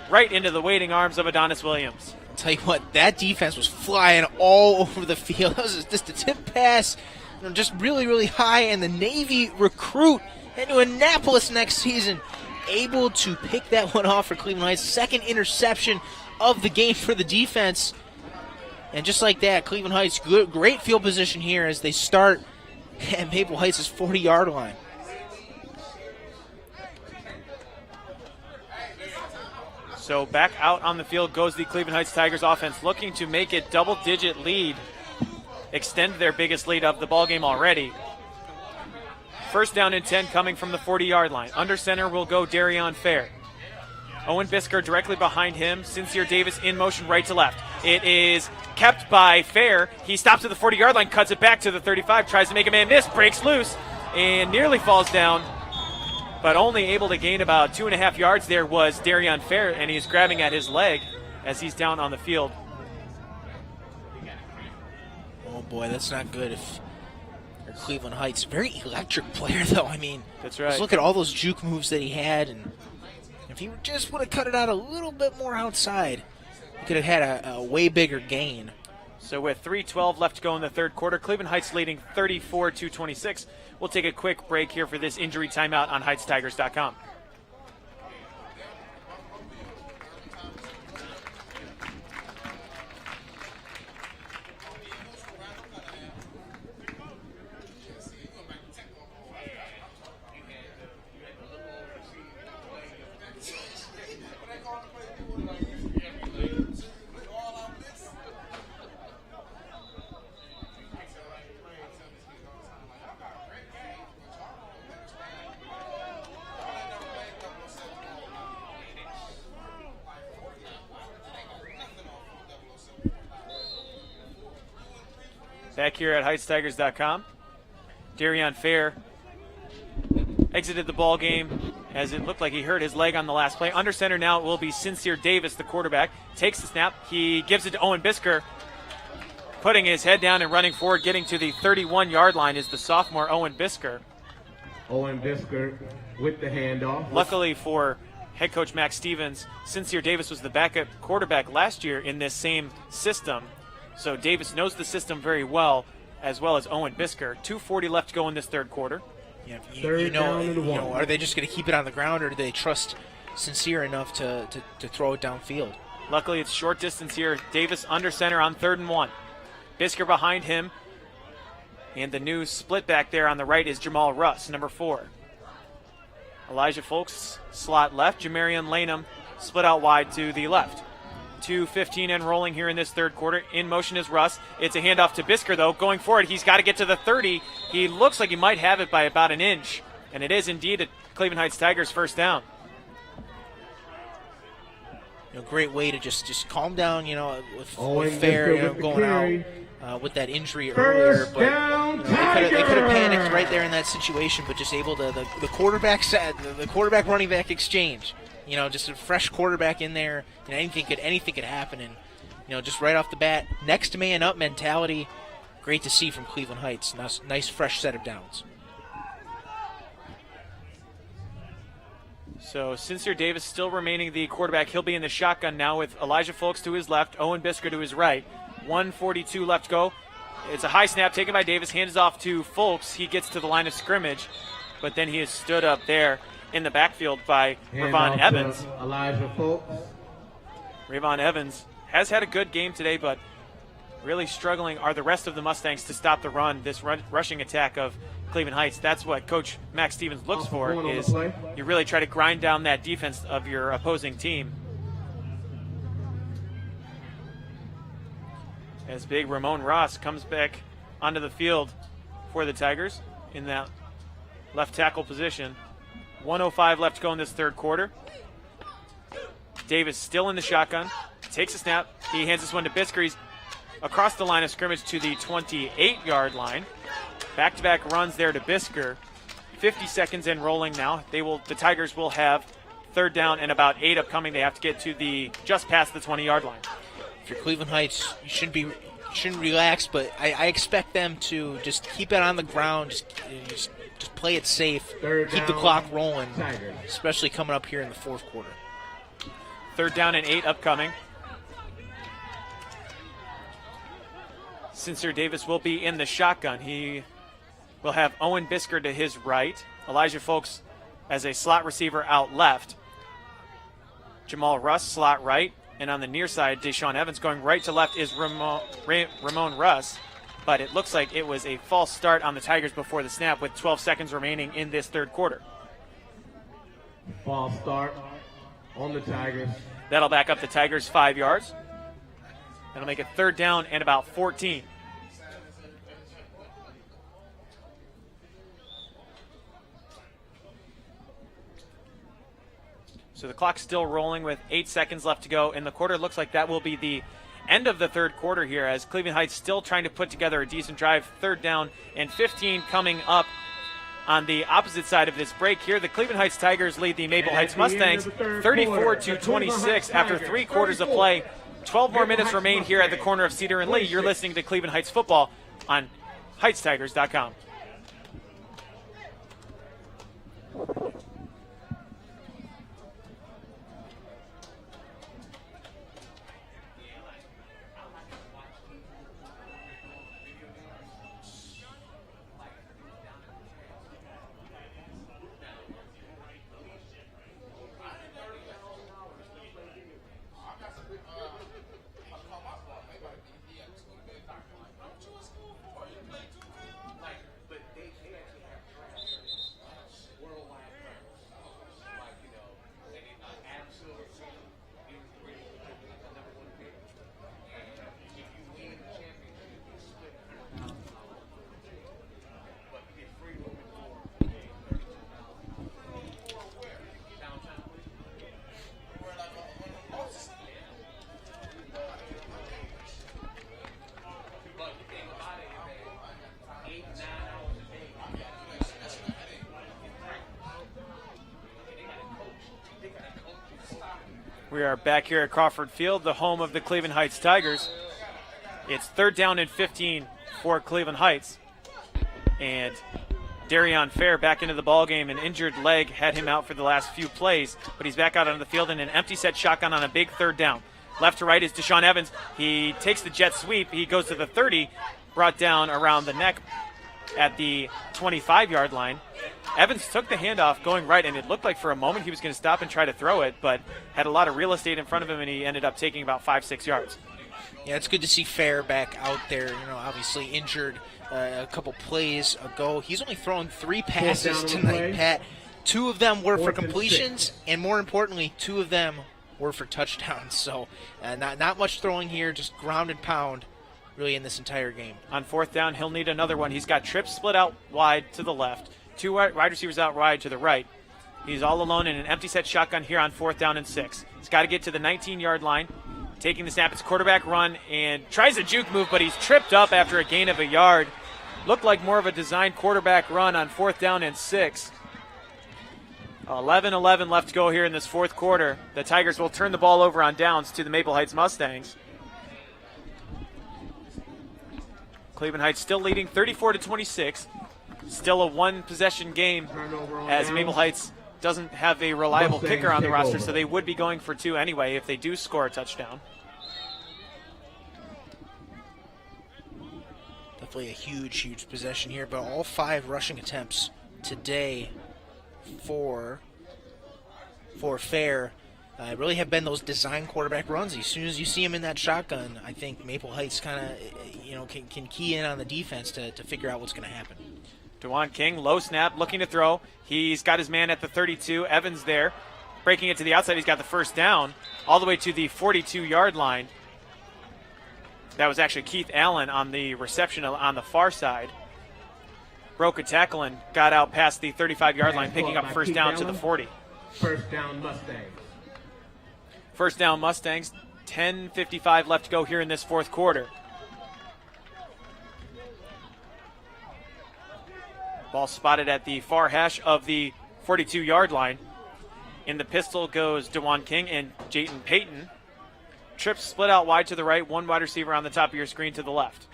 right into the waiting arms of Adonis Williams. I'll tell you what, that defense was flying all over the field. That was just a tip pass, just really, really high. And the Navy recruit into Annapolis next season, able to pick that one off for Cleveland Heights. 2nd interception of the game for the defense. And just like that, Cleveland Heights, great field position here as they start at Maple Heights' 40-yard line. So back out on the field goes the Cleveland Heights Tigers offense, looking to make it double-digit lead, extend their biggest lead of the ballgame already. 1st down and 10 coming from the 40-yard line. Under center will go Darion Fair. Owen Bisker directly behind him. Sincere Davis in motion right to left. It is kept by Fair. He stops at the 40-yard line, cuts it back to the 35, tries to make a man miss, breaks loose, and nearly falls down. But only able to gain about 2.5 yards there was Darion Fair, and he's grabbing at his leg as he's down on the field. boy, that's not good if you're Cleveland Heights. Very electric player, though. I mean, That's just right. look at all those juke moves that he had, and if he just would have cut it out a little bit more outside, he could have had a way bigger gain. So with 3:12 left to go in the third quarter, Cleveland Heights leading 34-26. We'll take a quick break here for this injury timeout on HeightsTigers.com. Back here at HeightsTigers.com, Darion Fair exited the ball game as it looked like he hurt his leg on the last play. Under center now it will be Sincere Davis, the quarterback. Takes the snap. He gives it to Owen Bisker, putting his head down and running forward, getting to the 31-yard line is the sophomore Owen Bisker. Owen Bisker with the handoff. Luckily for head coach Max Stevens, Sincere Davis was the backup quarterback last year in this same system. So Davis knows the system very well as Owen Bisker. 2:40 left to go in this third quarter. Yeah, Third down and one. are they just going to keep it on the ground, or do they trust Sincere enough to throw it downfield? Luckily, it's short distance here. Davis under center on 3rd and 1. Bisker behind him. And the new split back there on the right is Jamal Russ, number 4. Elijah Folks, slot left. Jamarian Lanham split out wide to the left. 2:15 and rolling here in this third quarter. In motion is Russ. It's a handoff to Bisker, though. Going forward, he's got to get to the 30. He looks like he might have it by about an inch. And it is indeed a Cleveland Heights Tigers first down. Great way to just calm down, Owen with Fair Bisker with the going carry. out with that injury earlier. First But down, they could have panicked Tigers. right there in that situation, but just able to the quarterback running back exchange. Just a fresh quarterback in there, and anything could happen. And just right off the bat, next man up mentality. Great to see from Cleveland Heights. Nice fresh set of downs. So Sincere Davis still remaining the quarterback. He'll be in the shotgun now with Elijah Folks to his left, Owen Bisker to his right. 1:42 left to go. It's a high snap taken by Davis, hands off to Folks. He gets to the line of scrimmage, but then he is stood up there in the backfield by Ravon Evans. Elijah Folks. Ravon Evans has had a good game today, but really struggling are the rest of the Mustangs to stop the run, this rushing attack of Cleveland Heights. That's what Coach Max Stevens looks for, is you really try to grind down that defense of your opposing team. As big Ramon Ross comes back onto the field for the Tigers in that left tackle position. 1:05 left to go in this third quarter. Davis still in the shotgun, takes a snap. He hands this one to Bisker. He's across the line of scrimmage to the 28-yard line. Back-to-back runs there to Bisker. 50 seconds in rolling now. The Tigers will have 3rd down and about 8 upcoming. They have to get to just past the 20-yard line. If you're Cleveland Heights, you shouldn't relax, but I expect them to just keep it on the ground, just play it safe, keep the clock rolling, especially coming up here in the fourth quarter. 3rd down and 8 upcoming. Sincere Davis will be in the shotgun. He will have Owen Bisker to his right, Elijah Folks as a slot receiver out left, Jamal Russ slot right, and on the near side, Deshaun Evans going right to left is Ramon Russ. But it looks like it was a false start on the Tigers before the snap with 12 seconds remaining in this third quarter. False start on the Tigers. That'll back up the Tigers 5 yards. That'll make it 3rd down and about 14. So the clock's still rolling with 8 seconds left to go in the quarter. Looks like that will be the end of the third quarter here as Cleveland Heights still trying to put together a decent drive. 3rd down and 15 coming up on the opposite side of this break here. The Cleveland Heights Tigers lead the Maple Heights Mustangs 34-26 after 3 quarters of play. 12 more minutes remain here at the corner of Cedar and Lee. You're listening to Cleveland Heights football on HeightsTigers.com. We are back here at Crawford Field, the home of the Cleveland Heights Tigers. It's 3rd down and 15 for Cleveland Heights. And Darion Fair back into the ballgame. An injured leg had him out for the last few plays, but he's back out on the field in an empty set shotgun on a big 3rd down. Left to right is Deshaun Evans. He takes the jet sweep. He goes to the 30, brought down around the neck at the 25-yard line. Evans took the handoff going right, and it looked like for a moment he was going to stop and try to throw it, but had a lot of real estate in front of him, and he ended up taking about 5-6 yards. Yeah, it's good to see Fair back out there. Obviously injured a couple plays ago. He's only thrown 3 passes tonight, Pat. 2 of them were for completions, and more importantly, 2 of them were for touchdowns. So not much throwing here, just ground and pound really in this entire game. On 4th down, he'll need another one. He's got trips split out wide to the left, 2 wide receivers out wide to the right. He's all alone in an empty set shotgun here on 4th down and 6. He's got to get to the 19-yard line. Taking the snap, it's quarterback run and tries a juke move, but he's tripped up after a gain of a yard. Looked like more of a designed quarterback run on 4th down and 6. 11-11 left to go here in this 4th quarter. The Tigers will turn the ball over on downs to the Maple Heights Mustangs. Cleveland Heights still leading 34-26. Still a 1-possession game as Maple Heights doesn't have a reliable kicker on the roster, so they would be going for 2 anyway if they do score a touchdown. Definitely a huge possession here, but all 5 rushing attempts today for Fair really have been those design quarterback runs. As soon as you see him in that shotgun, I think Maple Heights kind of can key in on the defense to figure out what's going to happen. DeJuan King, low snap, looking to throw. He's got his man at the 32. Evans there, breaking it to the outside. He's got the first down all the way to the 42-yard line. That was actually Keith Allen on the reception on the far side. Broke a tackle and got out past the 35-yard line, picking up first down to the 40. First down Mustangs. First down Mustangs. 10:55 left to go here in this 4th quarter. Ball spotted at the far hash of the 42-yard line. In the pistol goes DeJuan King and Jayton Payton. Trips split out wide to the right, 1 wide receiver on the top of your screen to the left.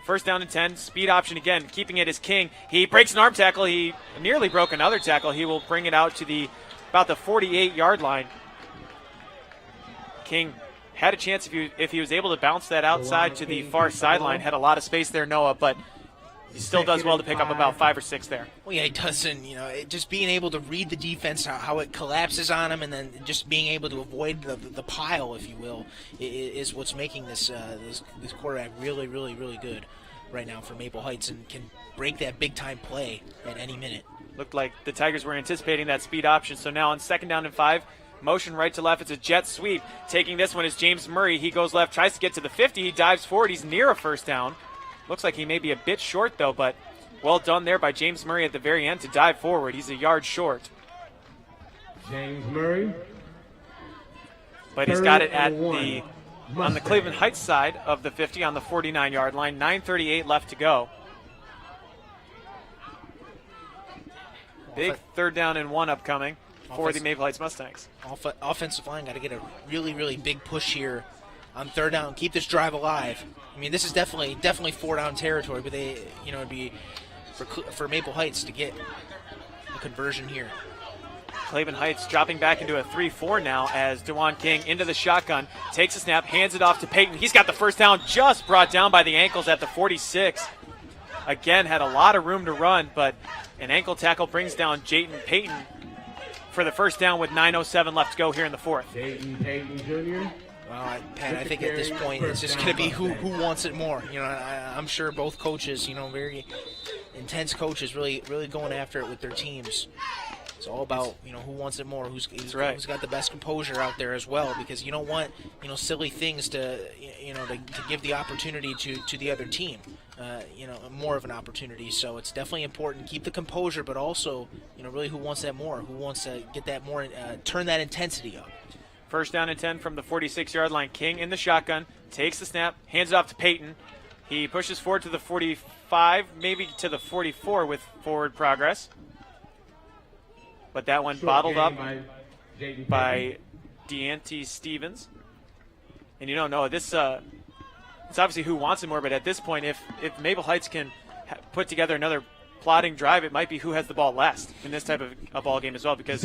First down and 10, speed option again, keeping it is King. He breaks an arm tackle. He nearly broke another tackle. He will bring it out to about the 48-yard line. King had a chance if he was able to bounce that outside to the far sideline. Had a lot of space there, Noah, but he still does well to pick up about 5 or 6 there. Well, yeah, he does, and just being able to read the defense, how it collapses on him, and then just being able to avoid the pile, if you will, is what's making this quarterback really good right now for Maple Heights, and can break that big-time play at any minute. Looked like the Tigers were anticipating that speed option, so now on 2nd down and 5, motion right to left. It's a jet sweep. Taking this one is James Murray. He goes left, tries to get to the 50. He dives forward. He's near a first down. Looks like he may be a bit short, though, but well done there by James Murray at the very end to dive forward. He's a yard short. James Murray. But he's got it at on the Cleveland Heights side of the 50 on the 49-yard line. 9:38 left to go. Big 3rd down and 1 upcoming for the Maple Heights Mustangs. Offensive line got to get a really big push here on third down, keep this drive alive. I mean, this is definitely four-down territory, but it'd be for Maple Heights to get a conversion here. Cleveland Heights dropping back into a 3-4 now as DeJuan King into the shotgun, takes a snap, hands it off to Peyton. He's got the first down, just brought down by the ankles at the 46. Again, had a lot of room to run, but an ankle tackle brings down Jayton Peyton for the first down with 9:07 left to go here in the fourth. Jayton Peyton Jr. Well, Pat, I think at this point it's just going to be who wants it more. I'm sure both coaches, very intense coaches, really going after it with their teams. It's all about who wants it more, who's got the best composure out there as well, because you don't want silly things to give the opportunity to the other team, more of an opportunity. So it's definitely important to keep the composure, but also really who wants that more, who wants to get that more, turn that intensity up. First down and 10 from the 46-yard line. King in the shotgun, takes the snap, hands it off to Peyton. He pushes forward to the 45, maybe to the 44 with forward progress. But that one bottled up by Deante Stevens. And you don't know, this it's obviously who wants it more, but at this point, if Maple Heights can put together another plodding drive, it might be who has the ball last in this type of a ball game as well, because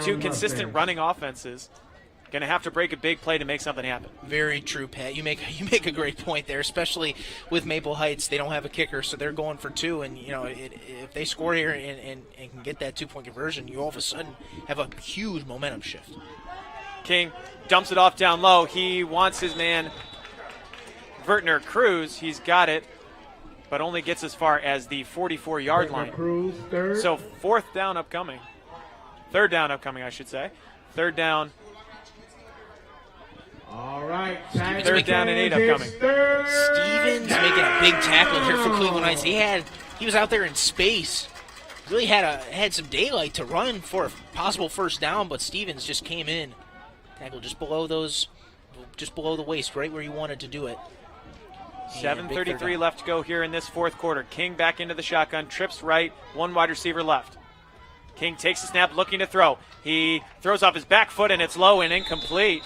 two consistent running offenses going to have to break a big play to make something happen. Very true, Pat. You make a great point there, especially with Maple Heights. They don't have a kicker, so they're going for two. And if they score here and can get that 2-point conversion, you all of a sudden have a huge momentum shift. King dumps it off down low. He wants his man Vertner Cruz. He's got it, but only gets as far as the 44-yard line. So third down upcoming, I should say. Third down. All right, third down and 8 upcoming. Stevens making a big tackle here for Cleveland Heights. He was out there in space. Really had some daylight to run for a possible first down, but Stevens just came in. Tackle just below the waist, right where you wanted to do it. 7:33 left to go here in this fourth quarter. King back into the shotgun, trips right, one wide receiver left. King takes the snap, looking to throw. He throws off his back foot, and it's low and incomplete.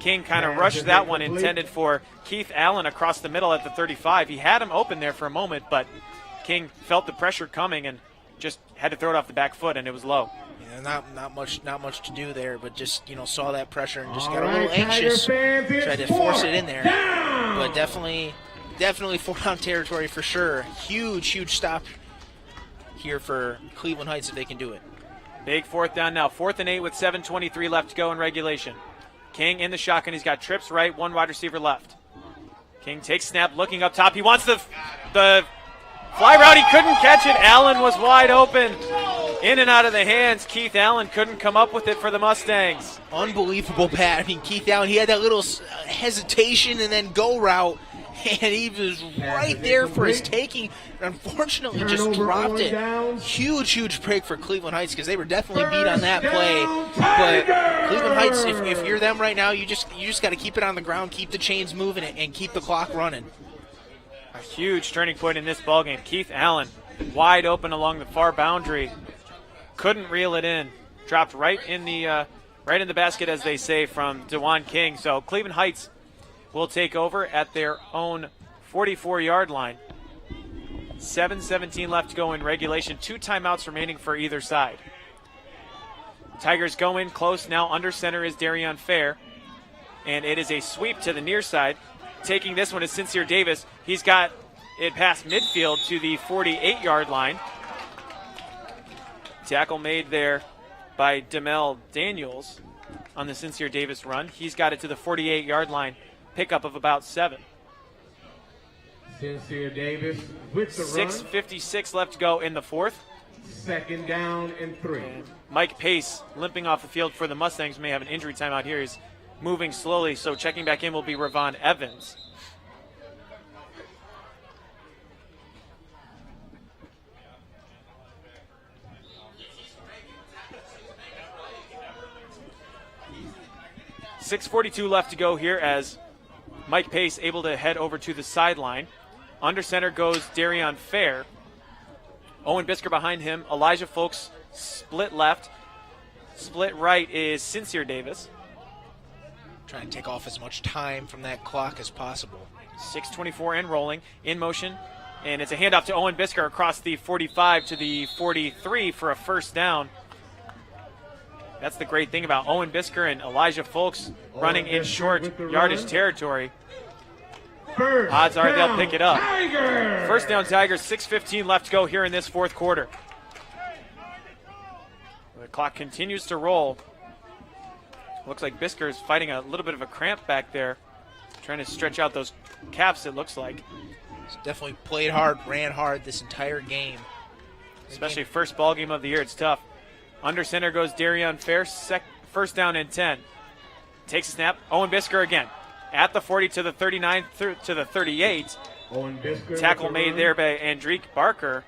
King kind of rushed that one, intended for Keith Allen across the middle at the 35. He had him open there for a moment, but King felt the pressure coming and just had to throw it off the back foot, and it was low. Yeah, not much to do there, but just saw that pressure and just got a little anxious, tried to force it in there. But definitely four-down territory for sure. Huge stop here for Cleveland Heights if they can do it. Big fourth down now. 4th and 8 with 7:23 left to go in regulation. King in the shotgun. He's got trips right, one wide receiver left. King takes snap, looking up top. He wants the fly route. He couldn't catch it. Allen was wide open. In and out of the hands. Keith Allen couldn't come up with it for the Mustangs. Unbelievable, Pat. I mean, Keith Allen, he had that little hesitation and then go route, and he was right there for his taking. Unfortunately, just dropped it. Huge break for Cleveland Heights because they were definitely beat on that play. But Cleveland Heights, if you're them right now, you just got to keep it on the ground, keep the chains moving, and keep the clock running. A huge turning point in this ballgame. Keith Allen wide open along the far boundary. Couldn't reel it in. Dropped right in the basket, as they say, from DeJuan King. So Cleveland Heights will take over at their own 44-yard line. 7:17 left to go in regulation. 2 timeouts remaining for either side. Tigers go in close. Now under center is Darion Fair. And it is a sweep to the near side. Taking this one is Sincere Davis. He's got it past midfield to the 48-yard line. Tackle made there by Demel Daniels on the Sincere Davis run. He's got it to the 48-yard line. Pickup of about 7. Sincere Davis with the run. 6:56 left to go in the fourth. 2nd down and 3. Mike Pace limping off the field for the Mustangs. May have an injury timeout here. He's moving slowly, so checking back in will be Ravon Evans. .6:42 left to go here as Mike Pace able to head over to the sideline. Under center goes Darion Fair. Owen Bisker behind him. Elijah Folks split left. Split right is Sincere Davis. Trying to take off as much time from that clock as possible. 6:24 and rolling, in motion, and it's a handoff to Owen Bisker across the 45 to the 43 for a first down. That's the great thing about Owen Bisker and Elijah Folks running in short yardage territory. Odds are they'll pick it up. First down Tigers, 6:15 left to go here in this fourth quarter. The clock continues to roll. Looks like Bisker is fighting a little bit of a cramp back there, trying to stretch out those calves, it looks like. He's definitely played hard, ran hard this entire game. Especially first ball game of the year, it's tough. Under center goes Darion Fair, first down and 10. Takes a snap, Owen Bisker again. At the 40 to the 39 to the 38. Owen Bisker. Tackle made there by Andreek Barker.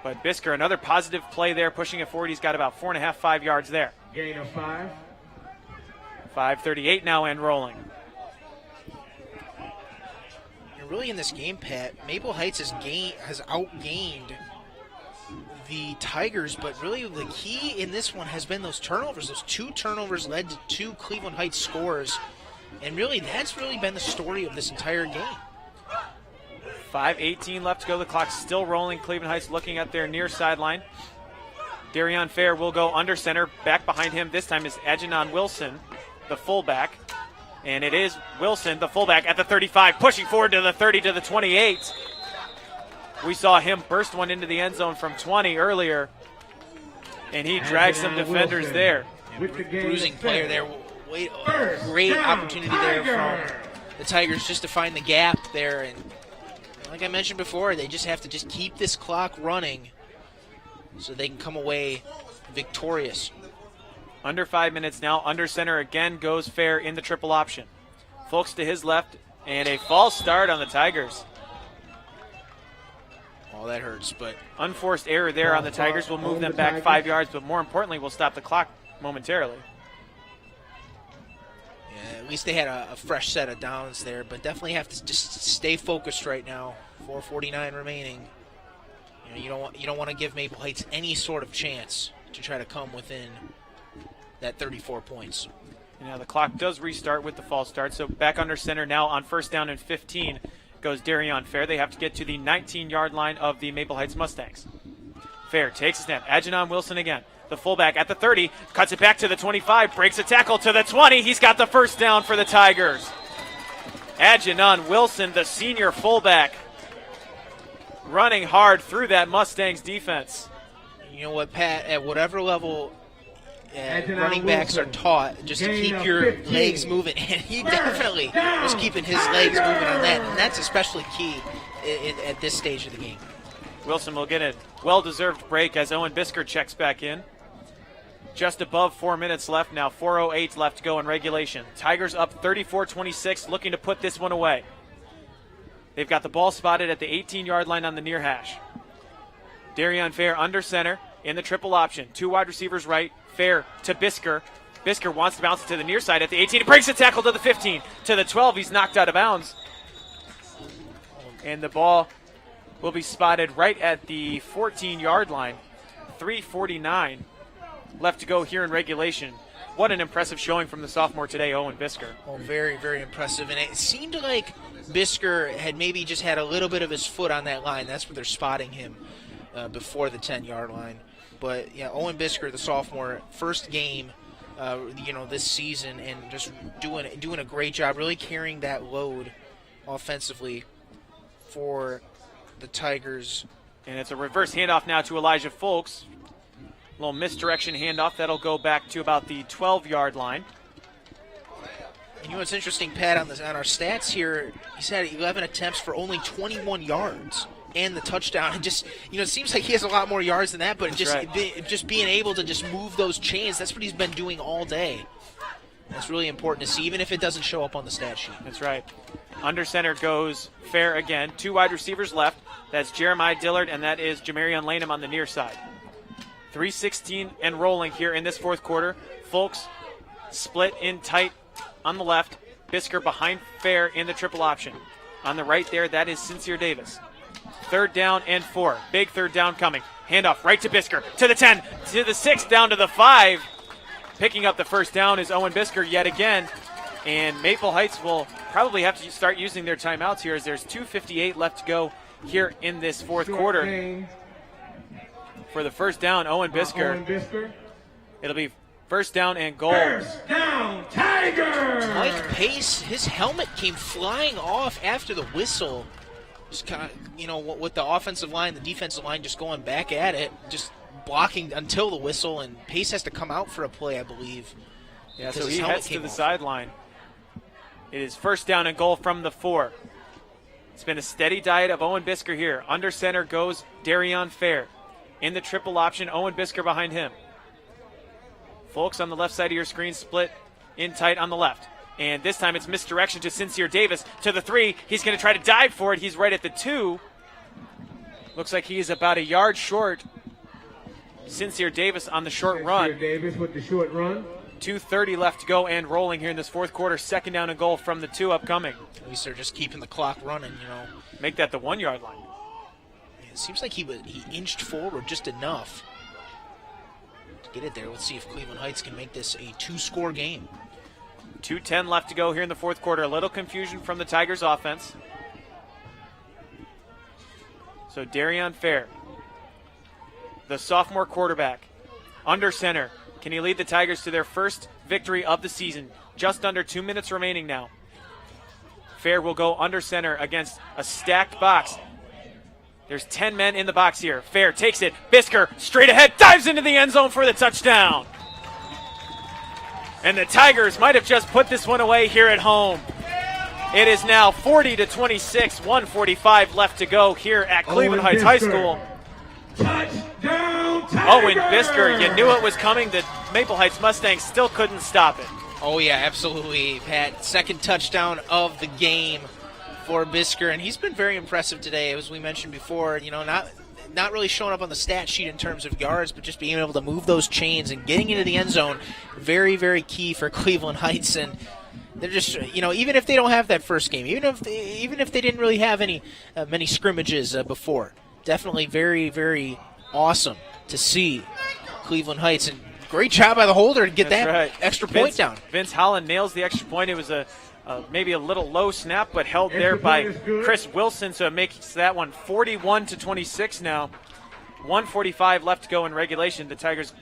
But Bisker, another positive play there, pushing it forward. He's got about 4.5, 5 yards there. Gain of 5. 5:38 now and rolling. And really in this game, Pat, Maple Heights has outgained the Tigers, but really the key in this one has been those turnovers. Those 2 turnovers led to 2 Cleveland Heights scores, and really that's really been the story of this entire game. 5:18 left to go. The clock's still rolling. Cleveland Heights looking at their near sideline. Darion Fair will go under center. Back behind him this time is Ajanon Wilson, the fullback. And it is Wilson, the fullback, at the 35, pushing forward to the 30 to the 28. We saw him burst one into the end zone from 20 earlier, and he dragged some defenders there. Bruising player there. Great opportunity there from the Tigers just to find the gap there. And like I mentioned before, they just have to just keep this clock running so they can come away victorious. Under 5 minutes now. Under center again goes Fair in the triple option. Folks to his left, and a false start on the Tigers. Oh, that hurts, but Unforced error there on the Tigers will move them back 5 yards, but more importantly, will stop the clock momentarily. yeah, at least they had a fresh set of downs there, but definitely have to just stay focused right now. 4:49 remaining. You don't want to give Maple Heights any sort of chance to try to come within that 34 points. Now the clock does restart with the false start, so back under center now on first down and 15 goes Darion Fair. They have to get to the 19-yard line of the Maple Heights Mustangs. Fair takes a snap. Ajanon Wilson again. The fullback at the 30, cuts it back to the 25, breaks a tackle to the 20. He's got the first down for the Tigers. Ajanon Wilson, the senior fullback, running hard through that Mustangs defense. You know what, Pat, at whatever level running backs are taught, just to keep your legs moving, and he definitely was keeping his legs moving on that, and that's especially key at this stage of the game. Wilson will get a well-deserved break as Owen Bisker checks back in. Just above 4 minutes left now, 4:08 left to go in regulation. Tigers up 34-26, looking to put this one away. They've got the ball spotted at the 18-yard line on the near hash. Darion Fair under center in the triple option. 2 wide receivers right. Fair to Bisker. Bisker wants to bounce it to the near side at the 18. He breaks a tackle to the 15. To the 12, he's knocked out of bounds. And the ball will be spotted right at the 14-yard line. 3:49 left to go here in regulation. What an impressive showing from the sophomore today, Owen Bisker. Oh, very, very impressive. And it seemed like Bisker had maybe just had a little bit of his foot on that line. That's where they're spotting him before the 10-yard line. But, yeah, Owen Bisker, the sophomore, first game, this season, and just doing a great job, really carrying that load offensively for the Tigers. And it's a reverse handoff now to Elijah Folks. A little misdirection handoff. That'll go back to about the 12-yard line. And you know what's interesting, Pat, on our stats here, he's had 11 attempts for only 21 yards and the touchdown. And just, it seems like he has a lot more yards than that, but just being able to just move those chains, that's what he's been doing all day. That's really important to see, even if it doesn't show up on the stat sheet. That's right. Under center goes Fair again. 2 wide receivers left. That's Jeremiah Dillard, and that is Jamarion Lanham on the near side. 3:16 and rolling here in this fourth quarter. Folks split in tight on the left. Bisker behind Fair in the triple option. On the right there, that is Sincere Davis. 3rd down and 4. Big 3rd down coming. Handoff right to Bisker. To the 10, to the 6, down to the 5. picking up the first down is Owen Bisker yet again. And Maple Heights will probably have to start using their timeouts here as there's 2:58 left to go here in this fourth quarter. Gain, For the first down, Owen Bisker. Owen Bisker. It'll be first down and goal. First down, Tigers! Mike Pace, his helmet came flying off after the whistle. Just kind of, with the offensive line, the defensive line just going back at it, just blocking until the whistle, and Pace has to come out for a play, I believe. Yeah, because so his he helmet heads to came the off. sideline. It is first down and goal from the 4. It's been a steady diet of Owen Bisker here. Under center goes Darion Fair. In the triple option, Owen Bisker behind him. Folks on the left side of your screen split in tight on the left. And this time it's misdirection to Sincere Davis to the 3. He's going to try to dive for it. He's right at the 2. Looks like he's about a yard short. Sincere Davis on the short run. Davis with the short run. 2:30 left to go and rolling here in this fourth quarter. Second down and goal from the 2 upcoming. At least they're just keeping the clock running, Make that the 1 yard line. It seems like he inched forward just enough to get it there. Let's see if Cleveland Heights can make this a 2-score game. 2:10 left to go here in the fourth quarter. A little confusion from the Tigers offense. So Darion Fair, the sophomore quarterback, under center. Can he lead the Tigers to their first victory of the season? Just under 2 minutes remaining now. Fair will go under center against a stacked box. There's 10 men in the box here. Fair takes it. Bisker straight ahead, dives into the end zone for the touchdown. And the Tigers might have just put this one away here at home. It is now 40-26, 1:45 left to go here at Cleveland Heights High School. Touchdown, Tigers! Owen Bisker, you knew it was coming. The Maple Heights Mustangs still couldn't stop it. Oh, yeah, absolutely, Pat. Second touchdown of the game for Bisker, and he's been very impressive today, as we mentioned before. Not really showing up on the stat sheet in terms of yards, but just being able to move those chains and getting into the end zone, very, very key for Cleveland Heights. And they're just, even if they don't have that first game, even if they didn't really have many scrimmages before, definitely very, very awesome to see Cleveland Heights. And great job by the holder to get extra point down. Vince Holland nails the extra point. It was maybe a little low snap, but held there by Chris Wilson, so it makes that one 41-26 now. 1:45 left to go in regulation. The Tigers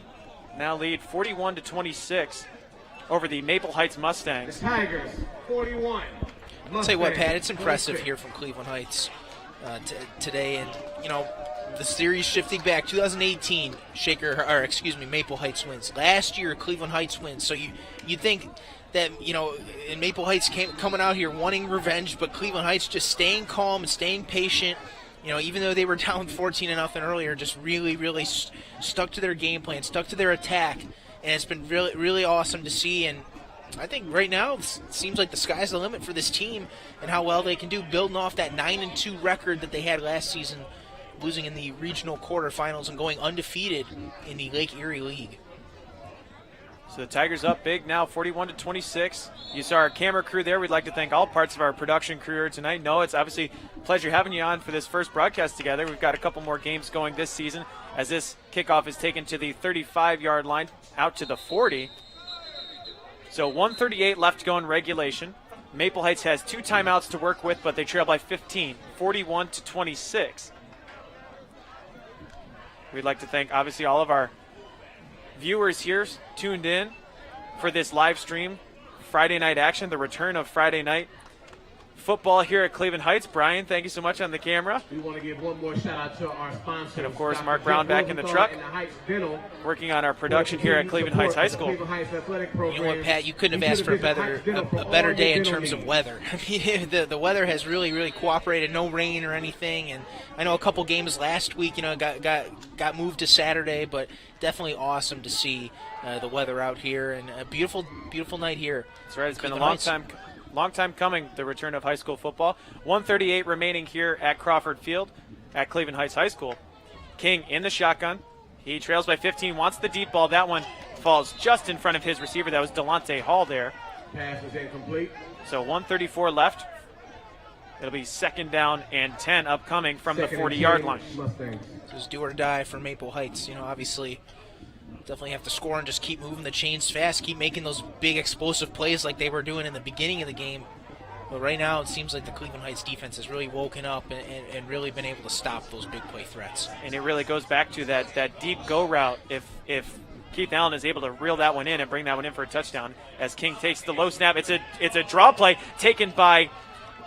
now lead 41-26 over the Maple Heights Mustangs. The Tigers, 41. I'll tell you what, Pat, it's impressive here from Cleveland Heights today. And, the series shifting back, 2018, Maple Heights wins. Last year, Cleveland Heights wins. So you'd think that, in Maple Heights coming out here wanting revenge, but Cleveland Heights just staying calm and staying patient. Even though they were down 14-0 earlier, just really, really stuck to their game plan, stuck to their attack. And it's been really, really awesome to see. And I think right now it seems like the sky's the limit for this team and how well they can do, building off that 9-2 record that they had last season, losing in the regional quarterfinals and going undefeated in the Lake Erie League. So the Tigers up big now, 41-26. You saw our camera crew there. We'd like to thank all parts of our production crew here tonight. No, it's obviously a pleasure having you on for this first broadcast together. We've got a couple more games going this season as this kickoff is taken to the 35-yard line, out to the 40. So 1:38 left to go in regulation. Maple Heights has 2 timeouts to work with, but they trail by 15, 41-26. We'd like to thank, obviously, all of our viewers here tuned in for this live stream, Friday night action, the return of Friday night football here at Cleveland Heights. Brian, thank you so much on the camera. We want to give one more shout out to our sponsors. And, of course, Dr. Mark Brown back in the truck, working on our production here at Cleveland Heights High School. You know what, Pat, you couldn't have asked for a better day in terms of weather. I mean, the weather has really, really cooperated. No rain or anything. And I know a couple games last week, got moved to Saturday, but definitely awesome to see the weather out here and a beautiful, beautiful night here. That's right. It's been a long time coming, the return of high school football. 1:38 remaining here at Crawford Field at Cleveland Heights High School. King in the shotgun. He trails by 15, wants the deep ball. That one falls just in front of his receiver. That was Delonte Hall there. Pass is incomplete. So 1:34 left. It'll be second down and 10 upcoming from the 40-yard line. This is do or die for Maple Heights. Obviously definitely have to score and just keep moving the chains fast, keep making those big explosive plays like they were doing in the beginning of the game. But right now it seems like the Cleveland Heights defense has really woken up and really been able to stop those big play threats. And it really goes back to that deep go route. If Keith Allen is able to reel that one in and bring that one in for a touchdown, as King takes the low snap. It's a draw play taken by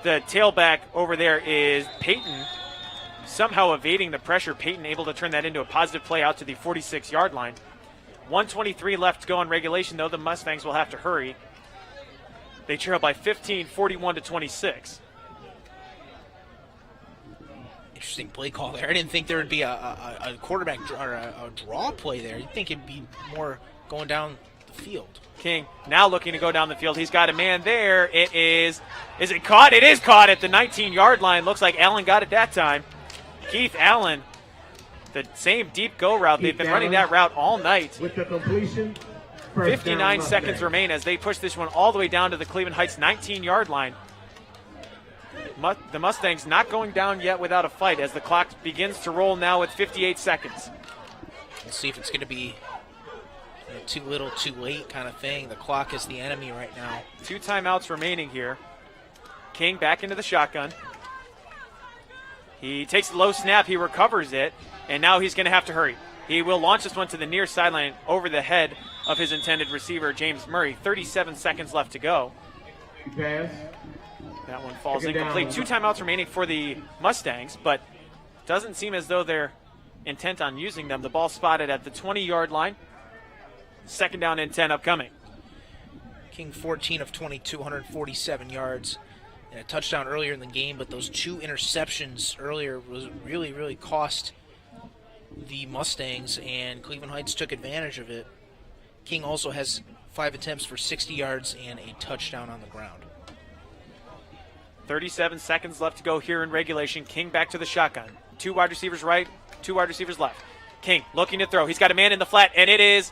the tailback over there is Peyton, somehow evading the pressure. Peyton able to turn that into a positive play out to the 46-yard line. 1:23 left to go in regulation, though. The Mustangs will have to hurry. They trail by 15, 41-26. Interesting play call there. I didn't think there would be a quarterback or a draw play there. You'd think it'd be more going down the field. King now looking to go down the field. He's got a man there. Is it caught? It is caught at the 19-yard line. Looks like Allen got it that time. Keith Allen, the same deep go route. They've been running that route all night. With the completion, 59 seconds remain as they push this one all the way down to the Cleveland Heights 19-yard line. The Mustangs not going down yet without a fight as the clock begins to roll now with 58 seconds. Let's see if it's going to be too little, too late kind of thing. The clock is the enemy right now. 2 timeouts remaining here. King back into the shotgun. He takes the low snap. He recovers it, and now he's going to have to hurry. He will launch this one to the near sideline over the head of his intended receiver, James Murray. 37 seconds left to go. Pass. That one falls Second incomplete. down. 2 timeouts remaining for the Mustangs, but doesn't seem as though they're intent on using them. The ball spotted at the 20-yard line. 2nd down and 10 upcoming. King 14 of 22, 147 yards. And a touchdown earlier in the game, but those 2 interceptions earlier was really cost the Mustangs, and Cleveland Heights took advantage of it. King also has 5 attempts for 60 yards and a touchdown on the ground. 37 seconds left to go here in regulation. King back to the shotgun. 2 wide receivers right, 2 wide receivers left. King looking to throw. He's got a man in the flat, and it is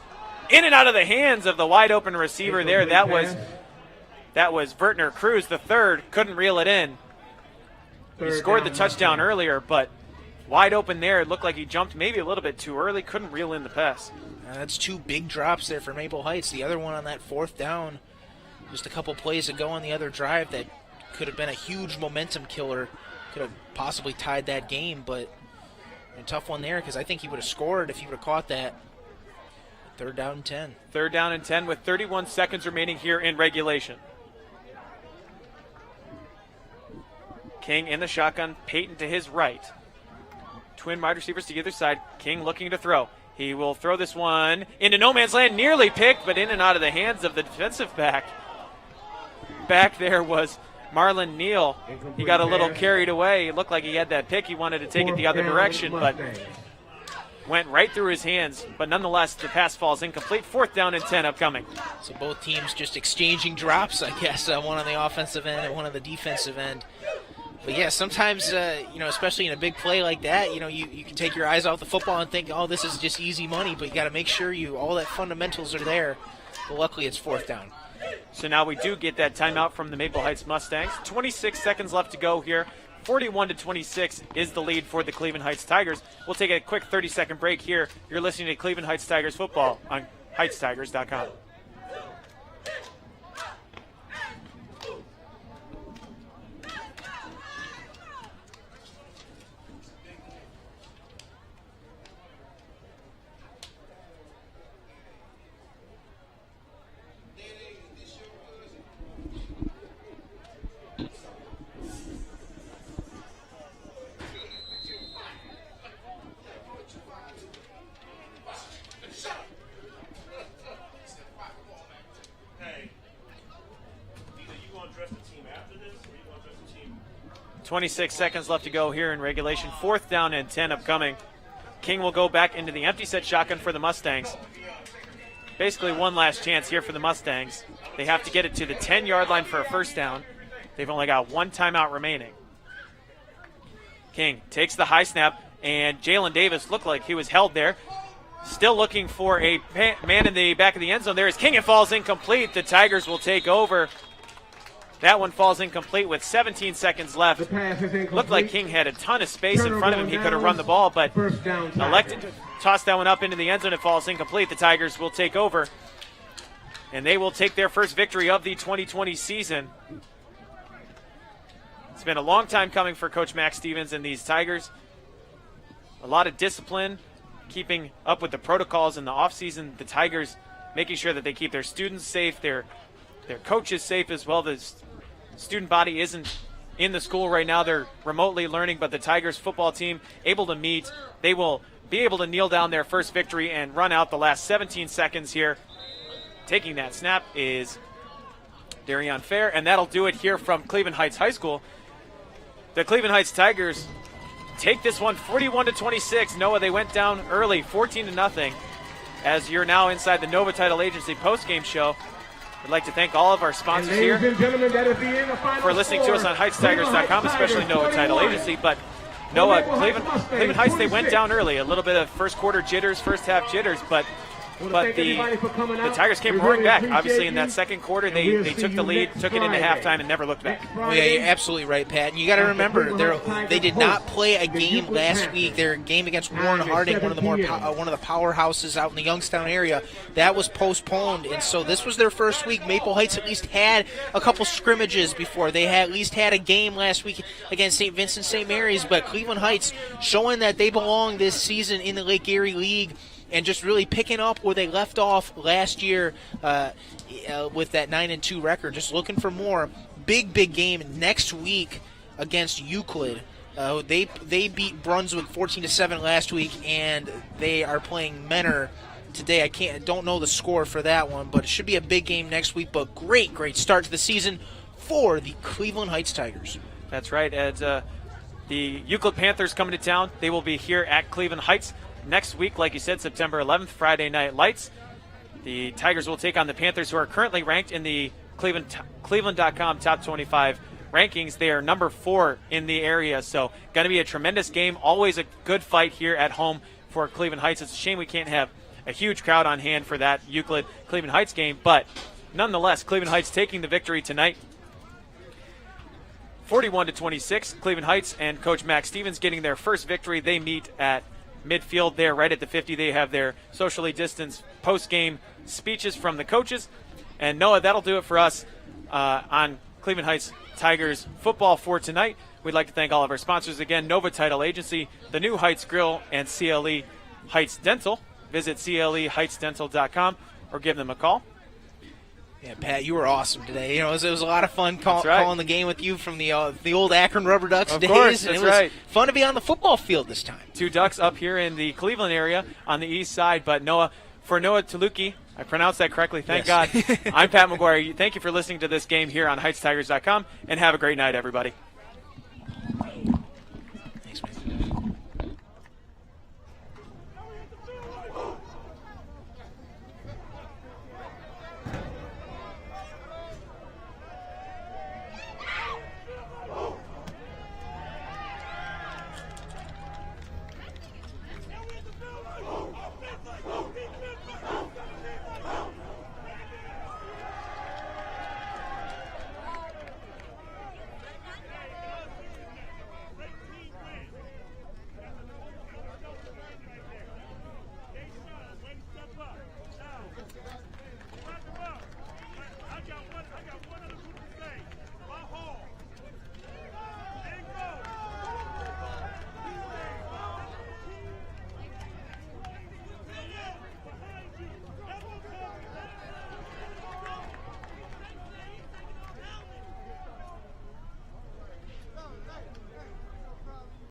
in and out of the hands of the wide open receiver there. That was Vertner Cruz, the third. Couldn't reel it in. He scored the touchdown earlier, but wide open there. It looked like he jumped maybe a little bit too early. Couldn't reel in the pass. That's 2 big drops there for Maple Heights. The other one on that 4th down, just a couple plays ago on the other drive that could have been a huge momentum killer. Could have possibly tied that game, but a tough one there because I think he would have scored if he would have caught that. 3rd down and 10. 3rd down and 10 with 31 seconds remaining here in regulation. King in the shotgun, Peyton to his right. Twin wide receivers to either side. King looking to throw. He will throw this one into no man's land, nearly picked, but in and out of the hands of the defensive back. Back there was Marlon Neal. He got a little carried away. It looked like he had that pick. He wanted to take it the other direction, but went right through his hands. But nonetheless, the pass falls incomplete. 4th down and 10 upcoming. So both teams just exchanging drops, I guess, one on the offensive end and one on the defensive end. But yeah, sometimes, especially in a big play like that, you can take your eyes off the football and think, oh, this is just easy money, but you got to make sure all that fundamentals are there. But luckily, it's 4th down. So now we do get that timeout from the Maple Heights Mustangs. 26 seconds left to go here. 41-26 is the lead for the Cleveland Heights Tigers. We'll take a quick 30-second break here. You're listening to Cleveland Heights Tigers football on HeightsTigers.com. Hey, either you gonna dress the team after this, or you gonna dress the team? 26 seconds left to go here in regulation. 4th down and 10 upcoming. King will go back into the empty set shotgun for the Mustangs. Basically one last chance here for the Mustangs. They have to get it to the 10-yard line for a 1st down. They've only got 1 timeout remaining. King takes the high snap, and Jalen Davis looked like he was held there. Still looking for a man in the back of the end zone. There is King. It falls incomplete. The Tigers will take over. That one falls incomplete with 17 seconds left. The pass is incomplete. Looked like King had a ton of space in front of him. He could have run the ball, but First down, elected toss that one up into the end zone. It falls incomplete. The Tigers will take over, and they will take their first victory of the 2020 season. It's been a long time coming for Coach Max Stevens and these Tigers. A lot of discipline, keeping up with the protocols in the offseason. The Tigers making sure that they keep their students safe, their coaches safe as well. The student body isn't in the school right now. They're remotely learning, but the Tigers football team able to meet. They will be able to kneel down their first victory and run out the last 17 seconds here. Taking that snap is Darion Fair, and that'll do it here from Cleveland Heights High School. The Cleveland Heights Tigers take this one 41-26. Noah, they went down early, 14-0. As you're now inside the Nova Title Agency postgame show, I'd like to thank all of our sponsors here for listening to us on HeightsTigers.com, especially Nova Title Agency. But Noah, Cleveland Heights, they went down early. A little bit of first quarter jitters, first half jitters, but the Tigers came roaring back. Obviously, in that second quarter, they took the lead, took it into halftime, and never looked back. Well, yeah, you're absolutely right, Pat. And you got to remember, they did not play a game last week. Their game against Warren Harding, one of the powerhouses out in the Youngstown area, that was postponed. And so this was their first week. Maple Heights at least had a couple scrimmages before. They had at least had a game last week against St. Vincent St. Mary's. But Cleveland Heights showing that they belong this season in the Lake Erie League, and just really picking up where they left off last year with that 9-2 record. Just looking for more. Big game next week against Euclid. They beat Brunswick 14-7 last week, and they are playing Menor today. Don't know the score for that one, but it should be a big game next week. But great start to the season for the Cleveland Heights Tigers. That's right. As the Euclid Panthers coming to town, they will be here at Cleveland Heights next week, like you said, September 11th, Friday Night Lights. The Tigers will take on the Panthers, who are currently ranked in the Cleveland.com Top 25 rankings. They are number 4 in the area, so going to be a tremendous game. Always a good fight here at home for Cleveland Heights. It's a shame we can't have a huge crowd on hand for that Euclid-Cleveland Heights game, but nonetheless, Cleveland Heights taking the victory tonight. 41-26, Cleveland Heights and Coach Max Stevens getting their first victory. They meet at midfield there, right at the 50. They have their socially distanced post-game speeches from the coaches. And Noah, that'll do it for us on Cleveland Heights Tigers football for tonight. We'd like to thank all of our sponsors again: Nova Title Agency, the New Heights Grill, and CLE Heights Dental. Visit CLEHeightsDental.com or give them a call. Yeah, Pat, you were awesome today. It was a lot of fun calling the game with you from the old Akron Rubber Ducks days. Of course, and that's it was right. Fun to be on the football field this time. 2 Ducks up here in the Cleveland area on the east side. But Noah, for Noah Tuluki, I pronounced that correctly, thank yes. God. I'm Pat McGuire. Thank you for listening to this game here on HeightsTigers.com, and have a great night, everybody.